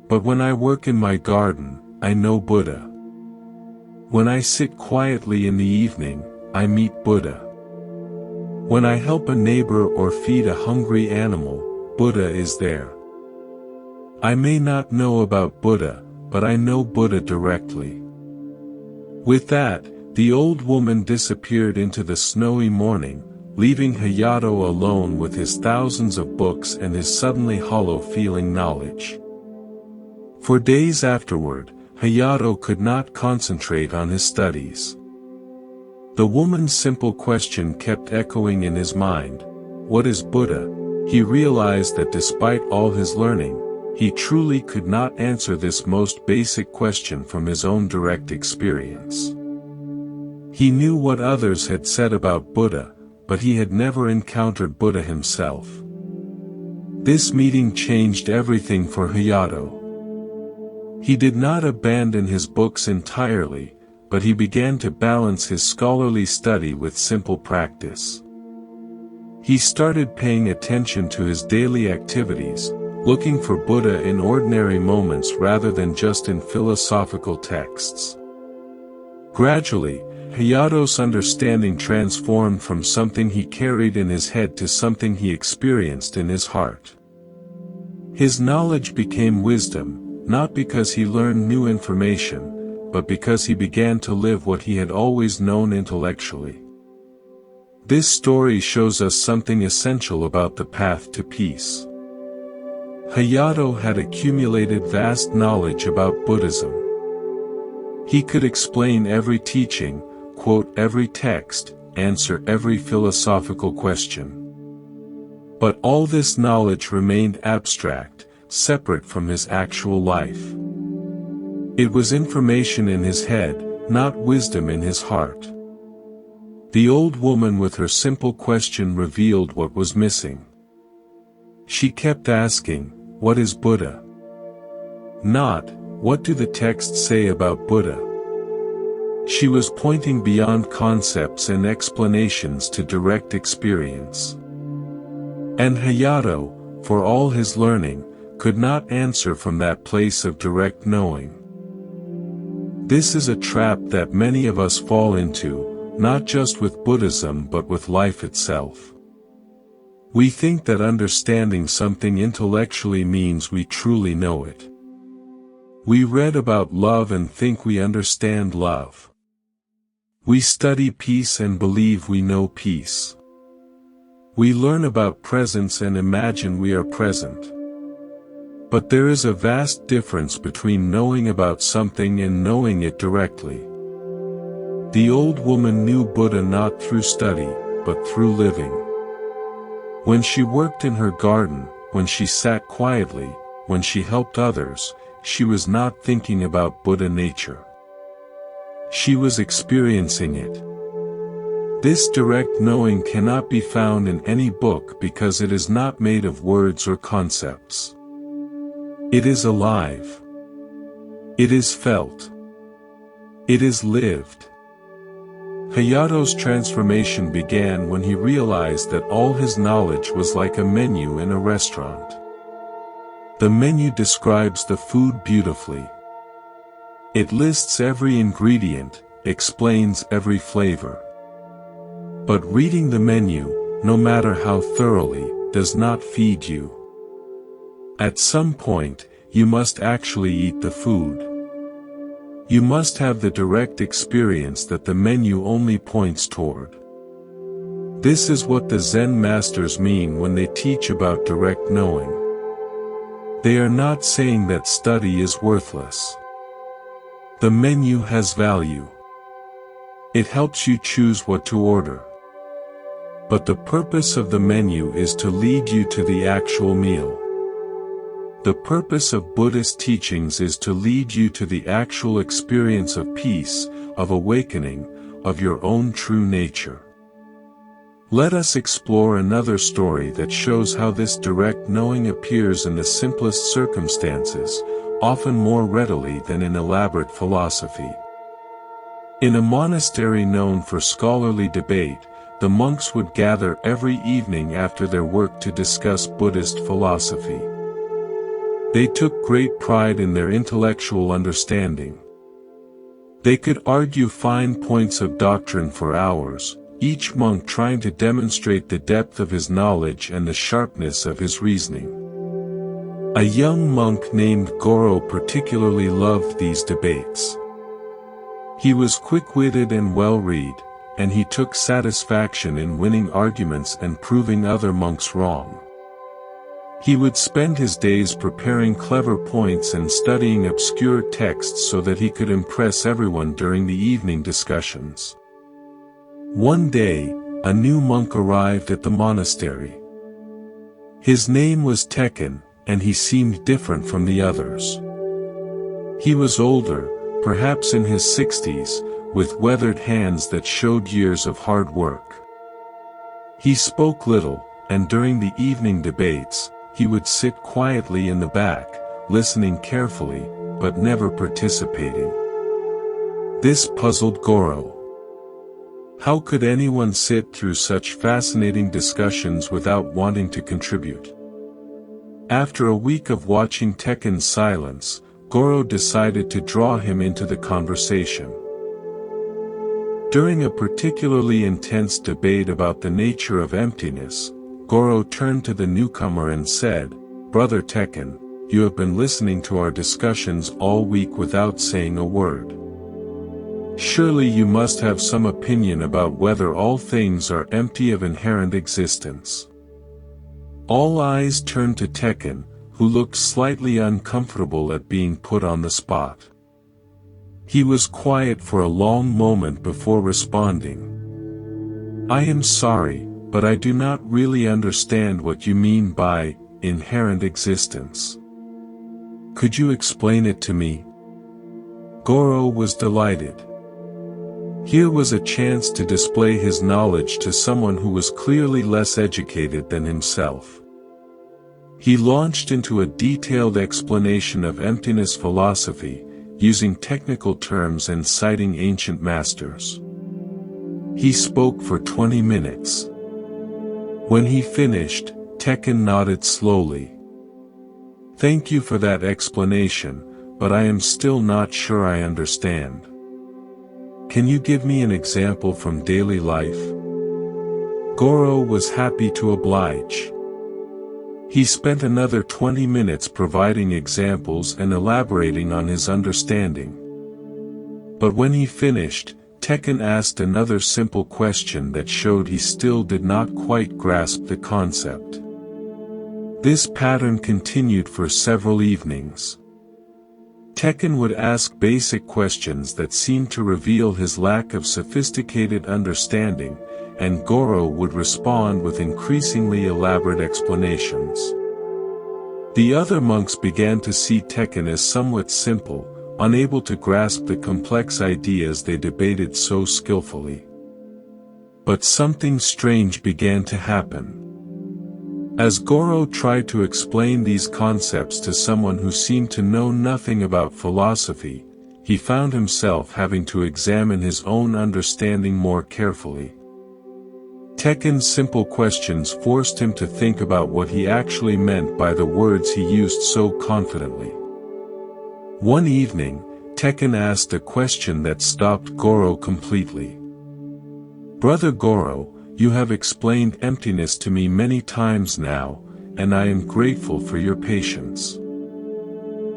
But when I work in my garden, I know Buddha. When I sit quietly in the evening, I meet Buddha. When I help a neighbor or feed a hungry animal, Buddha is there. I may not know about Buddha, but I know Buddha directly." With that, the old woman disappeared into the snowy morning, leaving Hayato alone with his thousands of books and his suddenly hollow-feeling knowledge. For days afterward, Hayato could not concentrate on his studies. The woman's simple question kept echoing in his mind, "What is Buddha?" He realized that despite all his learning, he truly could not answer this most basic question from his own direct experience. He knew what others had said about Buddha, but he had never encountered Buddha himself. This meeting changed everything for Hayato. He did not abandon his books entirely, but he began to balance his scholarly study with simple practice. He started paying attention to his daily activities, looking for Buddha in ordinary moments rather than just in philosophical texts. Gradually, Hayato's understanding transformed from something he carried in his head to something he experienced in his heart. His knowledge became wisdom, not because he learned new information, but because he began to live what he had always known intellectually. This story shows us something essential about the path to peace. Hayato had accumulated vast knowledge about Buddhism. He could explain every teaching, quote every text, answer every philosophical question. But all this knowledge remained abstract, separate from his actual life. It was information in his head, not wisdom in his heart. The old woman with her simple question revealed what was missing. She kept asking, "What is Buddha?" Not, "What do the texts say about Buddha?" She was pointing beyond concepts and explanations to direct experience. And Hayato, for all his learning, could not answer from that place of direct knowing. This is a trap that many of us fall into, not just with Buddhism but with life itself. We think that understanding something intellectually means we truly know it. We read about love and think we understand love. We study peace and believe we know peace. We learn about presence and imagine we are present. But there is a vast difference between knowing about something and knowing it directly. The old woman knew Buddha not through study, but through living. When she worked in her garden, when she sat quietly, when she helped others, she was not thinking about Buddha nature. She was experiencing it. This direct knowing cannot be found in any book because it is not made of words or concepts. It is alive. It is felt. It is lived. Hayato's transformation began when he realized that all his knowledge was like a menu in a restaurant. The menu describes the food beautifully. It lists every ingredient, explains every flavor. But reading the menu, no matter how thoroughly, does not feed you. At some point, you must actually eat the food. You must have the direct experience that the menu only points toward. This is what the Zen masters mean when they teach about direct knowing. They are not saying that study is worthless. The menu has value. It helps you choose what to order. But the purpose of the menu is to lead you to the actual meal. The purpose of Buddhist teachings is to lead you to the actual experience of peace, of awakening, of your own true nature. Let us explore another story that shows how this direct knowing appears in the simplest circumstances, often more readily than in elaborate philosophy. In a monastery known for scholarly debate, the monks would gather every evening after their work to discuss Buddhist philosophy. They took great pride in their intellectual understanding. They could argue fine points of doctrine for hours, each monk trying to demonstrate the depth of his knowledge and the sharpness of his reasoning. A young monk named Goro particularly loved these debates. He was quick-witted and well-read, and he took satisfaction in winning arguments and proving other monks wrong. He would spend his days preparing clever points and studying obscure texts so that he could impress everyone during the evening discussions. One day, a new monk arrived at the monastery. His name was Tekken, and he seemed different from the others. He was older, perhaps in his 60s, with weathered hands that showed years of hard work. He spoke little, and during the evening debates, he would sit quietly in the back, listening carefully, but never participating. This puzzled Goro. How could anyone sit through such fascinating discussions without wanting to contribute? After a week of watching Tekken's silence, Goro decided to draw him into the conversation. During a particularly intense debate about the nature of emptiness, Goro turned to the newcomer and said, "Brother Tekken, you have been listening to our discussions all week without saying a word. Surely you must have some opinion about whether all things are empty of inherent existence." All eyes turned to Tekken, who looked slightly uncomfortable at being put on the spot. He was quiet for a long moment before responding. "I am sorry, but I do not really understand what you mean by inherent existence. Could you explain it to me?" Goro was delighted. Here was a chance to display his knowledge to someone who was clearly less educated than himself. He launched into a detailed explanation of emptiness philosophy, using technical terms and citing ancient masters. He spoke for 20 minutes. When he finished, Tekken nodded slowly. "Thank you for that explanation, but I am still not sure I understand. Can you give me an example from daily life?" Goro was happy to oblige. He spent another 20 minutes providing examples and elaborating on his understanding. But when he finished, Tekken asked another simple question that showed he still did not quite grasp the concept. This pattern continued for several evenings. Tekken would ask basic questions that seemed to reveal his lack of sophisticated understanding, and Goro would respond with increasingly elaborate explanations. The other monks began to see Tekken as somewhat simple, unable to grasp the complex ideas they debated so skillfully. But something strange began to happen. As Goro tried to explain these concepts to someone who seemed to know nothing about philosophy, he found himself having to examine his own understanding more carefully. Tekken's simple questions forced him to think about what he actually meant by the words he used so confidently. One evening, Tekken asked a question that stopped Goro completely. "Brother Goro, you have explained emptiness to me many times now, and I am grateful for your patience.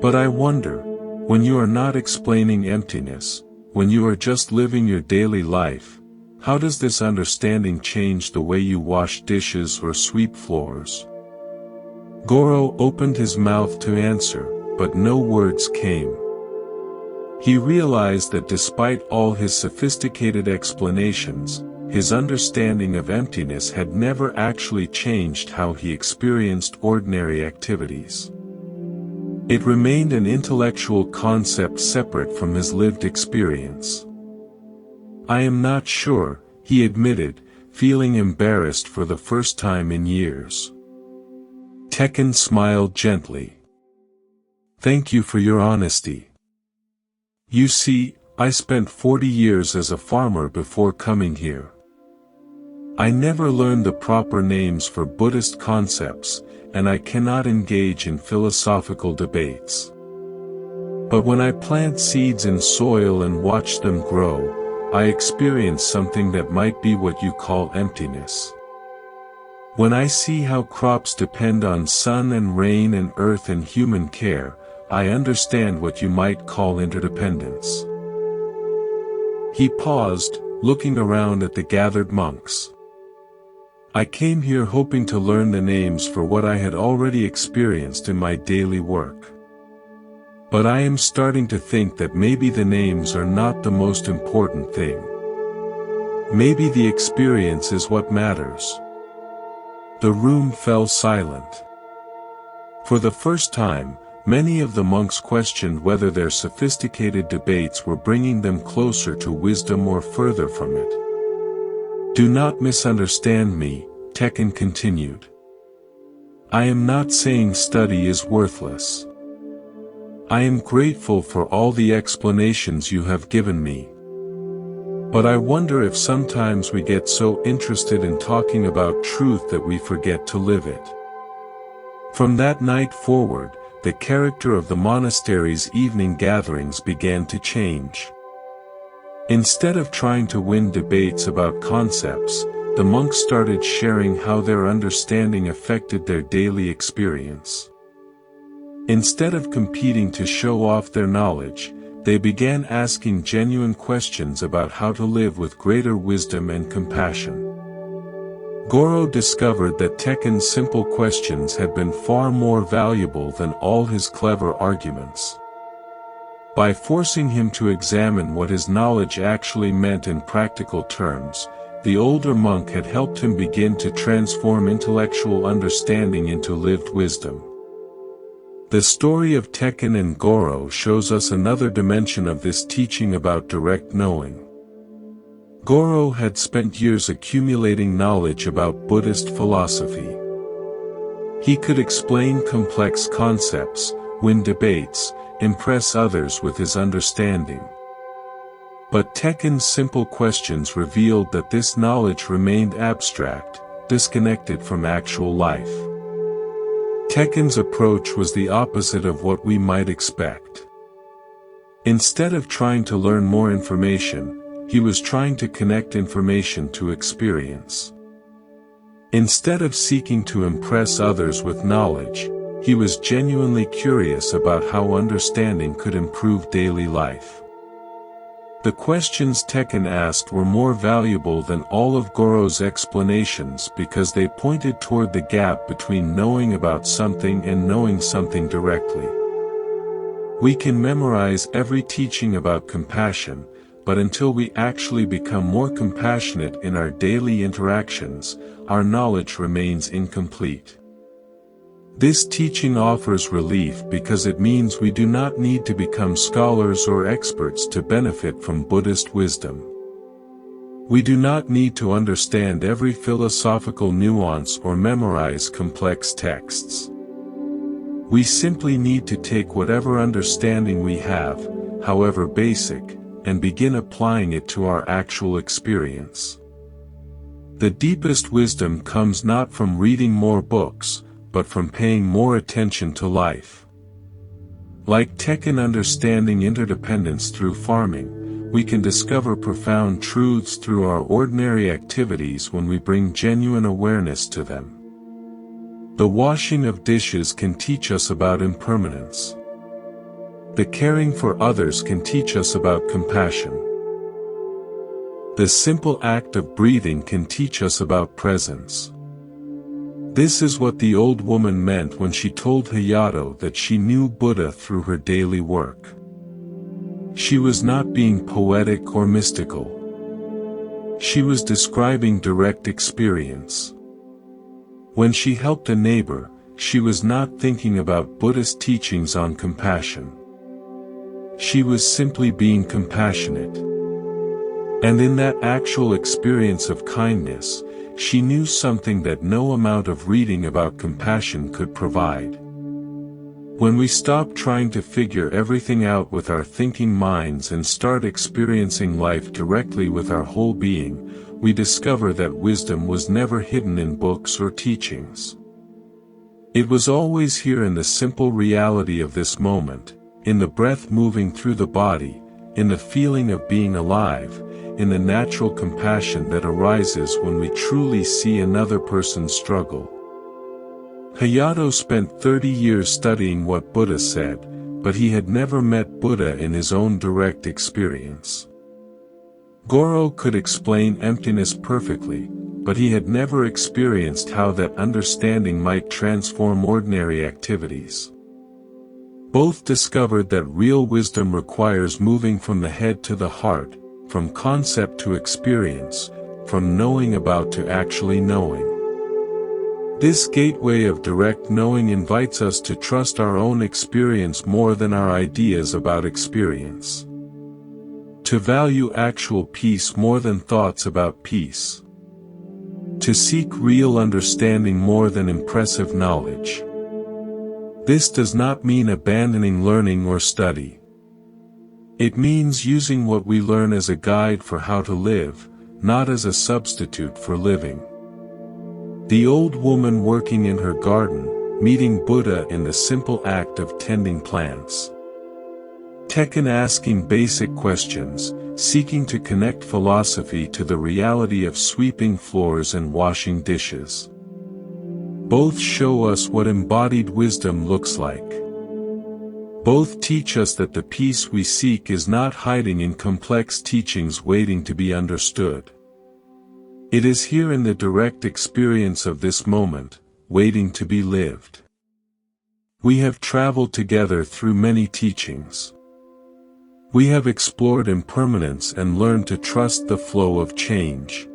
But I wonder, when you are not explaining emptiness, when you are just living your daily life, how does this understanding change the way you wash dishes or sweep floors?" Goro opened his mouth to answer, but no words came. He realized that despite all his sophisticated explanations, his understanding of emptiness had never actually changed how he experienced ordinary activities. It remained an intellectual concept separate from his lived experience. "I am not sure," he admitted, feeling embarrassed for the first time in years. Tekken smiled gently. "Thank you for your honesty. You see, I spent 40 years as a farmer before coming here. I never learned the proper names for Buddhist concepts, and I cannot engage in philosophical debates. But when I plant seeds in soil and watch them grow, I experience something that might be what you call emptiness. When I see how crops depend on sun and rain and earth and human care, I understand what you might call interdependence." He paused, looking around at the gathered monks. "I came here hoping to learn the names for what I had already experienced in my daily work. But I am starting to think that maybe the names are not the most important thing. Maybe the experience is what matters. The room fell silent. For the first time, many of the monks questioned whether their sophisticated debates were bringing them closer to wisdom or further from it. "Do not misunderstand me," Tekken continued. "I am not saying study is worthless. I am grateful for all the explanations you have given me. But I wonder if sometimes we get so interested in talking about truth that we forget to live it." From that night forward, the character of the monastery's evening gatherings began to change. Instead of trying to win debates about concepts, the monks started sharing how their understanding affected their daily experience. Instead of competing to show off their knowledge, they began asking genuine questions about how to live with greater wisdom and compassion. Goro discovered that Tekken's simple questions had been far more valuable than all his clever arguments. By forcing him to examine what his knowledge actually meant in practical terms, the older monk had helped him begin to transform intellectual understanding into lived wisdom. The story of Tekken and Goro shows us another dimension of this teaching about direct knowing. Goro had spent years accumulating knowledge about Buddhist philosophy. He could explain complex concepts, win debates, impress others with his understanding. But Tekken's simple questions revealed that this knowledge remained abstract, disconnected from actual life. Tekken's approach was the opposite of what we might expect. Instead of trying to learn more information, he was trying to connect information to experience. Instead of seeking to impress others with knowledge, he was genuinely curious about how understanding could improve daily life. The questions Tekken asked were more valuable than all of Goro's explanations because they pointed toward the gap between knowing about something and knowing something directly. We can memorize every teaching about compassion, but until we actually become more compassionate in our daily interactions, our knowledge remains incomplete. This teaching offers relief because it means we do not need to become scholars or experts to benefit from Buddhist wisdom. We do not need to understand every philosophical nuance or memorize complex texts. We simply need to take whatever understanding we have, however basic, and begin applying it to our actual experience. The deepest wisdom comes not from reading more books, but from paying more attention to life. Like Tekken understanding interdependence through farming, we can discover profound truths through our ordinary activities when we bring genuine awareness to them. The washing of dishes can teach us about impermanence. The caring for others can teach us about compassion. The simple act of breathing can teach us about presence. This is what the old woman meant when she told Hayato that she knew Buddha through her daily work. She was not being poetic or mystical. She was describing direct experience. When she helped a neighbor, she was not thinking about Buddhist teachings on compassion. She was simply being compassionate. And in that actual experience of kindness, she knew something that no amount of reading about compassion could provide. When we stop trying to figure everything out with our thinking minds and start experiencing life directly with our whole being, we discover that wisdom was never hidden in books or teachings. It was always here in the simple reality of this moment, in the breath moving through the body, in the feeling of being alive, in the natural compassion that arises when we truly see another person's struggle. Hayato spent 30 years studying what Buddha said, but he had never met Buddha in his own direct experience. Goro could explain emptiness perfectly, but he had never experienced how that understanding might transform ordinary activities. Both discovered that real wisdom requires moving from the head to the heart, from concept to experience, from knowing about to actually knowing. This gateway of direct knowing invites us to trust our own experience more than our ideas about experience. To value actual peace more than thoughts about peace. To seek real understanding more than impressive knowledge. This does not mean abandoning learning or study. It means using what we learn as a guide for how to live, not as a substitute for living. The old woman working in her garden, meeting Buddha in the simple act of tending plants. Tekken asking basic questions, seeking to connect philosophy to the reality of sweeping floors and washing dishes. Both show us what embodied wisdom looks like. Both teach us that the peace we seek is not hiding in complex teachings waiting to be understood. It is here in the direct experience of this moment, waiting to be lived. We have traveled together through many teachings. We have explored impermanence and learned to trust the flow of change.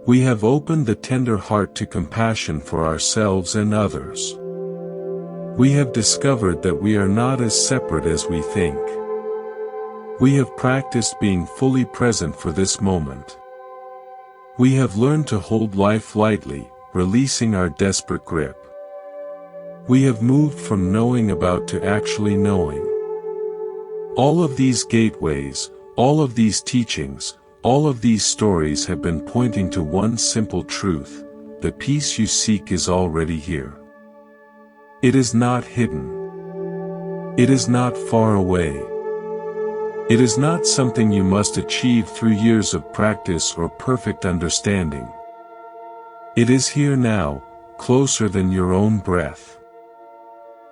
We have opened the tender heart to compassion for ourselves and others. We have discovered that we are not as separate as we think. We have practiced being fully present for this moment. We have learned to hold life lightly, releasing our desperate grip. We have moved from knowing about to actually knowing. All of these gateways, all of these teachings, all of these stories have been pointing to one simple truth: the peace you seek is already here. It is not hidden. It is not far away. It is not something you must achieve through years of practice or perfect understanding. It is here now, closer than your own breath.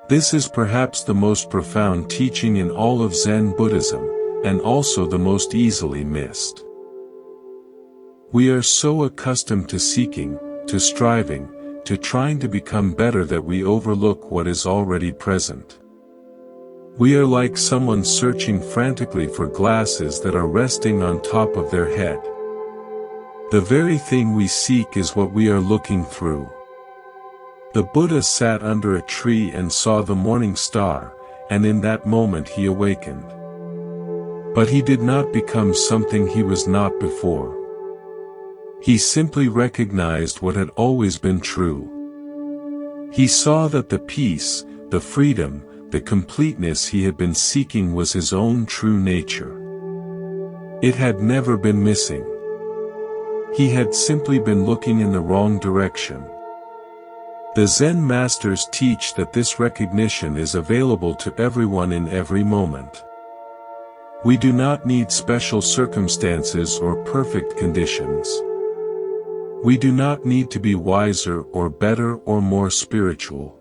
This is perhaps the most profound teaching in all of Zen Buddhism, and also the most easily missed. We are so accustomed to seeking, to striving, to trying to become better that we overlook what is already present. We are like someone searching frantically for glasses that are resting on top of their head. The very thing we seek is what we are looking through. The Buddha sat under a tree and saw the morning star, and in that moment he awakened. But he did not become something he was not before. He simply recognized what had always been true. He saw that the peace, the freedom, the completeness he had been seeking was his own true nature. It had never been missing. He had simply been looking in the wrong direction. The Zen masters teach that this recognition is available to everyone in every moment. We do not need special circumstances or perfect conditions. We do not need to be wiser or better or more spiritual.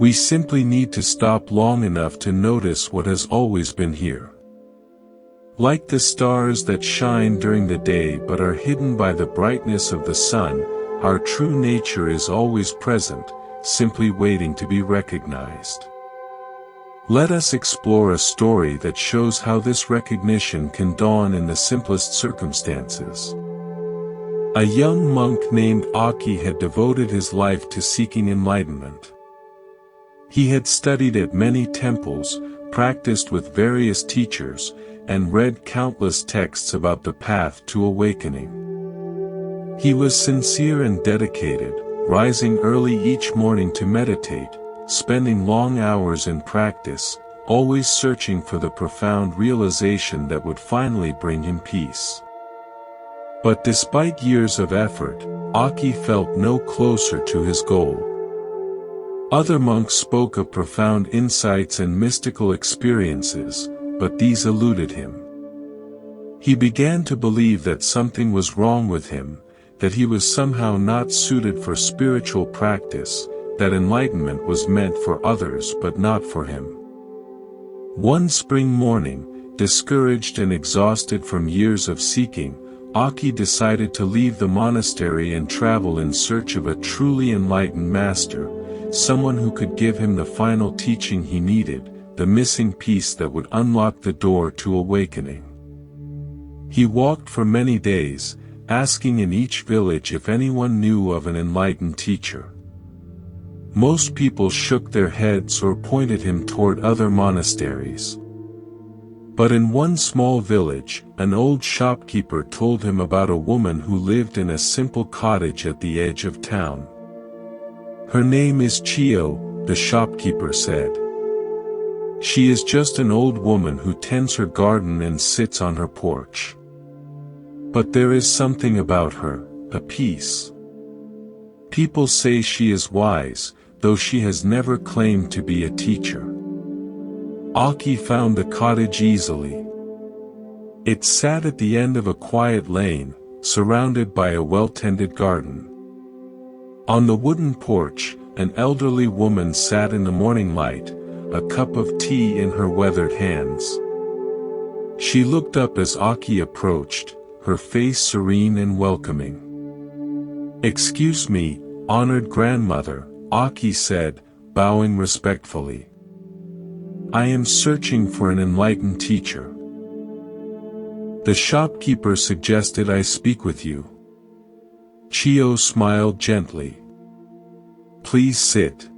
We simply need to stop long enough to notice what has always been here. Like the stars that shine during the day but are hidden by the brightness of the sun, our true nature is always present, simply waiting to be recognized. Let us explore a story that shows how this recognition can dawn in the simplest circumstances. A young monk named Aki had devoted his life to seeking enlightenment. He had studied at many temples, practiced with various teachers, and read countless texts about the path to awakening. He was sincere and dedicated, rising early each morning to meditate, spending long hours in practice, always searching for the profound realization that would finally bring him peace. But despite years of effort, Aki felt no closer to his goal. Other monks spoke of profound insights and mystical experiences, but these eluded him. He began to believe that something was wrong with him, that he was somehow not suited for spiritual practice, that enlightenment was meant for others but not for him. One spring morning, discouraged and exhausted from years of seeking, Aki decided to leave the monastery and travel in search of a truly enlightened master, someone who could give him the final teaching he needed, the missing piece that would unlock the door to awakening. He walked for many days, asking in each village if anyone knew of an enlightened teacher. Most people shook their heads or pointed him toward other monasteries. But in one small village, an old shopkeeper told him about a woman who lived in a simple cottage at the edge of town. "Her name is Chio," the shopkeeper said. "She is just an old woman who tends her garden and sits on her porch. But there is something about her, a peace. People say she is wise, though she has never claimed to be a teacher." Aki found the cottage easily. It sat at the end of a quiet lane, surrounded by a well-tended garden. On the wooden porch, an elderly woman sat in the morning light, a cup of tea in her weathered hands. She looked up as Aki approached, her face serene and welcoming. "Excuse me, honored grandmother," Aki said, bowing respectfully. "I am searching for an enlightened teacher." The shopkeeper suggested I speak with you. Chio smiled gently. "Please sit.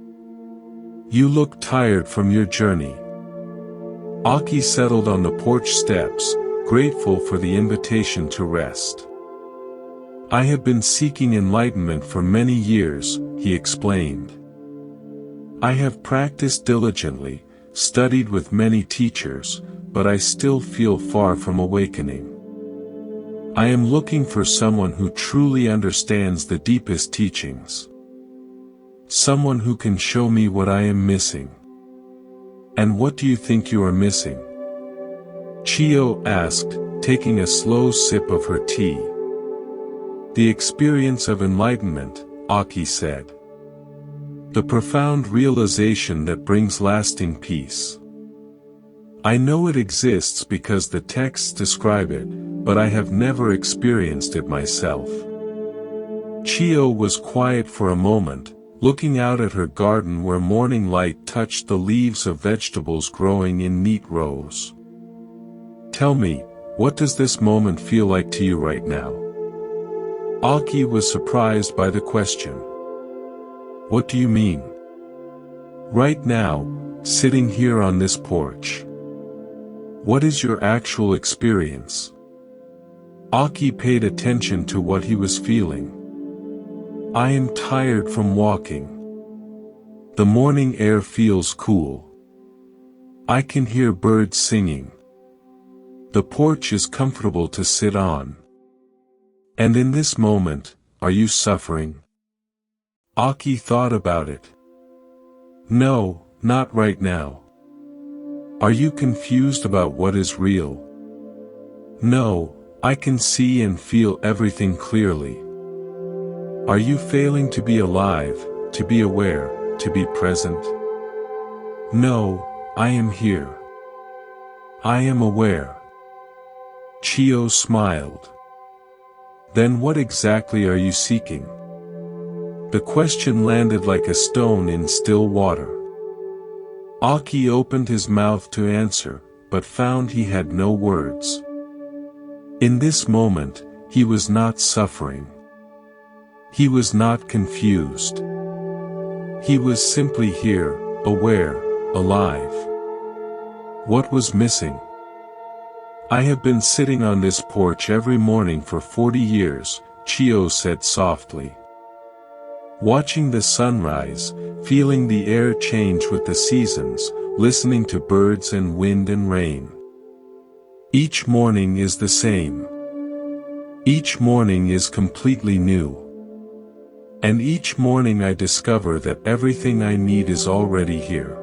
You look tired from your journey." Aki settled on the porch steps, grateful for the invitation to rest. "I have been seeking enlightenment for many years," he explained. "I have practiced diligently, studied with many teachers, but I still feel far from awakening. I am looking for someone who truly understands the deepest teachings. Someone who can show me what I am missing." "And what do you think you are missing?" Chio asked, taking a slow sip of her tea. "The experience of enlightenment," Aki said. "The profound realization that brings lasting peace. I know it exists because the texts describe it, but I have never experienced it myself." Chio was quiet for a moment, looking out at her garden where morning light touched the leaves of vegetables growing in neat rows. "Tell me, what does this moment feel like to you right now?" Aki was surprised by the question. "What do you mean?" "Right now, sitting here on this porch. What is your actual experience?" Aki paid attention to what he was feeling. "I am tired from walking. The morning air feels cool. I can hear birds singing. The porch is comfortable to sit on. And in this moment, are you suffering?" Aki thought about it. "No, not right now." "Are you confused about what is real?" "No, I can see and feel everything clearly." "Are you failing to be alive, to be aware, to be present?" "No, I am here. I am aware." Chio smiled. "Then what exactly are you seeking?" The question landed like a stone in still water. Aki opened his mouth to answer, but found he had no words. In this moment, he was not suffering. He was not confused. He was simply here, aware, alive. What was missing? "I have been sitting on this porch every morning for 40 years, Chio said softly. "Watching the sunrise, feeling the air change with the seasons, listening to birds and wind and rain. Each morning is the same. Each morning is completely new. And each morning I discover that everything I need is already here."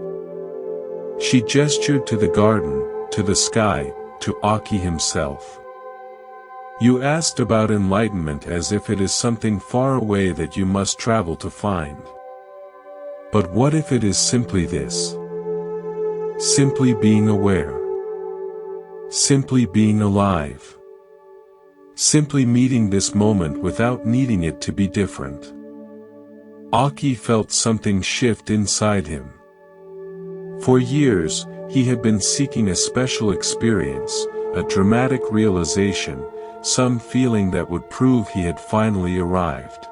She gestured to the garden, to the sky, to Aki himself. "You asked about enlightenment as if it is something far away that you must travel to find. But what if it is simply this? Simply being aware. Simply being alive. Simply meeting this moment without needing it to be different." Aki felt something shift inside him. For years, he had been seeking a special experience, a dramatic realization, some feeling that would prove he had finally arrived.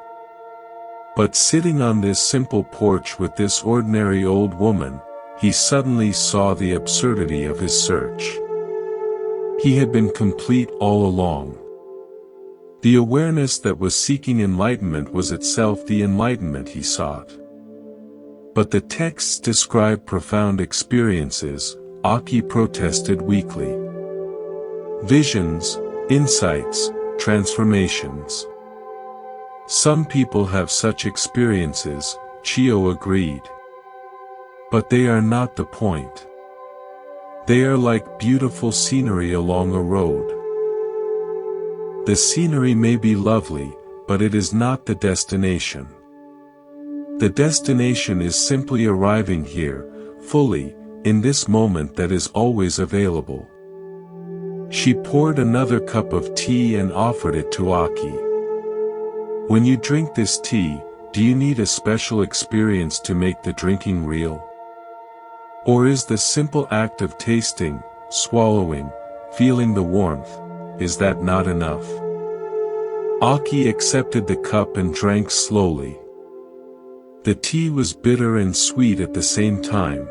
But sitting on this simple porch with this ordinary old woman, he suddenly saw the absurdity of his search. He had been complete all along. The awareness that was seeking enlightenment was itself the enlightenment he sought. But the texts describe profound experiences, Aki protested weakly. Visions, insights, transformations. Some people have such experiences, Chio agreed. But they are not the point. They are like beautiful scenery along a road. The scenery may be lovely, but it is not the destination. The destination is simply arriving here, fully, in this moment that is always available. She poured another cup of tea and offered it to Aki. When you drink this tea, do you need a special experience to make the drinking real? Or is the simple act of tasting, swallowing, feeling the warmth, is that not enough? Aki accepted the cup and drank slowly. The tea was bitter and sweet at the same time.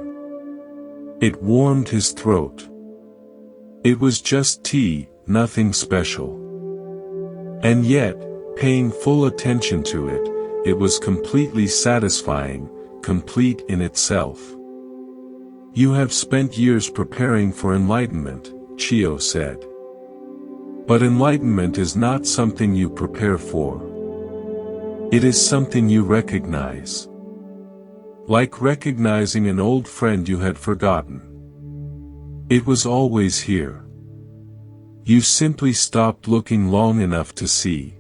It warmed his throat. It was just tea, nothing special. And yet, paying full attention to it, it was completely satisfying, complete in itself. You have spent years preparing for enlightenment, Chio said. But enlightenment is not something you prepare for. It is something you recognize. Like recognizing an old friend you had forgotten. It was always here. You simply stopped looking long enough to see.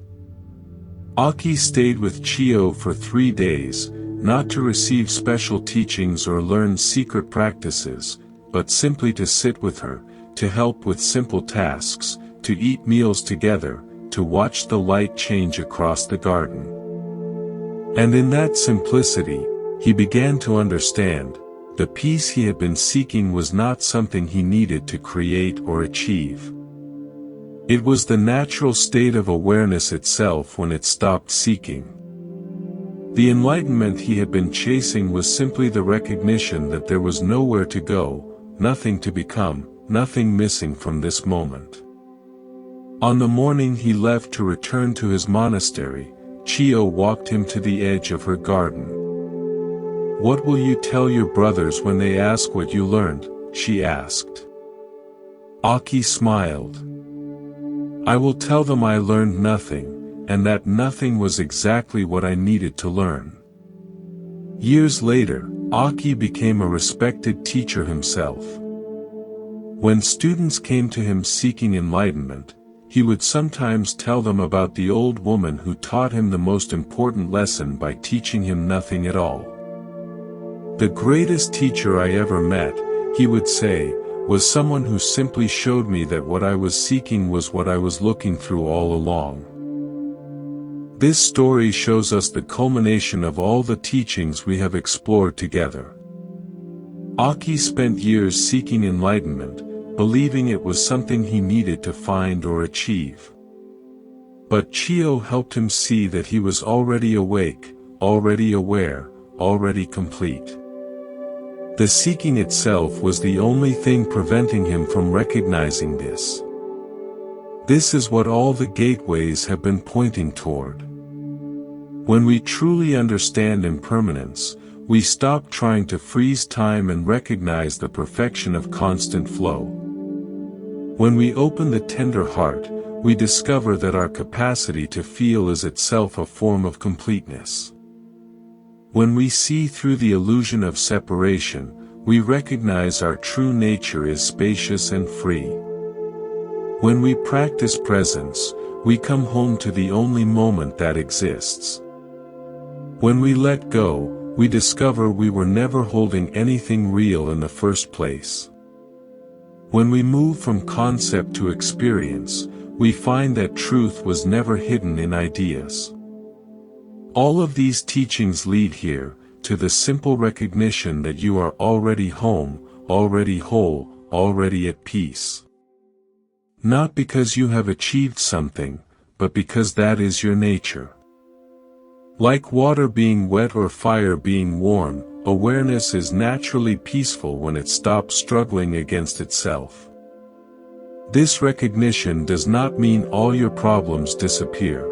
Aki stayed with Chio for 3 days, not to receive special teachings or learn secret practices, but simply to sit with her, to help with simple tasks, to eat meals together, to watch the light change across the garden. And in that simplicity, he began to understand, the peace he had been seeking was not something he needed to create or achieve. It was the natural state of awareness itself when it stopped seeking. The enlightenment he had been chasing was simply the recognition that there was nowhere to go, nothing to become, nothing missing from this moment. On the morning he left to return to his monastery, Chio walked him to the edge of her garden. "What will you tell your brothers when they ask what you learned?" she asked. Aki smiled. "I will tell them I learned nothing, and that nothing was exactly what I needed to learn." Years later, Aki became a respected teacher himself. When students came to him seeking enlightenment, he would sometimes tell them about the old woman who taught him the most important lesson by teaching him nothing at all. "The greatest teacher I ever met," he would say, "was someone who simply showed me that what I was seeking was what I was looking through all along." This story shows us the culmination of all the teachings we have explored together. Aki spent years seeking enlightenment, believing it was something he needed to find or achieve. But Chio helped him see that he was already awake, already aware, already complete. The seeking itself was the only thing preventing him from recognizing this. This is what all the gateways have been pointing toward. When we truly understand impermanence, we stop trying to freeze time and recognize the perfection of constant flow. When we open the tender heart, we discover that our capacity to feel is itself a form of completeness. When we see through the illusion of separation, we recognize our true nature is spacious and free. When we practice presence, we come home to the only moment that exists. When we let go, we discover we were never holding anything real in the first place. When we move from concept to experience, we find that truth was never hidden in ideas. All of these teachings lead here, to the simple recognition that you are already home, already whole, already at peace. Not because you have achieved something, but because that is your nature. Like water being wet or fire being warm, awareness is naturally peaceful when it stops struggling against itself. This recognition does not mean all your problems disappear.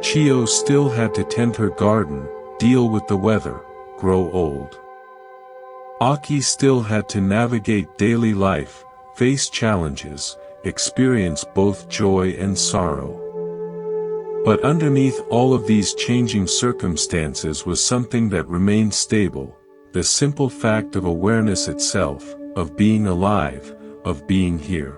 Chio still had to tend her garden, deal with the weather, grow old. Aki still had to navigate daily life, face challenges, experience both joy and sorrow. But underneath all of these changing circumstances was something that remained stable, the simple fact of awareness itself, of being alive, of being here.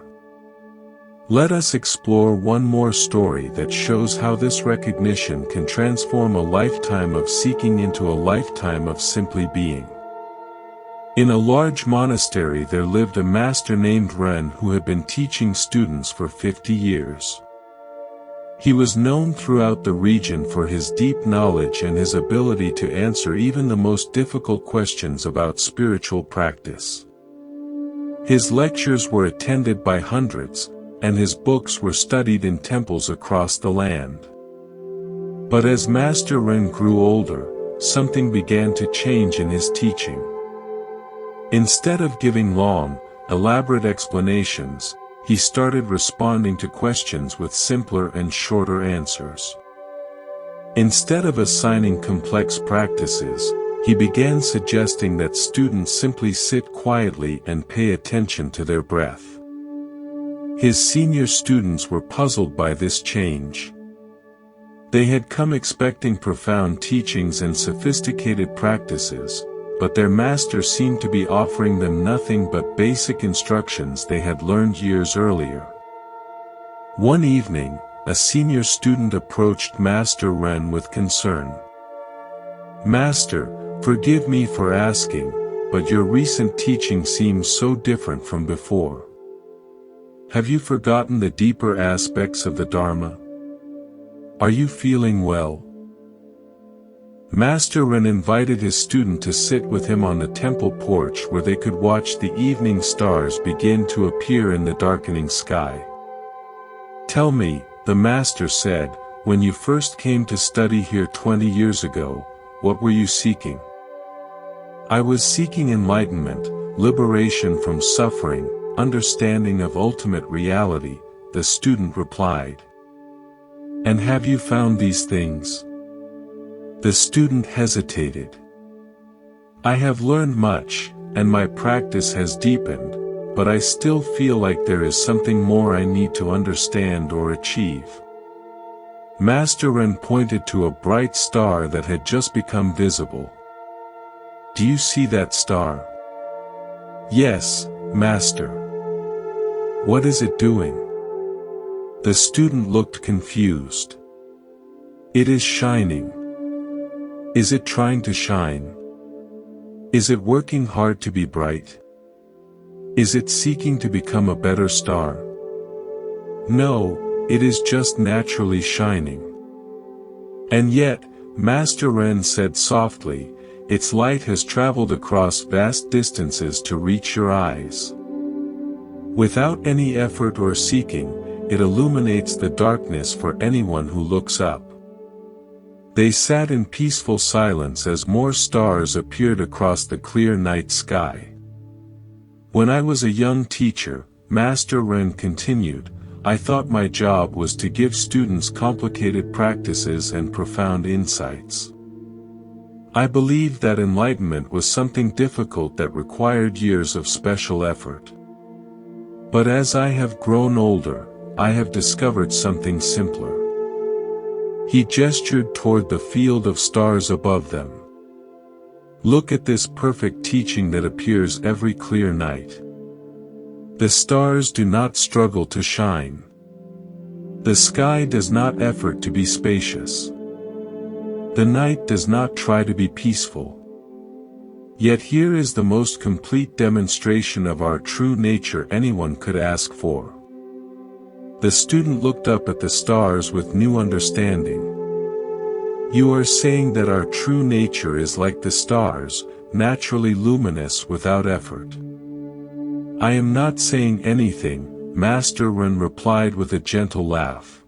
Let us explore one more story that shows how this recognition can transform a lifetime of seeking into a lifetime of simply being. In a large monastery there lived a master named Ren who had been teaching students for 50 years. He was known throughout the region for his deep knowledge and his ability to answer even the most difficult questions about spiritual practice. His lectures were attended by hundreds, and his books were studied in temples across the land. But as Master Ren grew older, something began to change in his teaching. Instead of giving long, elaborate explanations, he started responding to questions with simpler and shorter answers. Instead of assigning complex practices, he began suggesting that students simply sit quietly and pay attention to their breath. His senior students were puzzled by this change. They had come expecting profound teachings and sophisticated practices, but their master seemed to be offering them nothing but basic instructions they had learned years earlier. One evening, a senior student approached Master Ren with concern. "Master, forgive me for asking, but your recent teaching seems so different from before. Have you forgotten the deeper aspects of the Dharma? Are you feeling well?" Master Ren invited his student to sit with him on the temple porch where they could watch the evening stars begin to appear in the darkening sky. "Tell me," the master said, "when you first came to study here 20 years ago, what were you seeking?" "I was seeking enlightenment, liberation from suffering, understanding of ultimate reality," the student replied. "And have you found these things?" The student hesitated. "I have learned much, and my practice has deepened, but I still feel like there is something more I need to understand or achieve." Master Ren pointed to a bright star that had just become visible. "Do you see that star?" "Yes, Master." "What is it doing?" The student looked confused. "It is shining." "Is it trying to shine? Is it working hard to be bright? Is it seeking to become a better star?" "No, it is just naturally shining." "And yet," Master Ren said softly, "its light has traveled across vast distances to reach your eyes. Without any effort or seeking, it illuminates the darkness for anyone who looks up." They sat in peaceful silence as more stars appeared across the clear night sky. "When I was a young teacher," Master Ren continued, "I thought my job was to give students complicated practices and profound insights. I believed that enlightenment was something difficult that required years of special effort. But as I have grown older, I have discovered something simpler." He gestured toward the field of stars above them. "Look at this perfect teaching that appears every clear night. The stars do not struggle to shine. The sky does not effort to be spacious. The night does not try to be peaceful. Yet here is the most complete demonstration of our true nature anyone could ask for." The student looked up at the stars with new understanding. "You are saying that our true nature is like the stars, naturally luminous without effort." "I am not saying anything," Master Ren replied with a gentle laugh.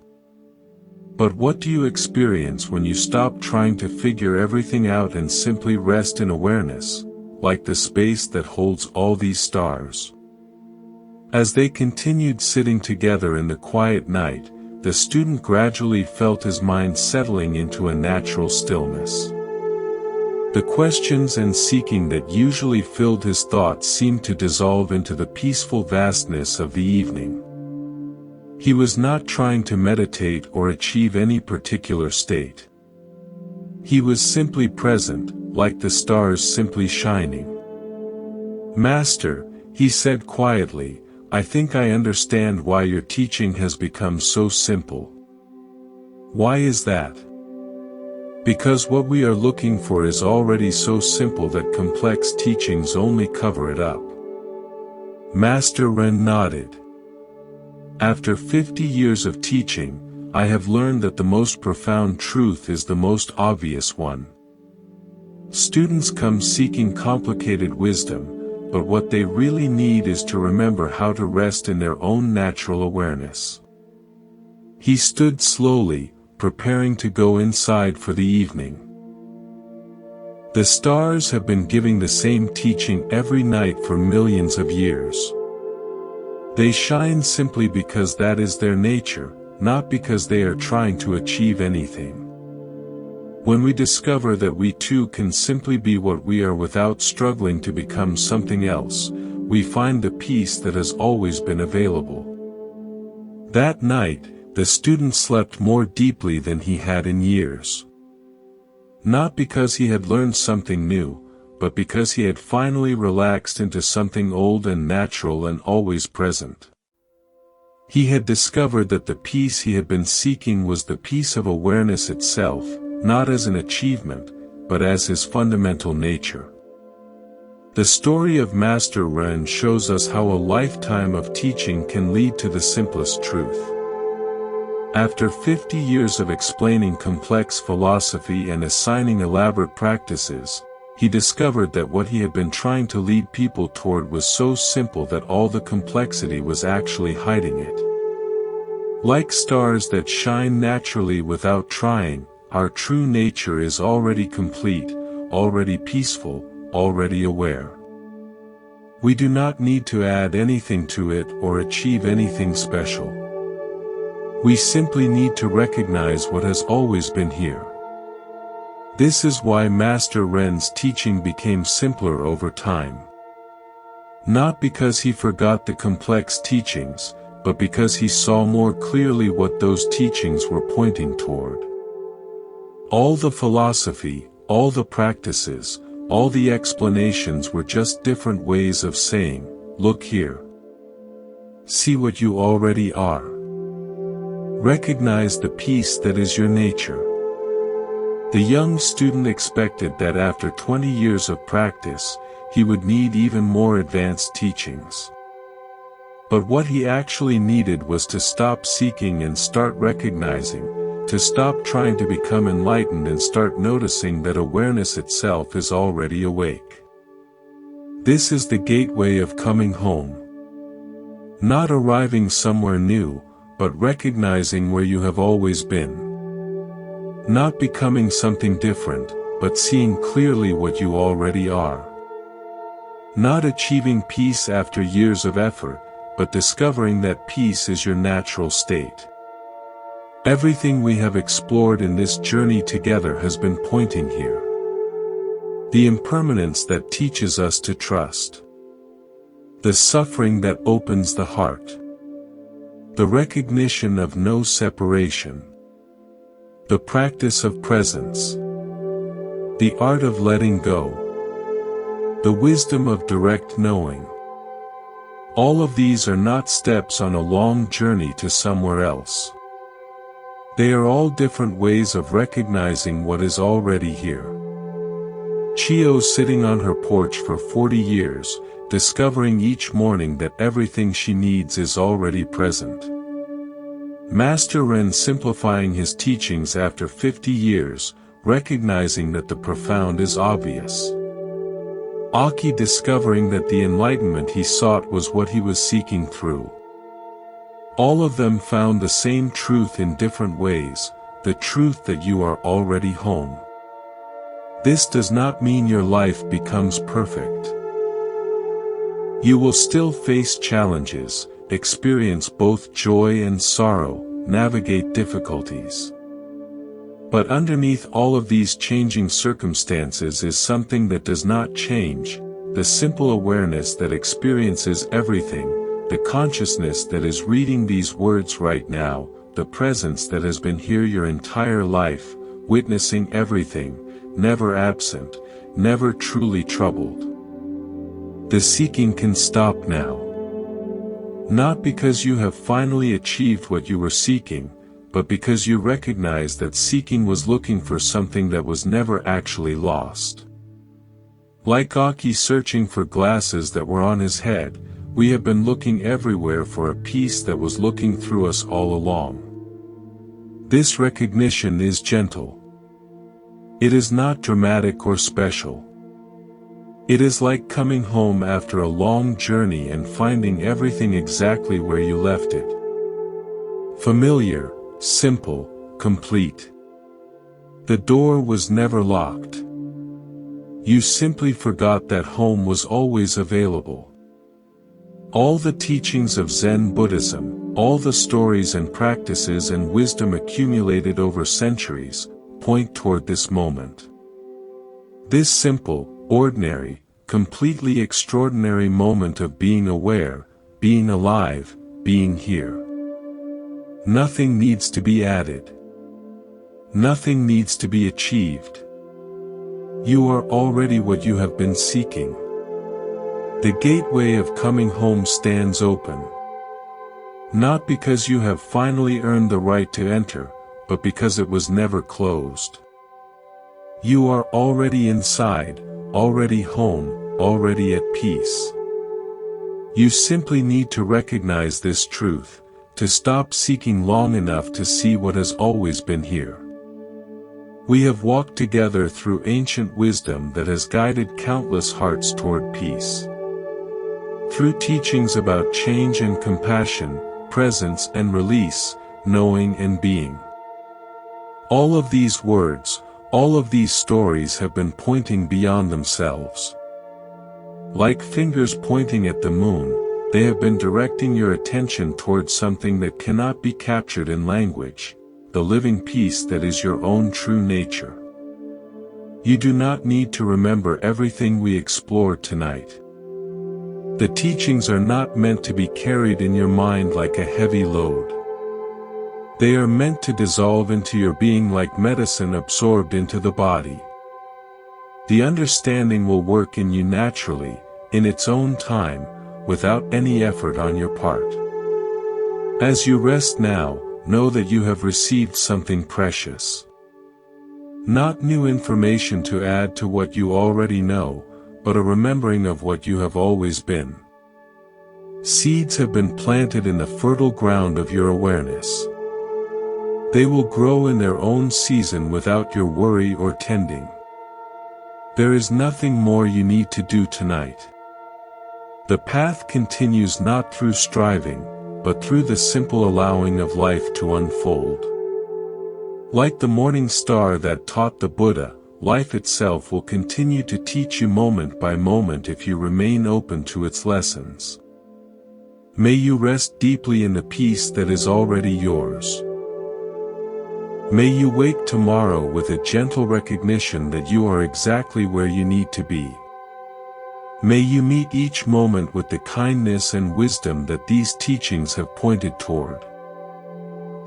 But what do you experience when you stop trying to figure everything out and simply rest in awareness, like the space that holds all these stars? As they continued sitting together in the quiet night, the student gradually felt his mind settling into a natural stillness. The questions and seeking that usually filled his thoughts seemed to dissolve into the peaceful vastness of the evening. He was not trying to meditate or achieve any particular state. He was simply present, like the stars simply shining. "Master," he said quietly, "I think I understand why your teaching has become so simple." "Why is that?" "Because what we are looking for is already so simple that complex teachings only cover it up." Master Ren nodded. "After 50 years of teaching, I have learned that the most profound truth is the most obvious one. Students come seeking complicated wisdom, but what they really need is to remember how to rest in their own natural awareness." He stood slowly, preparing to go inside for the evening. The stars have been giving the same teaching every night for millions of years. They shine simply because that is their nature, not because they are trying to achieve anything. When we discover that we too can simply be what we are without struggling to become something else, we find the peace that has always been available. That night, the student slept more deeply than he had in years. Not because he had learned something new, but because he had finally relaxed into something old and natural and always present. He had discovered that the peace he had been seeking was the peace of awareness itself, not as an achievement, but as his fundamental nature. The story of Master Ren shows us how a lifetime of teaching can lead to the simplest truth. After 50 years of explaining complex philosophy and assigning elaborate practices, he discovered that what he had been trying to lead people toward was so simple that all the complexity was actually hiding it. Like stars that shine naturally without trying, our true nature is already complete, already peaceful, already aware. We do not need to add anything to it or achieve anything special. We simply need to recognize what has always been here. This is why Master Ren's teaching became simpler over time. Not because he forgot the complex teachings, but because he saw more clearly what those teachings were pointing toward. All the philosophy, all the practices, all the explanations were just different ways of saying, "Look here. See what you already are. Recognize the peace that is your nature." The young student expected that after 20 years of practice, he would need even more advanced teachings. But what he actually needed was to stop seeking and start recognizing, to stop trying to become enlightened and start noticing that awareness itself is already awake. This is the gateway of coming home. Not arriving somewhere new, but recognizing where you have always been. Not becoming something different, but seeing clearly what you already are. Not achieving peace after years of effort, but discovering that peace is your natural state. Everything we have explored in this journey together has been pointing here. The impermanence that teaches us to trust. The suffering that opens the heart. The recognition of no separation. The practice of presence. The art of letting go. The wisdom of direct knowing. All of these are not steps on a long journey to somewhere else. They are all different ways of recognizing what is already here. Chio sitting on her porch for 40 years, discovering each morning that everything she needs is already present. Master Ren simplifying his teachings after 50 years, recognizing that the profound is obvious. Aki discovering that the enlightenment he sought was what he was seeking through. All of them found the same truth in different ways, the truth that you are already home. This does not mean your life becomes perfect. You will still face challenges, experience both joy and sorrow, navigate difficulties. But underneath all of these changing circumstances is something that does not change, the simple awareness that experiences everything, the consciousness that is reading these words right now, the presence that has been here your entire life, witnessing everything, never absent, never truly troubled. The seeking can stop now. Not because you have finally achieved what you were seeking, but because you recognize that seeking was looking for something that was never actually lost. Like Aki searching for glasses that were on his head, we have been looking everywhere for a piece that was looking through us all along. This recognition is gentle. It is not dramatic or special. It is like coming home after a long journey and finding everything exactly where you left it. Familiar, simple, complete. The door was never locked. You simply forgot that home was always available. All the teachings of Zen Buddhism, all the stories and practices and wisdom accumulated over centuries, point toward this moment. This simple, ordinary, completely extraordinary moment of being aware, being alive, being here. Nothing needs to be added. Nothing needs to be achieved. You are already what you have been seeking. The gateway of coming home stands open. Not because you have finally earned the right to enter, but because it was never closed. You are already inside, already home, already at peace. You simply need to recognize this truth, to stop seeking long enough to see what has always been here. We have walked together through ancient wisdom that has guided countless hearts toward peace. Through teachings about change and compassion, presence and release, knowing and being. All of these words, all of these stories have been pointing beyond themselves. Like fingers pointing at the moon, they have been directing your attention towards something that cannot be captured in language, the living peace that is your own true nature. You do not need to remember everything we explored tonight. The teachings are not meant to be carried in your mind like a heavy load. They are meant to dissolve into your being like medicine absorbed into the body. The understanding will work in you naturally, in its own time, without any effort on your part. As you rest now, know that you have received something precious. Not new information to add to what you already know, but a remembering of what you have always been. Seeds have been planted in the fertile ground of your awareness. They will grow in their own season without your worry or tending. There is nothing more you need to do tonight. The path continues not through striving, but through the simple allowing of life to unfold. Like the morning star that taught the Buddha, life itself will continue to teach you moment by moment if you remain open to its lessons. May you rest deeply in the peace that is already yours. May you wake tomorrow with a gentle recognition that you are exactly where you need to be. May you meet each moment with the kindness and wisdom that these teachings have pointed toward.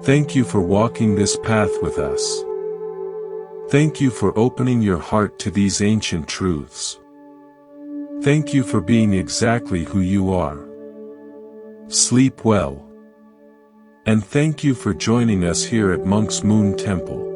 Thank you for walking this path with us. Thank you for opening your heart to these ancient truths. Thank you for being exactly who you are. Sleep well. And thank you for joining us here at Monk's Moon Temple.